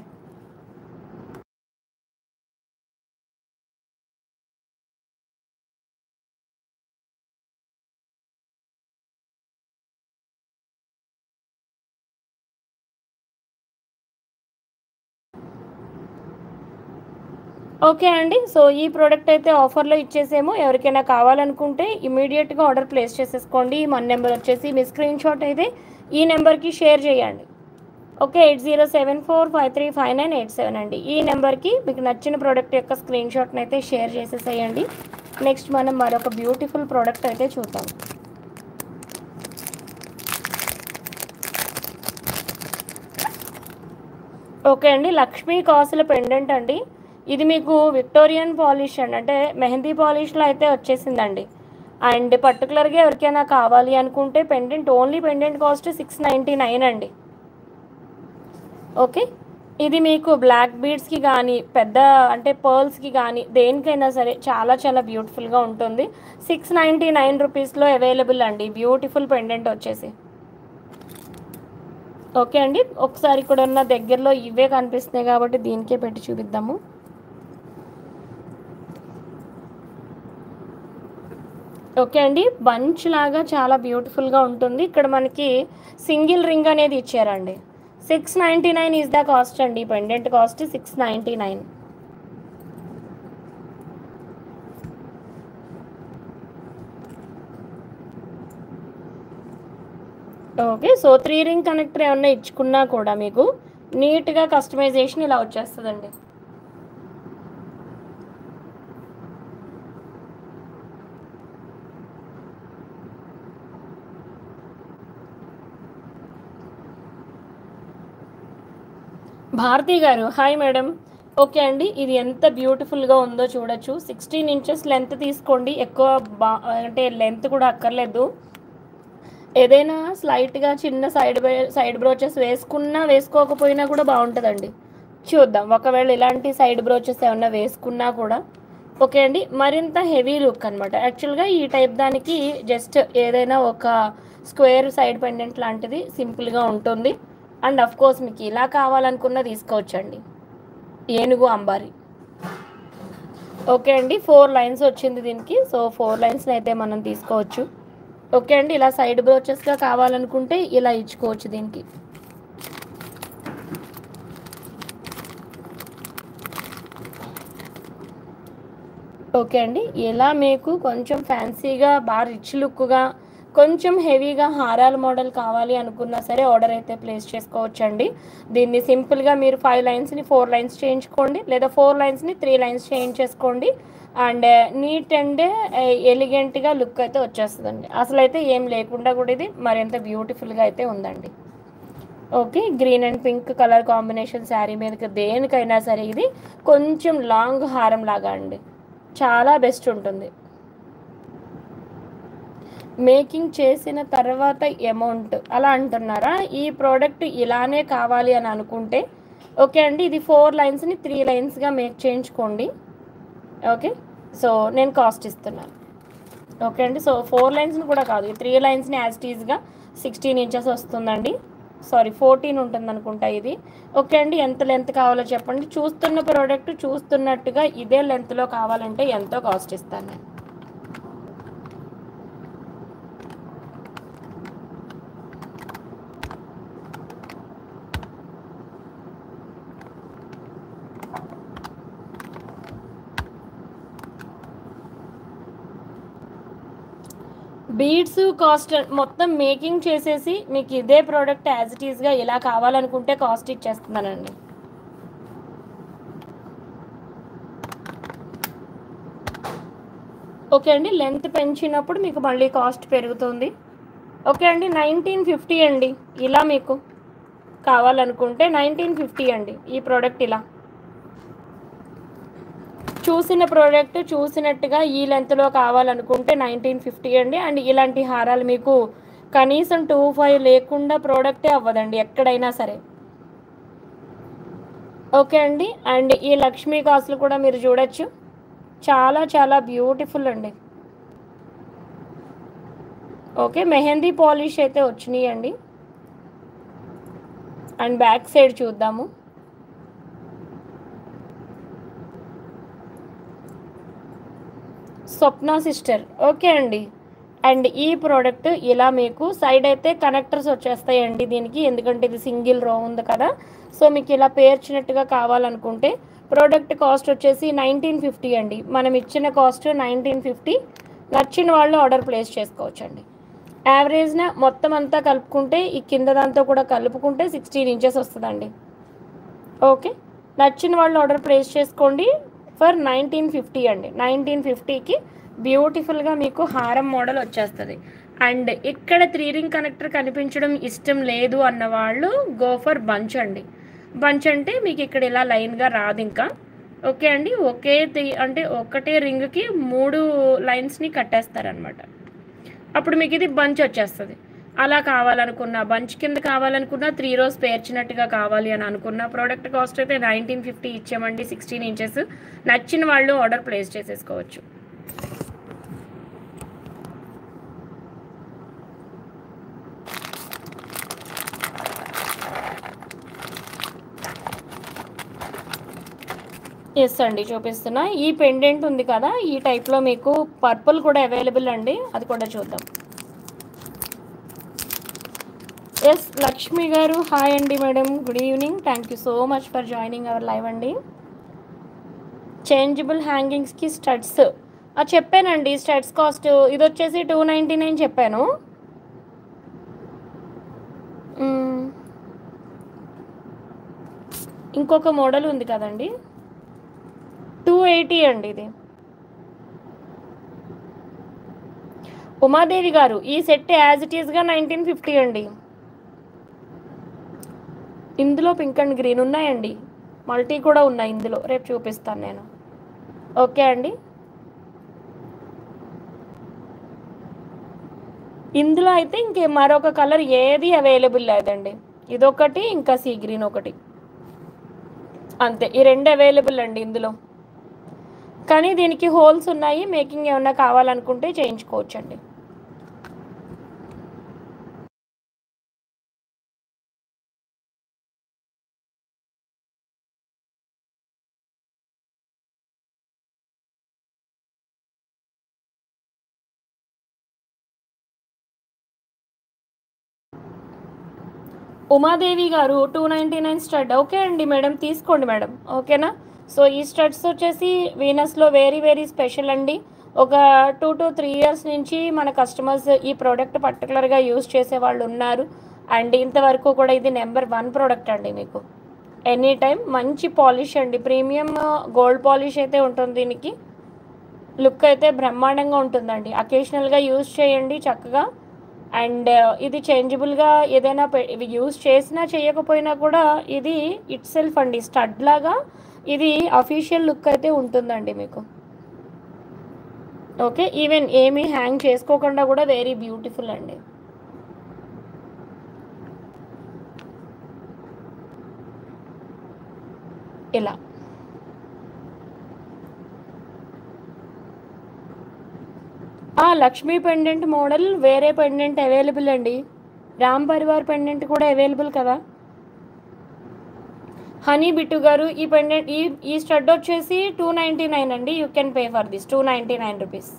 ఓకే అండి, సో ఈ ప్రోడక్ట్ అయితే ఆఫర్లో ఇచ్చేసేమో. ఎవరికైనా కావాలనుకుంటే ఇమీడియట్గా ఆర్డర్ ప్లేస్ చేసేసుకోండి. మన నెంబర్ వచ్చేసి మీ స్క్రీన్ షాట్ అయితే ఈ నెంబర్కి షేర్ చేయండి. ఓకే, 8074535987 అండి. ఈ నెంబర్కి మీకు నచ్చిన ప్రోడక్ట్ యొక్క స్క్రీన్ షాట్ని అయితే షేర్ చేసేసేయండి. నెక్స్ట్ మనం మరొక బ్యూటిఫుల్ ప్రోడక్ట్ అయితే చూద్దాం. ఓకే అండి, లక్ష్మీ కాసుల పెండెంట్ అండి. ఇది మీకు విక్టోరియన్ పాలిష్ అండి, అంటే మెహందీ పాలిష్లో అయితే వచ్చేసిందండి. అండ్ పర్టికులర్గా ఎవరికైనా కావాలి అనుకుంటే పెండెంట్, ఓన్లీ పెండెంట్ కాస్ట్ 699 అండి. ఓకే, ఇది మీకు బ్లాక్ బీడ్స్కి కానీ పెద్ద అంటే పర్ల్స్కి కానీ దేనికైనా సరే చాలా చాలా బ్యూటిఫుల్గా ఉంటుంది. 699 రూపీస్లో అవైలబుల్ అండి బ్యూటిఫుల్ పెండెంట్ వచ్చేసి. ఓకే అండి, ఒకసారి ఇక్కడ ఉన్న దగ్గరలో ఇవే కనిపిస్తున్నాయి కాబట్టి దీనికే పెట్టి చూపిద్దాము. ఓకే అండి, బంచ్ లాగా చాలా బ్యూటిఫుల్గా ఉంటుంది. ఇక్కడ మనకి సింగిల్ రింగ్ అనేది ఇచ్చారండి. 699 ఈజ్ ద కాస్ట్ అండి. Pendant cost 699. Okay, so 3 ring connector ఏమన్నా ఇచ్చుకున్నా కూడా మీకు నీట్గా కస్టమైజేషన్ ఇలా వచ్చేస్తుందండి. భారతి గారు హాయ్ మేడం. ఓకే అండి, ఇది ఎంత బ్యూటిఫుల్గా ఉందో చూడొచ్చు. 16 ఇంచెస్ లెంత్ తీసుకోండి, ఎక్కువ అంటే లెంత్ కూడా అక్కర్లేదు. ఏదైనా స్లైట్గా చిన్న సైడ్ బ్రోచెస్ వేసుకున్నా వేసుకోకపోయినా కూడా బాగుంటుందండి. చూద్దాం, ఒకవేళ ఇలాంటి సైడ్ బ్రోచెస్ ఏమన్నా వేసుకున్నా కూడా ఓకే అండి. మరింత హెవీ లుక్ అనమాట. యాక్చువల్గా ఈ టైప్ దానికి జస్ట్ ఏదైనా ఒక స్క్వేర్ సైడ్ పెండెంట్ లాంటిది సింపుల్గా ఉంటుంది. అండ్ అఫ్ కోర్స్ మీకు ఇలా కావాలనుకున్న తీసుకోవచ్చండి, ఏనుగు అంబారి. ఓకే అండి, 4 లైన్స్ వచ్చింది దీనికి. సో 4 లైన్స్ని అయితే మనం తీసుకోవచ్చు. ఓకే అండి, ఇలా సైడ్ బ్రోచెస్గా కావాలనుకుంటే ఇలా ఇచ్చుకోవచ్చు దీనికి. ఓకే అండి. ఇలా మీకు కొంచెం ఫ్యాన్సీగా బాగా రిచ్ లుక్‌గా కొంచెం హెవీగా హారాల మోడల్ కావాలి అనుకున్నా సరే ఆర్డర్ అయితే ప్లేస్ చేసుకోవచ్చండి. దీన్ని సింపుల్‌గా మీరు 5 లైన్స్‌ని 4 లైన్స్ చేయించుకోండి. లేదా 4 లైన్స్‌ని 3 లైన్స్ చేయించేసుకోండి. అండ్ నీట్ అండ్ ఎలిగెంట్‌గా లుక్ అయితే వచ్చేస్తదండి. అసలైతే ఏం లేకుండా కూడా ఇది మరింత బ్యూటిఫుల్‌గా అయితే ఉందండి. Okay. Green and pink colour combination sari మీదకి దేనికైనా సరే ఇది కొంచెం లాంగ్ హారం లాగా అండి. చాలా బెస్ట్ ఉంటుంది. మేకింగ్ చేసిన తర్వాత అమౌంట్ అలా అంటున్నారా? ఈ ప్రోడక్ట్ ఇలానే కావాలి అని అనుకుంటే ఓకే అండి. ఇది 4 లైన్స్‌ని 3 లైన్స్‌గా మేక్ చేయించుకోండి. ఓకే. సో, నేను కాస్ట్ ఇస్తున్నాను. ఓకే అండి. సో, 4 లైన్స్‌ని కూడా కాదు. ఈ 3 లైన్స్‌ని యాజ్ ఇట్ ఈస్‌గా 16 ఇంచెస్ వస్తుందండి. సారీ 14 ఉంటుందనుకుంటా ఇది. ఓకే అండి. ఎంత లెంత్ కావాలో చెప్పండి. చూస్తున్న ప్రోడక్ట్ చూస్తున్నట్టుగా ఇదే లెంత్‌లో కావాలంటే ఎంతో కాస్ట్ ఇస్తాను నేను. బీడ్స్ కాస్ట్ మొత్తం మేకింగ్ చేసేసి మీకు ఇదే ప్రోడక్ట్ యాజ్ ఇట్ ఈస్‌గా ఇలా కావాలనుకుంటే కాస్ట్ ఇచ్చేస్తున్నానండి. ఓకే అండి. లెంత్ పెంచినప్పుడు మీకు మళ్ళీ కాస్ట్ పెరుగుతుంది. ఓకే అండి. 1950 అండి. ఇలా మీకు కావాలనుకుంటే 1950 అండి. ఈ ప్రోడక్ట్ ఇలా. చూసిన ప్రోడక్ట్ చూసినట్టుగా ఈ లెంత్‌లో కావాలనుకుంటే 1950 అండి. అండ్ ఇలాంటి హారాలు మీకు కనీసం 25 లేకుండా ప్రోడక్టే అవ్వదండి ఎక్కడైనా సరే. ఓకే అండి. అండ్ ఈ లక్ష్మీ కాసులు కూడా మీరు చూడొచ్చు. చాలా చాలా బ్యూటిఫుల్ అండి. ఓకే. మెహందీ పాలిష్ అయితే వచ్చినాయండి. అండ్ బ్యాక్ సైడ్ చూద్దాము. స్వప్న సిస్టర్. ఓకే అండి. అండ్ ఈ ప్రోడక్ట్ ఇలా మీకు సైడ్ అయితే కనెక్టర్స్ వచ్చేస్తాయండి దీనికి. ఎందుకంటే ఇది సింగిల్ రో ఉంది కదా! సో, మీకు ఇలా పేర్చినట్టుగా కావాలనుకుంటే ప్రోడక్ట్ కాస్ట్ వచ్చేసి 1950 అండి. మనం ఇచ్చిన కాస్ట్ 1950. నచ్చిన వాళ్ళు ఆర్డర్ ప్లేస్ చేసుకోవచ్చండి. యావరేజ్‌న మొత్తం అంతా కలుపుకుంటే ఈ కింద దాంతో కూడా కలుపుకుంటే 16 ఇంచెస్ వస్తదండి. ఓకే. నచ్చిన వాళ్ళు ఆర్డర్ ప్లేస్ చేసుకోండి ఫర్ 1950 అండి. 1950కి బ్యూటిఫుల్‌గా మీకు హారం మోడల్ వచ్చేస్తది. అండ్ ఇక్కడ 3 రింగ్ కనెక్టర్ కనిపించడం ఇష్టం లేదు అన్న వాళ్ళు గో ఫర్ బంచ్ అండి. బంచ్ అంటే మీకు ఇక్కడ ఇలా లైన్‌గా రాదింకా. ఓకే అండి. అంటే ఒకటే రింగ్‌కి 3 లైన్స్‌ని కట్టేస్తారనమాట. అప్పుడు మీకు ఇది బంచ్ వచ్చేస్తది. అలా కావాలనుకున్న బంచ్ కింద కావాలనుకున్న 3 రోస్ పేర్చినట్టుగా కావాలి అని అనుకున్న ప్రోడక్ట్ కాస్ట్ అయితే 1950 ఇచ్చామండి 16 ఇంచెస్. నచ్చిన వాళ్ళు ఆర్డర్ ప్లేస్ చేసేసుకోవచ్చు. యెస్ అండి. చూపిస్తున్నా. ఈ పెండెంట్ ఉంది కదా! ఈ టైప్‌లో మీకు పర్పుల్ కూడా అవైలబుల్ అండి. అది కూడా చూద్దాం. యెస్ లక్ష్మి గారు. హాయ్ అండి madam. Good evening. Thank you so much for joining our live అండి. చేంజబుల్ హ్యాంగింగ్స్‌కి స్టడ్స్. చెప్పానండి స్టడ్స్ కాస్ట్ ఇదొచ్చేసి 299 చెప్పాను. హ్మ్. ఇంకొక మోడల్ ఉంది కదండీ! 280 అండి ఇది. ఉమాదేవి గారు ఈ సెట్ యాజ్ ఇట్ ఈస్‌గా 1950 అండి. ఇందులో పింక్ అండ్ గ్రీన్ ఉన్నాయండి. మల్టీ కూడా ఉన్నాయి ఇందులో. రేపు చూపిస్తాను నేను. ఓకే అండి. ఇందులో అయితే మరొక కలర్ ఏది అవైలబుల్ లేదండి. ఇదొకటి ఇంకా సీ గ్రీన్ ఒకటి. అంతే. ఈ 2 అవైలబుల్ అండి ఇందులో. కానీ దీనికి హోల్స్ ఉన్నాయి. మేకింగ్ ఏమన్నా కావాలనుకుంటే చేయించుకోవచ్చండి. ఉమాదేవి గారు 299 స్టడ్. ఓకే అండి మేడం. తీసుకోండి మేడం. ఓకేనా? సో ఈ స్టడ్స్ వచ్చేసి వీనస్లో వెరీ వెరీ స్పెషల్ అండి. ఒక 2 to 3 ఇయర్స్ నుంచి మన కస్టమర్స్ ఈ ప్రోడక్ట్ పర్టికులర్గా యూజ్ చేసే వాళ్ళు ఉన్నారు. అండ్ ఇంతవరకు కూడా ఇది నెంబర్ 1 ప్రోడక్ట్ అండి. మీకు ఎనీ టైం మంచి పాలిష్ అండి, ప్రీమియం గోల్డ్ పాలిష్ అయితే ఉంటుంది. దీనికి లుక్ అయితే బ్రహ్మాండంగా ఉంటుందండి. అకేషనల్గా యూజ్ చేయండి చక్కగా. అండ్ ఇది చేంజబుల్గా ఏదైనా యూజ్ చేసినా చేయకపోయినా కూడా ఇది ఇట్ సెల్ఫ్ అండి స్టడ్ లాగా ఇది అఫీషియల్ లుక్ అయితే ఉంటుందండి మీకు. ఓకే, ఈవెన్ ఏమీ హ్యాంగ్ చేసుకోకుండా కూడా వెరీ బ్యూటిఫుల్ అండి. ఇలా లక్ష్మీ పెండెంట్ మోడల్ వేరే పెండెంట్ అవైలబుల్ అండి. రామ్ పరివార్ పెండెంట్ కూడా అవైలబుల్ కదా. హనీ బిట్టు గారు ఈ పెండెంట్ ఈ స్టడ్ వచ్చేసి 299 అండి. You can pay for this 299 rupees.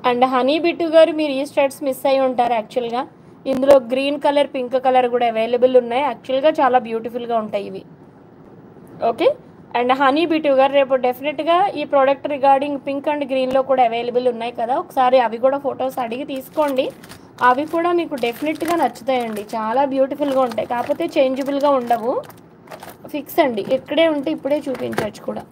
And honey Bittu గారు మీరు ఈ స్టడ్స్ మిస్ అయి ఉంటారు యాక్చువల్గా. ఇందులో గ్రీన్ కలర్, పింక్ కలర్ కూడా అవైలబుల్ ఉన్నాయి. యాక్చువల్గా చాలా బ్యూటిఫుల్గా ఉంటాయి ఇవి. ఓకే, అండ్ హనీ బిట్టు గారు రేపు డెఫినెట్గా ఈ ప్రోడక్ట్ రిగార్డింగ్ పింక్ అండ్ గ్రీన్లో కూడా అవైలబుల్ ఉన్నాయి కదా, ఒకసారి అవి కూడా ఫొటోస్ అడిగి తీసుకోండి. అవి కూడా మీకు డెఫినెట్గా నచ్చుతాయండి, చాలా బ్యూటిఫుల్గా ఉంటాయి. కాకపోతే చేంజబుల్గా ఉండవు, ఫిక్స్ అండి. ఇక్కడే ఉంటే ఇప్పుడే చూపించవచ్చు కూడా.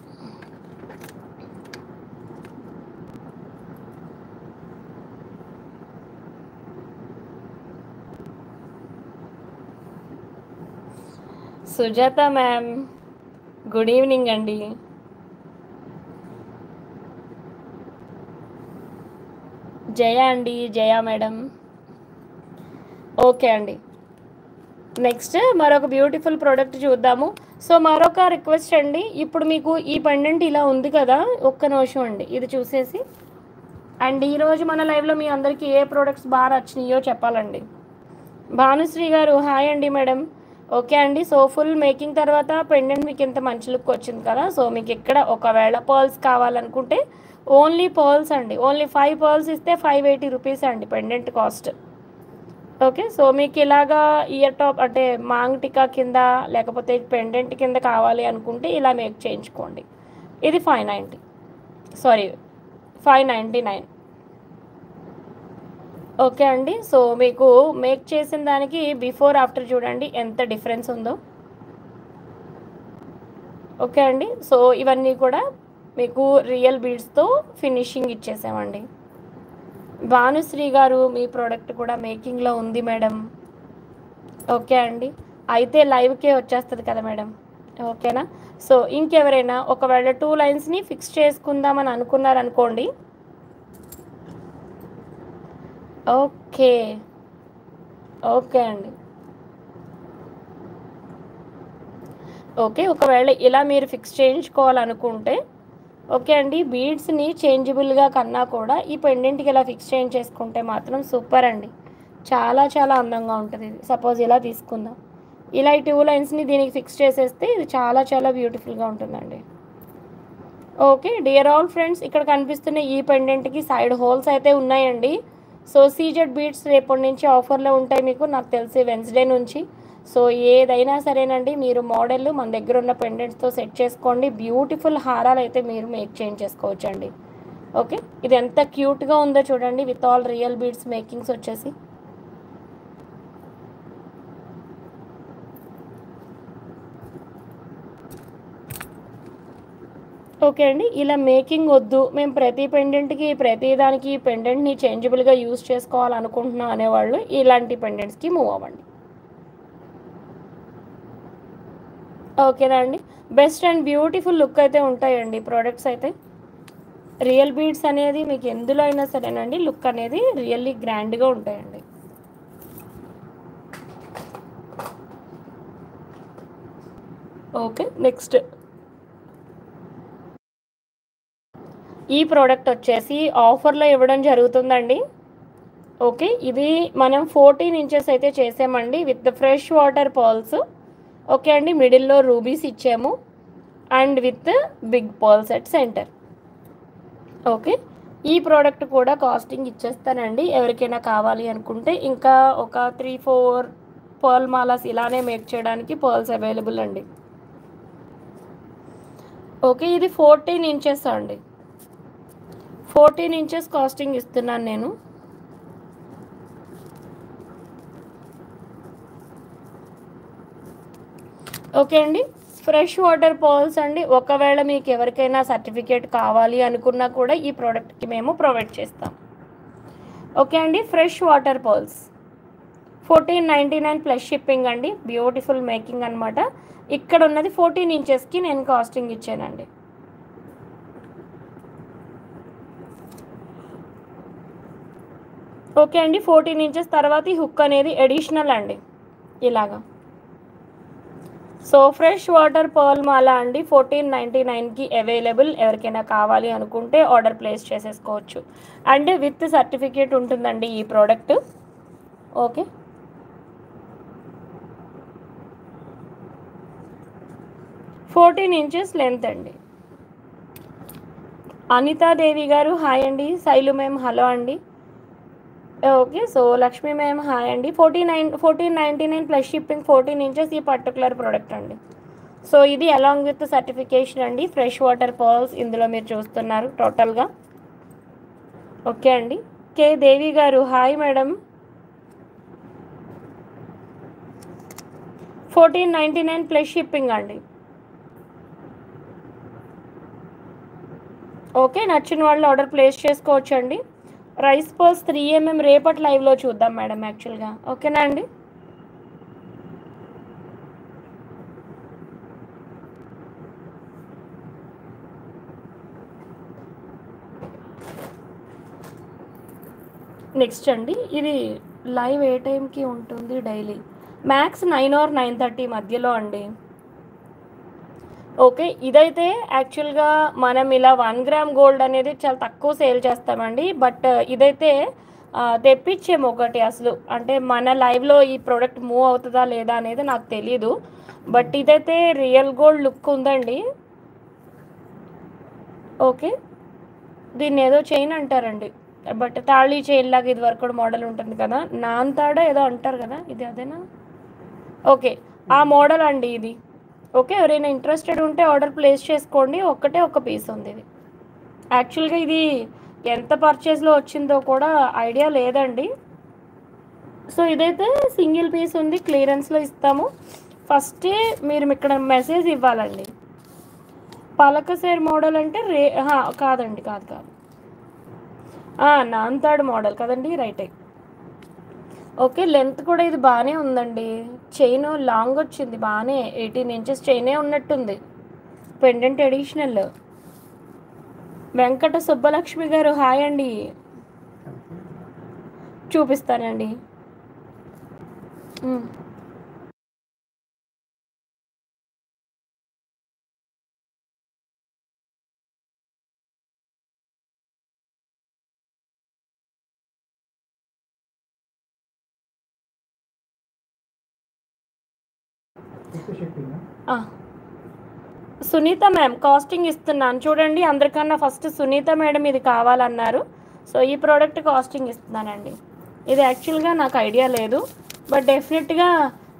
సుజాత మ్యామ్ గుడ్ ఈవినింగ్ అండి. జయ అండి, జయ మేడం. ఓకే అండి, నెక్స్ట్ మరొక బ్యూటిఫుల్ ప్రోడక్ట్ చూద్దాము. సో మరొక రిక్వెస్ట్ అండి, ఇప్పుడు మీకు ఈ పెండెంట్ ఇలా ఉంది కదా, ఒక్క నిమిషం అండి ఇది చూసేసి. అండ్ ఈరోజు మన లైవ్లో మీ అందరికీ ఏ ప్రోడక్ట్స్ బాగా నచ్చినాయో చెప్పాలండి. భానుశ్రీ గారు హాయ్ అండి మేడం. ఓకే అండి, సో ఫుల్ మేకింగ్ తర్వాత పెండెంట్ మీకు ఇంత మంచి లుక్ వచ్చింది కదా. సో మీకు ఇక్కడ ఒకవేళ పర్ల్స్ కావాలనుకుంటే ఓన్లీ పర్ల్స్ అండి, ఓన్లీ 5 పర్ల్స్ ఇస్తే 580 రూపీస్ అండి పెండెంట్ కాస్ట్. ఓకే, సో మీకు ఇలాగా ఇయర్ టాప్ అంటే మాంగ్ టికా కింద లేకపోతే పెండెంట్ కింద కావాలి అనుకుంటే ఇలా మేక్ చేయించుకోండి. ఇది 590, సారీ 599. ఓకే అండి, సో మీకు మేక్ చేసిన దానికి బిఫోర్ ఆఫ్టర్ చూడండి ఎంత డిఫరెన్స్ ఉందో. ఓకే అండి, సో ఇవన్నీ కూడా మీకు రియల్ బీడ్స్తో ఫినిషింగ్ ఇచ్చేసామండి. భానుశ్రీ గారు మీ ప్రోడక్ట్ కూడా మేకింగ్లో ఉంది మేడం. ఓకే అండి, అయితే లైవ్కే వచ్చేస్తుంది కదా మేడం. ఓకేనా, సో ఇంకెవరైనా ఒకవేళ 2 లైన్స్ని ఫిక్స్ చేసుకుందామని అనుకున్నారనుకోండి. ఓకే ఓకే అండి, ఓకే ఒకవేళ ఇలా మీరు ఫిక్స్ చేయించుకోవాలనుకుంటే ఓకే అండి, బీడ్స్ని చేంజబుల్గా కన్నా కూడా ఈ పెండెంట్కి ఇలా ఫిక్స్ చేయించేసుకుంటే మాత్రం సూపర్ అండి, చాలా చాలా అందంగా ఉంటుంది. ఇది సపోజ్ ఇలా తీసుకుందాం, ఇలా ఈ 2 లైన్స్ని దీనికి ఫిక్స్ చేసేస్తే ఇది చాలా చాలా బ్యూటిఫుల్గా ఉంటుందండి. ఓకే డియర్ ఆల్ ఫ్రెండ్స్, ఇక్కడ కనిపిస్తున్న ఈ పెండెంట్కి సైడ్ హోల్స్ అయితే ఉన్నాయండి. సో సీజెడ్ బీడ్స్ రేపటి నుంచి ఆఫర్లో ఉంటాయి మీకు, నాకు తెలిసి వెన్స్డే నుంచి. సో ఏదైనా సరేనండి, మీరు మోడల్ మన దగ్గర ఉన్న పెండెంట్స్తో సెట్ చేసుకోండి. బ్యూటిఫుల్ హారాలు అయితే మీరు మేక్ చేయించేసుకోవచ్చు అండి. ఓకే, ఇది ఎంత క్యూట్గా ఉందో చూడండి, with all real beads makings వచ్చేసి. ఓకే అండి, ఇలా మేకింగ్ వద్దు, మేము ప్రతి పెండెంట్కి ప్రతి దానికి పెండెంట్ని చేంజబుల్గా యూజ్ చేసుకోవాలనుకుంటున్నాం అనేవాళ్ళు ఇలాంటి పెండెంట్స్కి మూవ్ అవ్వండి. ఓకేనా అండి, బెస్ట్ అండ్ బ్యూటిఫుల్ లుక్ అయితే ఉంటాయండి ప్రోడక్ట్స్ అయితే. రియల్ బీడ్స్ అనేది మీకు ఎందులో అయినా సరేనండి లుక్ అనేది రియల్లీ గ్రాండ్గా ఉంటాయండి. ఓకే, నెక్స్ట్ ఈ ప్రోడక్ట్ వచ్చేసి ఆఫర్లో ఇవ్వడం జరుగుతుందండి. ఓకే, ఇది మనం 14 ఇంచెస్ అయితే చేసామండి with fresh water pearls. Okay అండి, మిడిల్లో రూబీస్ ఇచ్చాము and with big pearls at centre. Okay, ఈ ప్రోడక్ట్ కూడా కాస్టింగ్ ఇచ్చేస్తానండి ఎవరికైనా కావాలి అనుకుంటే. ఇంకా ఒక 3-4 పర్ల్ మాలాస్ ఇలానే మేక్ చేయడానికి పర్ల్స్ అవైలబుల్ అండి. ఓకే, ఇది 14 ఇంచెస్ అండి. 14 ఇంచెస్ కాస్టింగ్ ఇస్తున్నాను నేను. ఓకే అండి, ఫ్రెష్ వాటర్ పర్ల్స్ అండి. ఒకవేళ మీకు ఎవరికైనా సర్టిఫికేట్ కావాలి అనుకున్నా కూడా ఈ ప్రోడక్ట్కి మేము ప్రొవైడ్ చేస్తాం. ఓకే అండి, fresh water pearls 1499 plus shipping అండి. బ్యూటిఫుల్ మేకింగ్ అనమాట. ఇక్కడ ఉన్నది 14 ఇంచెస్కి నేను కాస్టింగ్ ఇచ్చానండి. ఓకే అండి, 14 ఇంచెస్ తర్వాత ఈ హుక్ అనేది ఎడిషనల్ అండి ఇలాగా. సో ఫ్రెష్ వాటర్ పర్ల్ మాల అండి 1499కి అవైలబుల్. ఎవరికైనా కావాలి అనుకుంటే ఆర్డర్ ప్లేస్ చేసేసుకోవచ్చు. అండ్ విత్ సర్టిఫికేట్ ఉంటుందండి ఈ ప్రోడక్ట్. ఓకే, 14 ఇంచెస్ లెంత్ అండి. అనితాదేవి గారు హాయ్ అండి. శైలు మ్యామ్ హలో అండి. Okay, so Lakshmi ma'am hi అండి. 1499 ప్లస్ షిప్పింగ్ 14 ఇంచెస్ ఈ పర్టికులర్ ప్రోడక్ట్ అండి. సో ఇది అలాంగ్ విత్ సర్టిఫికేషన్ అండి. ఫ్రెష్ వాటర్ పర్ల్స్ ఇందులో మీరు చూస్తున్నారు టోటల్గా. ఓకే అండి, కే దేవి గారు హాయ్ మేడం. 1499 ప్లస్ షిప్పింగ్ అండి. ఓకే, నచ్చిన వాళ్ళు ఆర్డర్ ప్లేస్ చేసుకోవచ్చు అండి. రైస్ పర్స్ 3 mm రేపటి లైవ్లో చూద్దాం మేడం యాక్చువల్గా. ఓకేనా అండి. నెక్స్ట్ అండి, ఇది లైవ్ ఏ టైంకి ఉంటుంది డైలీ? మ్యాక్స్ 9 or 9:30 మధ్యలో అండి. ఓకే, ఇదైతే యాక్చువల్గా మనం ఇలా 1 గ్రామ్ గోల్డ్ అనేది చాలా తక్కువ సేల్ చేస్తామండి. బట్ ఇదైతే తెప్పించాము ఒకటి. అసలు అంటే మన లైవ్లో ఈ ప్రోడక్ట్ మూవ్ అవుతుందా లేదా అనేది నాకు తెలీదు. బట్ ఇదైతే రియల్ గోల్డ్ లుక్ ఉందండి. ఓకే, దీన్ని ఏదో చైన్ అంటారండి. బట్ తాళీ చైన్ లాగా ఇది వరకు కూడా మోడల్ ఉంటుంది కదా, నాంతాడ ఏదో అంటారు కదా, ఇది అదేనా? ఓకే, ఆ మోడల్ అండి ఇది. ఓకే, ఎవరైనా ఇంట్రెస్టెడ్ ఉంటే ఆర్డర్ ప్లేస్ చేసుకోండి. ఒక్కటే ఒక పీస్ ఉంది ఇది. యాక్చువల్గా ఇది ఎంత పర్చేస్లో వచ్చిందో కూడా ఐడియా లేదండి. సో ఇదైతే సింగిల్ పీస్ ఉంది, క్లియరెన్స్లో ఇస్తాము. ఫస్టే మీరు ఇక్కడ మెసేజ్ ఇవ్వాలండి. పలకసేర్ మోడల్ అంటే కాదండి, కాదు నాంతాడు మోడల్ కదండి, రైటే. ఓకే, లెంత్ కూడా ఇది బాగానే ఉందండి. చైన్ లాంగ్ వచ్చింది బాగానే, 18 ఇంచెస్ చైనే ఉన్నట్టుంది. Pendant additional. వెంకట సుబ్బలక్ష్మి గారు హాయ్ అండి. చూపిస్తానండి. సునీత మ్యామ్ కాస్టింగ్ ఇస్తున్నాను చూడండి. అందరికన్నా ఫస్ట్ సునీత మేడం ఇది కావాలన్నారు. సో ఈ ప్రోడక్ట్ కాస్టింగ్ ఇస్తున్నానండి. ఇది యాక్చువల్గా నాకు ఐడియా లేదు, బట్ డెఫినెట్గా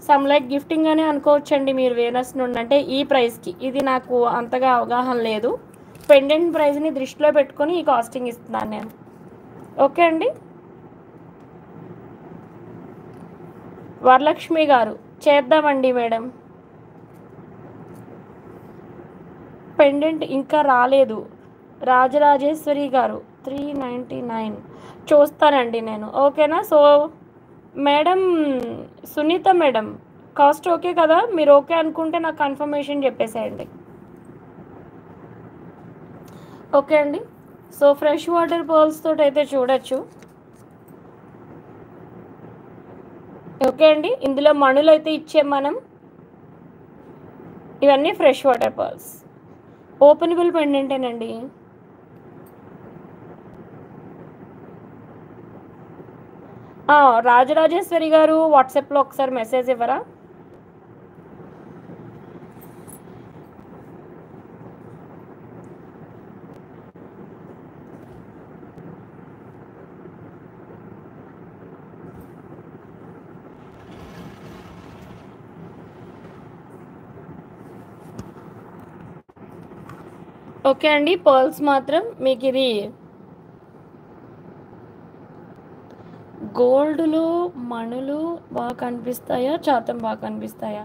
సమ్ లైక్ గిఫ్టింగ్ అనే అనుకోవచ్చండి మీరు వేనస్ నుండి. అంటే ఈ ప్రైస్కి ఇది నాకు అంతగా అవగాహన లేదు. పెండెంట్ ప్రైస్ని దృష్టిలో పెట్టుకొని ఈ కాస్టింగ్ ఇస్తున్నాను నేను. ఓకే అండి. వరలక్ష్మి గారు చేద్దామండి మేడం. పెండెంట్ ఇంకా రాలేదు. రాజరాజేశ్వరి గారు 399 చూస్తానండి నేను. ఓకేనా. So madam Sunita madam cost okay కదా? మీరు ఓకే అనుకుంటే నాకు కన్ఫర్మేషన్ చెప్పేసేయండి. ఓకే అండి. సో ఫ్రెష్ వాటర్ పర్ల్స్ తోటి అయితే చూడొచ్చు. ఓకే అండి, ఇందులో మణులు అయితే ఇచ్చాం మనం. ఇవన్నీ ఫ్రెష్ వాటర్ పర్ల్స్, ఓపెనబుల్ పెండెంటేనండి. రాజరాజేశ్వరి గారు వాట్సాప్లో ఒకసారి మెసేజ్ ఇవ్వరా? ఓకే అండి, పర్ల్స్ మాత్రం మీకు ఇది గోల్డ్‌లో మణులు బాగా కనిపిస్తాయా? చాతం బాగా కనిపిస్తాయా?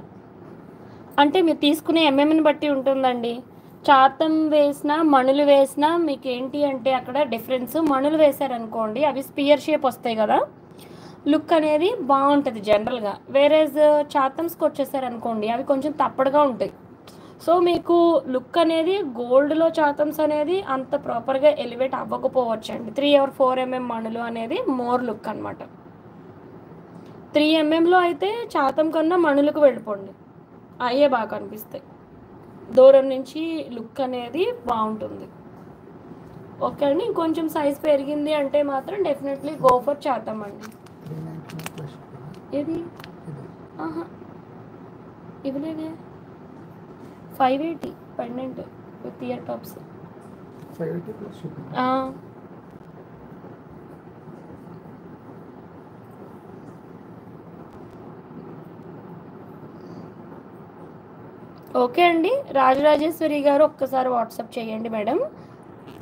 అంటే మీరు తీసుకునే ఎంఎంని బట్టి ఉంటుందండి. చాతం వేసినా, మణులు వేసినా మీకేంటి అంటే అక్కడ డిఫరెన్స్. మణులు వేశారనుకోండి అవి స్పియర్ షేప్ వస్తాయి కదా! లుక్ అనేది బావుంటది జనరల్‌గా. వేరేజ్ చాతమ్స్‌కి వచ్చేసారనుకోండి అవి కొంచెం తప్పడుగా ఉంటాయి. సో, మీకు లుక్ అనేది గోల్డ్‌లో చాతమ్స్ అనేది అంత ప్రాపర్‌గా ఎలివేట్ అవ్వకపోవచ్చండి. 3 ఆర్ 4 మణులు అనేది మోర్ లుక్ అనమాట. 3 ఎంఎంలో అయితే చాతం కన్నా మణులకు వెళ్ళిపోండి. అయ్యే బాగా కనిపిస్తాయి. దూరం నుంచి లుక్ అనేది బావుంటుంది. ఓకే అండి. ఇంకొంచెం సైజ్ పెరిగింది అంటే మాత్రం డెఫినెట్‌లీ గో ఫర్ చాతం అండి. ఏది? ఆహా! ఇవ్వలేదే. 580 pendant with ear tops. 580 plus shipping. ఆ! ఓకే అండి. రాజరాజేశ్వరి గారు ఒక్కసారి వాట్సాప్ చేయండి మేడం.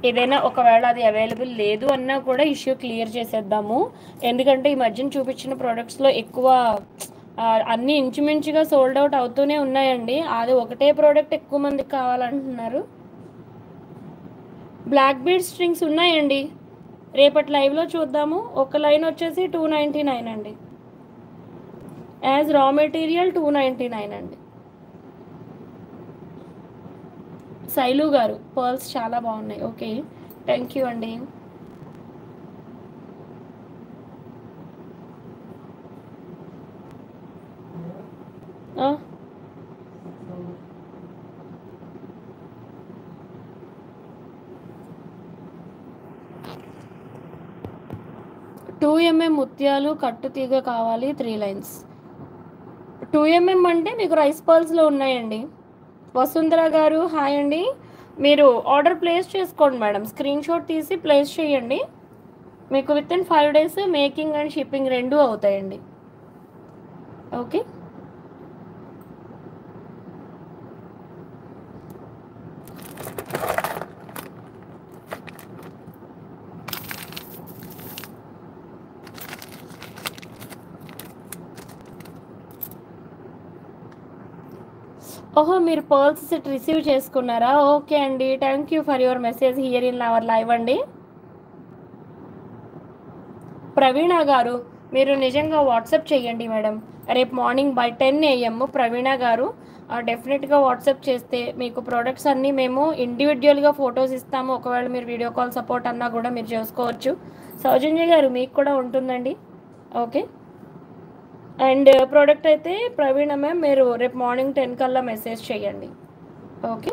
ఏదైనా ఒకవేళ అది అవైలబుల్ లేదు అన్నా కూడా ఇష్యూ క్లియర్ చేసేద్దాము. ఎందుకంటే ఈ మధ్యన చూపించిన ప్రొడక్ట్స్‌లో ఎక్కువ అన్నీ ఇంచుమించుగా సోల్డ్ ఔట్ అవుతూనే ఉన్నాయండి. అది ఒకటే ప్రోడక్ట్ ఎక్కువ మందికి కావాలంటున్నారు. బ్లాక్ బీడ్ స్ట్రింగ్స్ ఉన్నాయండి. రేపటి లైవ్‌లో చూద్దాము. ఒక లైన్ వచ్చేసి 299 అండి. యాజ్ రా మెటీరియల్ 299 అండి. శైలు గారు పర్ల్స్ చాలా బాగున్నాయి. ఓకే, థ్యాంక్ యూ అండి. ఆ, 2 ముత్యాలు కట్టు తీగ కావాలి 3 లైన్స్. 2 అంటే మీకు రైస్ పర్ల్స్లో ఉన్నాయండి. వసుంధర గారు హాయ్ అండి. మీరు ఆర్డర్ ప్లేస్ చేసుకోండి మేడం. స్క్రీన్ షాట్ తీసి ప్లేస్ చేయండి. మీకు with in 5 days making and shipping 2 అవుతాయండి. ఓకే. ఓహో, మీరు పర్ల్స్ సెట్ రిసీవ్ చేసుకున్నారా? ఓకే అండి, thank you for your message here in our live అండి. ప్రవీణ గారు మీరు నిజంగా వాట్సాప్ చేయండి మేడం. రేపు మార్నింగ్ బై 10 AM ప్రవీణ గారు డెఫినెట్గా వాట్సాప్ చేస్తే మీకు ప్రోడక్ట్స్ అన్నీ మేము ఇండివిజువల్గా ఫొటోస్ ఇస్తాము. ఒకవేళ మీరు వీడియో కాల్ సపోర్ట్ అన్నా కూడా మీరు చేసుకోవచ్చు. సౌజన్య గారు మీకు కూడా ఉంటుందండి. ఓకే. అండ్ ప్రోడక్ట్ అయితే ప్రవీణ మ్యామ్ మీరు రేపు మార్నింగ్ 10 కల్లా మెసేజ్ చేయండి. ఓకే.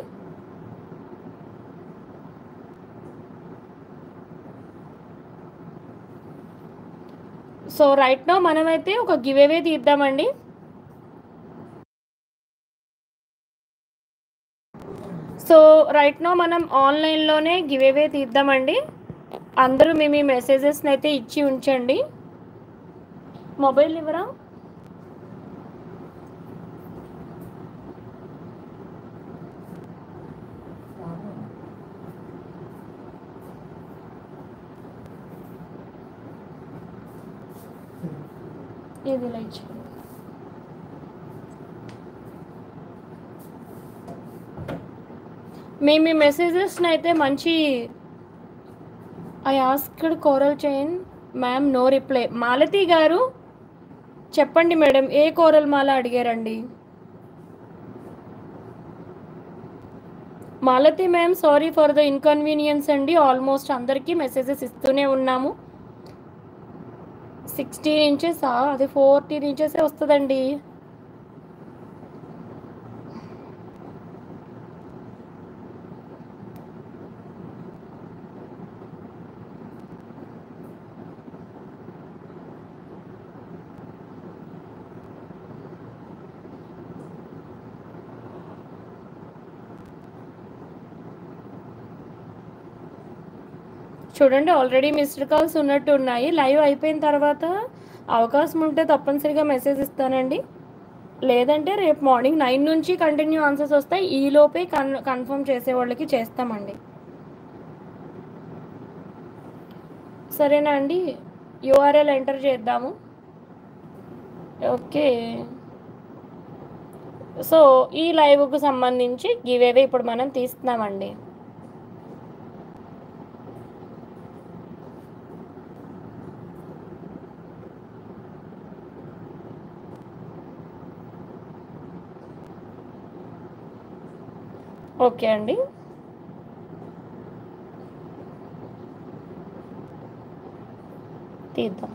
సో రైట్ నో మనమైతే ఒక గివ్ అవే తీద్దామండి. సో రైట్ నో మనం ఆన్లైన్లోనే గివ్ అవే తీద్దామండి. అందరూ మీ మెసేజెస్ని అయితే ఇచ్చి ఉంచండి. మొబైల్ ఇవ్వరా? ఏది ఇలా ఇచ్చి మీ మెసేజెస్ని అయితే మంచి I asked coral chain ma'am no reply. Malathi గారు చెప్పండి మేడం, ఏ కోరల్ మాల అడిగారండి? Malathi ma'am sorry for the inconvenience అండి. ఆల్మోస్ట్ అందరికీ మెసేజెస్ ఇస్తూనే ఉన్నాము. 16 inches అది 14 inches వస్తుందండి. చూడండి ఆల్రెడీ మిస్డ్ కాల్స్ ఉన్నట్టు ఉన్నాయి. లైవ్ అయిపోయిన తర్వాత అవకాశం ఉంటే తప్పనిసరిగా మెసేజ్ ఇస్తానండి. లేదంటే రేపు మార్నింగ్ 9 నుంచి కంటిన్యూ ఆన్సర్స్ వస్తాయి. ఈలోపే కన్ఫర్మ్ చేసే వాళ్ళకి చేస్తామండి. సరేనా అండి? యూఆర్ఎల్ ఎంటర్ చేద్దాము. ఓకే. సో ఈ లైవ్కు సంబంధించి గివేవే ఇప్పుడు మనం తీస్తున్నామండి. ఓకే అండి. తీద్దాం.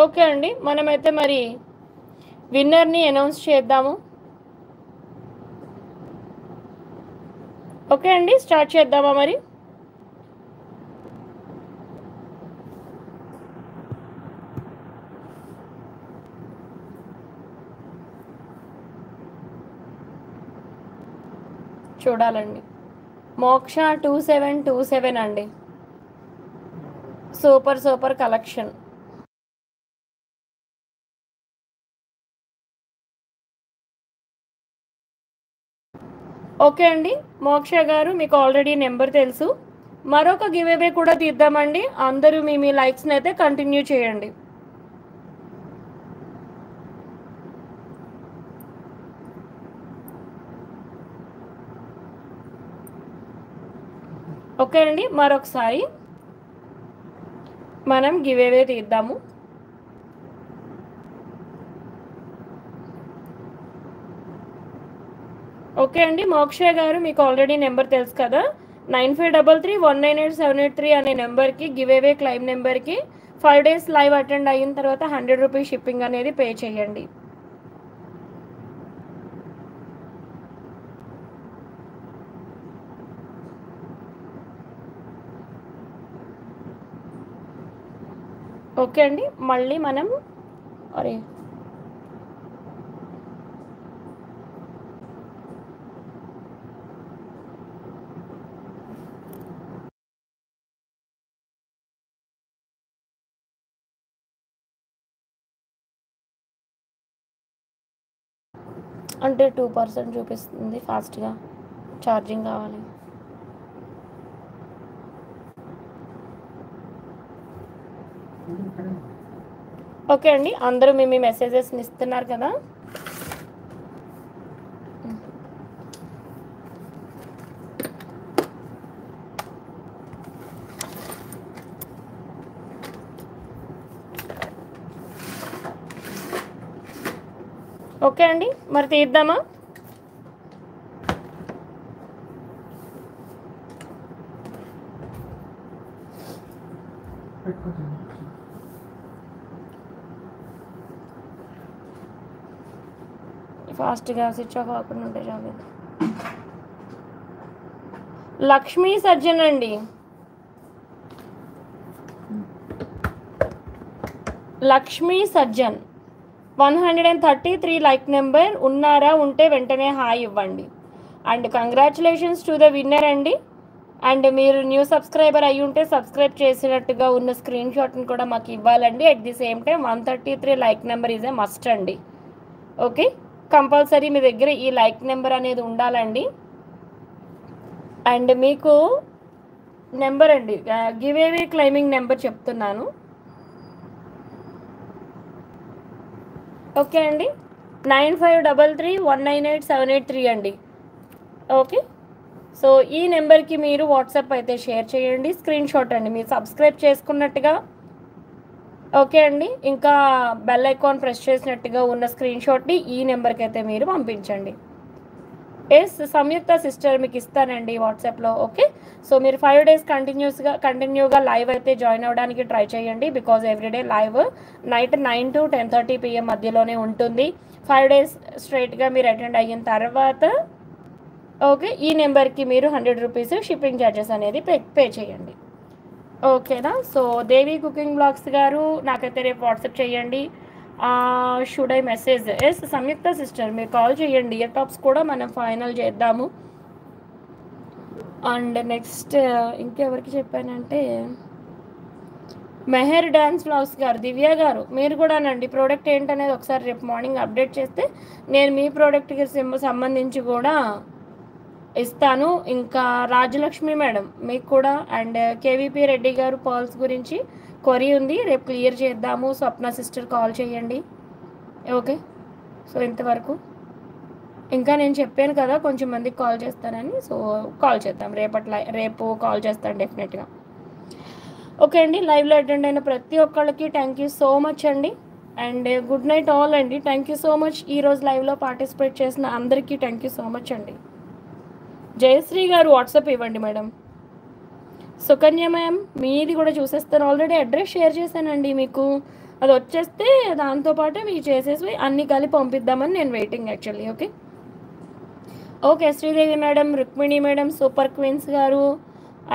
ఓకే అండి, మనమైతే మరి విన్నర్ని అనౌన్స్ చేద్దాము. ఓకే అండి, స్టార్ట్ చేద్దామా మరి? చూడాలండి. మోక్ష 2727 అండి. Super collection. ఓకే అండి, మోక్ష గారు మీకు ఆల్రెడీ నెంబర్ తెలుసు. మరొక గివేవే కూడా తీద్దామండి. అందరూ మీ లైక్స్ని అయితే కంటిన్యూ చేయండి. ఓకే అండి, మరొకసారి మనం గివేవే తీద్దాము. ఓకే అండి, మోక్ష గారు మీకు ఆల్రెడీ నెంబర్ తెలుసు కదా. 9533198783 అనే నెంబర్కి గివేవే క్లైమ్ నెంబర్కి 5 days లైవ్ అటెండ్ అయిన తర్వాత 100 రూపీస్ షిప్పింగ్ అనేది పే చేయండి. ఓకే అండి, మళ్ళీ మనం అరే అంటే 2% చూపిస్తుంది. ఫాస్ట్గా ఛార్జింగ్ కావాలి. ఓకే అండి, అందరూ మీ మెసేజెస్ని ఇస్తున్నారు కదా. ఓకే అండి, మరి తీద్దామా? ఫాస్ట్గా స్విచ్ ఆఫ్ అవ్వకుండా ఉంటే చాలు. లక్ష్మీ సజ్జన్ అండి. లక్ష్మీ సజ్జన్ 133 లైక్ నెంబర్ ఉన్నారా? ఉంటే వెంటనే హాయ్ ఇవ్వండి. And congratulations to the winner అండి. అండ్ మీరు న్యూ సబ్స్క్రైబర్ అయ్యి ఉంటే సబ్స్క్రైబ్ చేసినట్టుగా ఉన్న స్క్రీన్ షాట్ని కూడా మాకు ఇవ్వాలండి. At the same time 133 like number is a must అండి. ఓకే, కంపల్సరీ మీ దగ్గర ఈ లైక్ నెంబర్ అనేది ఉండాలండి. అండ్ మీకు నెంబర్ అండి, గివేవే క్లైమింగ్ నెంబర్ చెప్తున్నాను. ఓకే అండి, 9533198783 అండి. ఓకే, సో ఈ నెంబర్కి మీరు వాట్సాప్ అయితే షేర్ చేయండి. స్క్రీన్ షాట్ అండి మీరు సబ్స్క్రైబ్ చేసుకున్నట్టుగా. ఓకే అండి, ఇంకా బెల్ ఐకాన్ ప్రెస్ చేసినట్టుగా ఉన్న స్క్రీన్ షాట్ని ఈ నెంబర్కి అయితే మీరు పంపించండి. ఎస్ సంయుక్త సిస్టర్ మీకు ఇస్తానండి వాట్సాప్లో. ఓకే, సో మీరు 5 days కంటిన్యూగా లైవ్ అయితే జాయిన్ అవ్వడానికి ట్రై చేయండి. Because everyday live night 9 to 10:30 PM మధ్యలోనే ఉంటుంది. 5 days స్ట్రైట్గా మీరు అటెండ్ అయిన తర్వాత ఓకే ఈ నెంబర్కి మీరు 100 రూపీస్ షిప్పింగ్ ఛార్జెస్ అనేది పే చేయండి. ఓకేనా? సో దేవి కుకింగ్ బ్లాగ్స్ గారు నాకైతే రేపు వాట్సాప్ చేయండి. Should I message? Yes Samyukta sister మీరు కాల్ చేయండి. ఇయర్ టాప్స్ కూడా మనం ఫైనల్ చేద్దాము. అండ్ నెక్స్ట్ ఇంకెవరికి చెప్పానంటే మెహర్ డ్యాన్స్ బ్లాగ్స్ గారు, దివ్య గారు మీరు కూడానండి ప్రోడక్ట్ ఏంటనేది ఒకసారి రేపు మార్నింగ్ అప్డేట్ చేస్తే నేను మీ ప్రోడక్ట్కి సంబంధించి కూడా ఇస్తాను. ఇంకా రాజలక్ష్మి మేడం మీకు కూడా, అండ్ కేవీపీ రెడ్డి గారు పర్ల్స్ గురించి క్వరీ ఉంది, రేపు క్లియర్ చేద్దాము. స్వప్న సిస్టర్ కాల్ చేయండి. ఓకే, సో ఇంతవరకు ఇంకా నేను చెప్పాను కదా కొంచెం మందికి కాల్ చేస్తానని, సో కాల్ చేద్దాం రేపు కాల్ చేస్తాను డెఫినెట్గా. ఓకే అండి, లైవ్లో అటెండ్ అయిన ప్రతి ఒక్కళ్ళకి థ్యాంక్ యూ సో మచ్ అండి. అండ్ గుడ్ నైట్ ఆల్ అండి. Thank you so much. ఈరోజు లైవ్లో పార్టిసిపేట్ చేసిన అందరికీ థ్యాంక్ యూ సో మచ్ అండి. జయశ్రీ గారు వాట్సాప్ ఇవ్వండి మేడం. సుకన్య మ్యామ్ మీది కూడా చూసేస్తాను. ఆల్రెడీ అడ్రస్ షేర్ చేశానండి మీకు, అది వచ్చేస్తే దాంతోపాటు మీకు చేసేసి అన్నీ కలిపి పంపిద్దామని నేను waiting actually. Okay okay Sridevi madam, Rukmini madam, super queens గారు,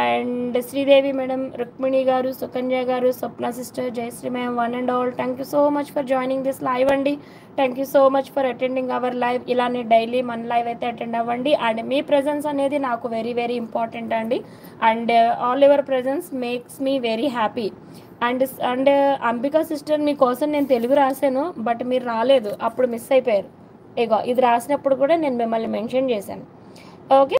అండ్ శ్రీదేవి మేడం, రుక్మిణి గారు, సుకన్య గారు, Swapna sister, Jayashree ma'am, one and all thank you so much for joining this live అండి. Thank you so much for attending our live. ఇలానే daily మన live అయితే attend అవ్వండి. And మీ presence అనేది నాకు వెరీ వెరీ ఇంపార్టెంట్ అండి. And all your presence makes me very happy. And Ambika sister మీకోసం నేను తెలుగు రాశాను, బట్ మీరు రాలేదు, అప్పుడు మిస్ అయిపోయారు. ఇగో ఇది రాసినప్పుడు కూడా నేను మిమ్మల్ని మెన్షన్ చేశాను. ఓకే.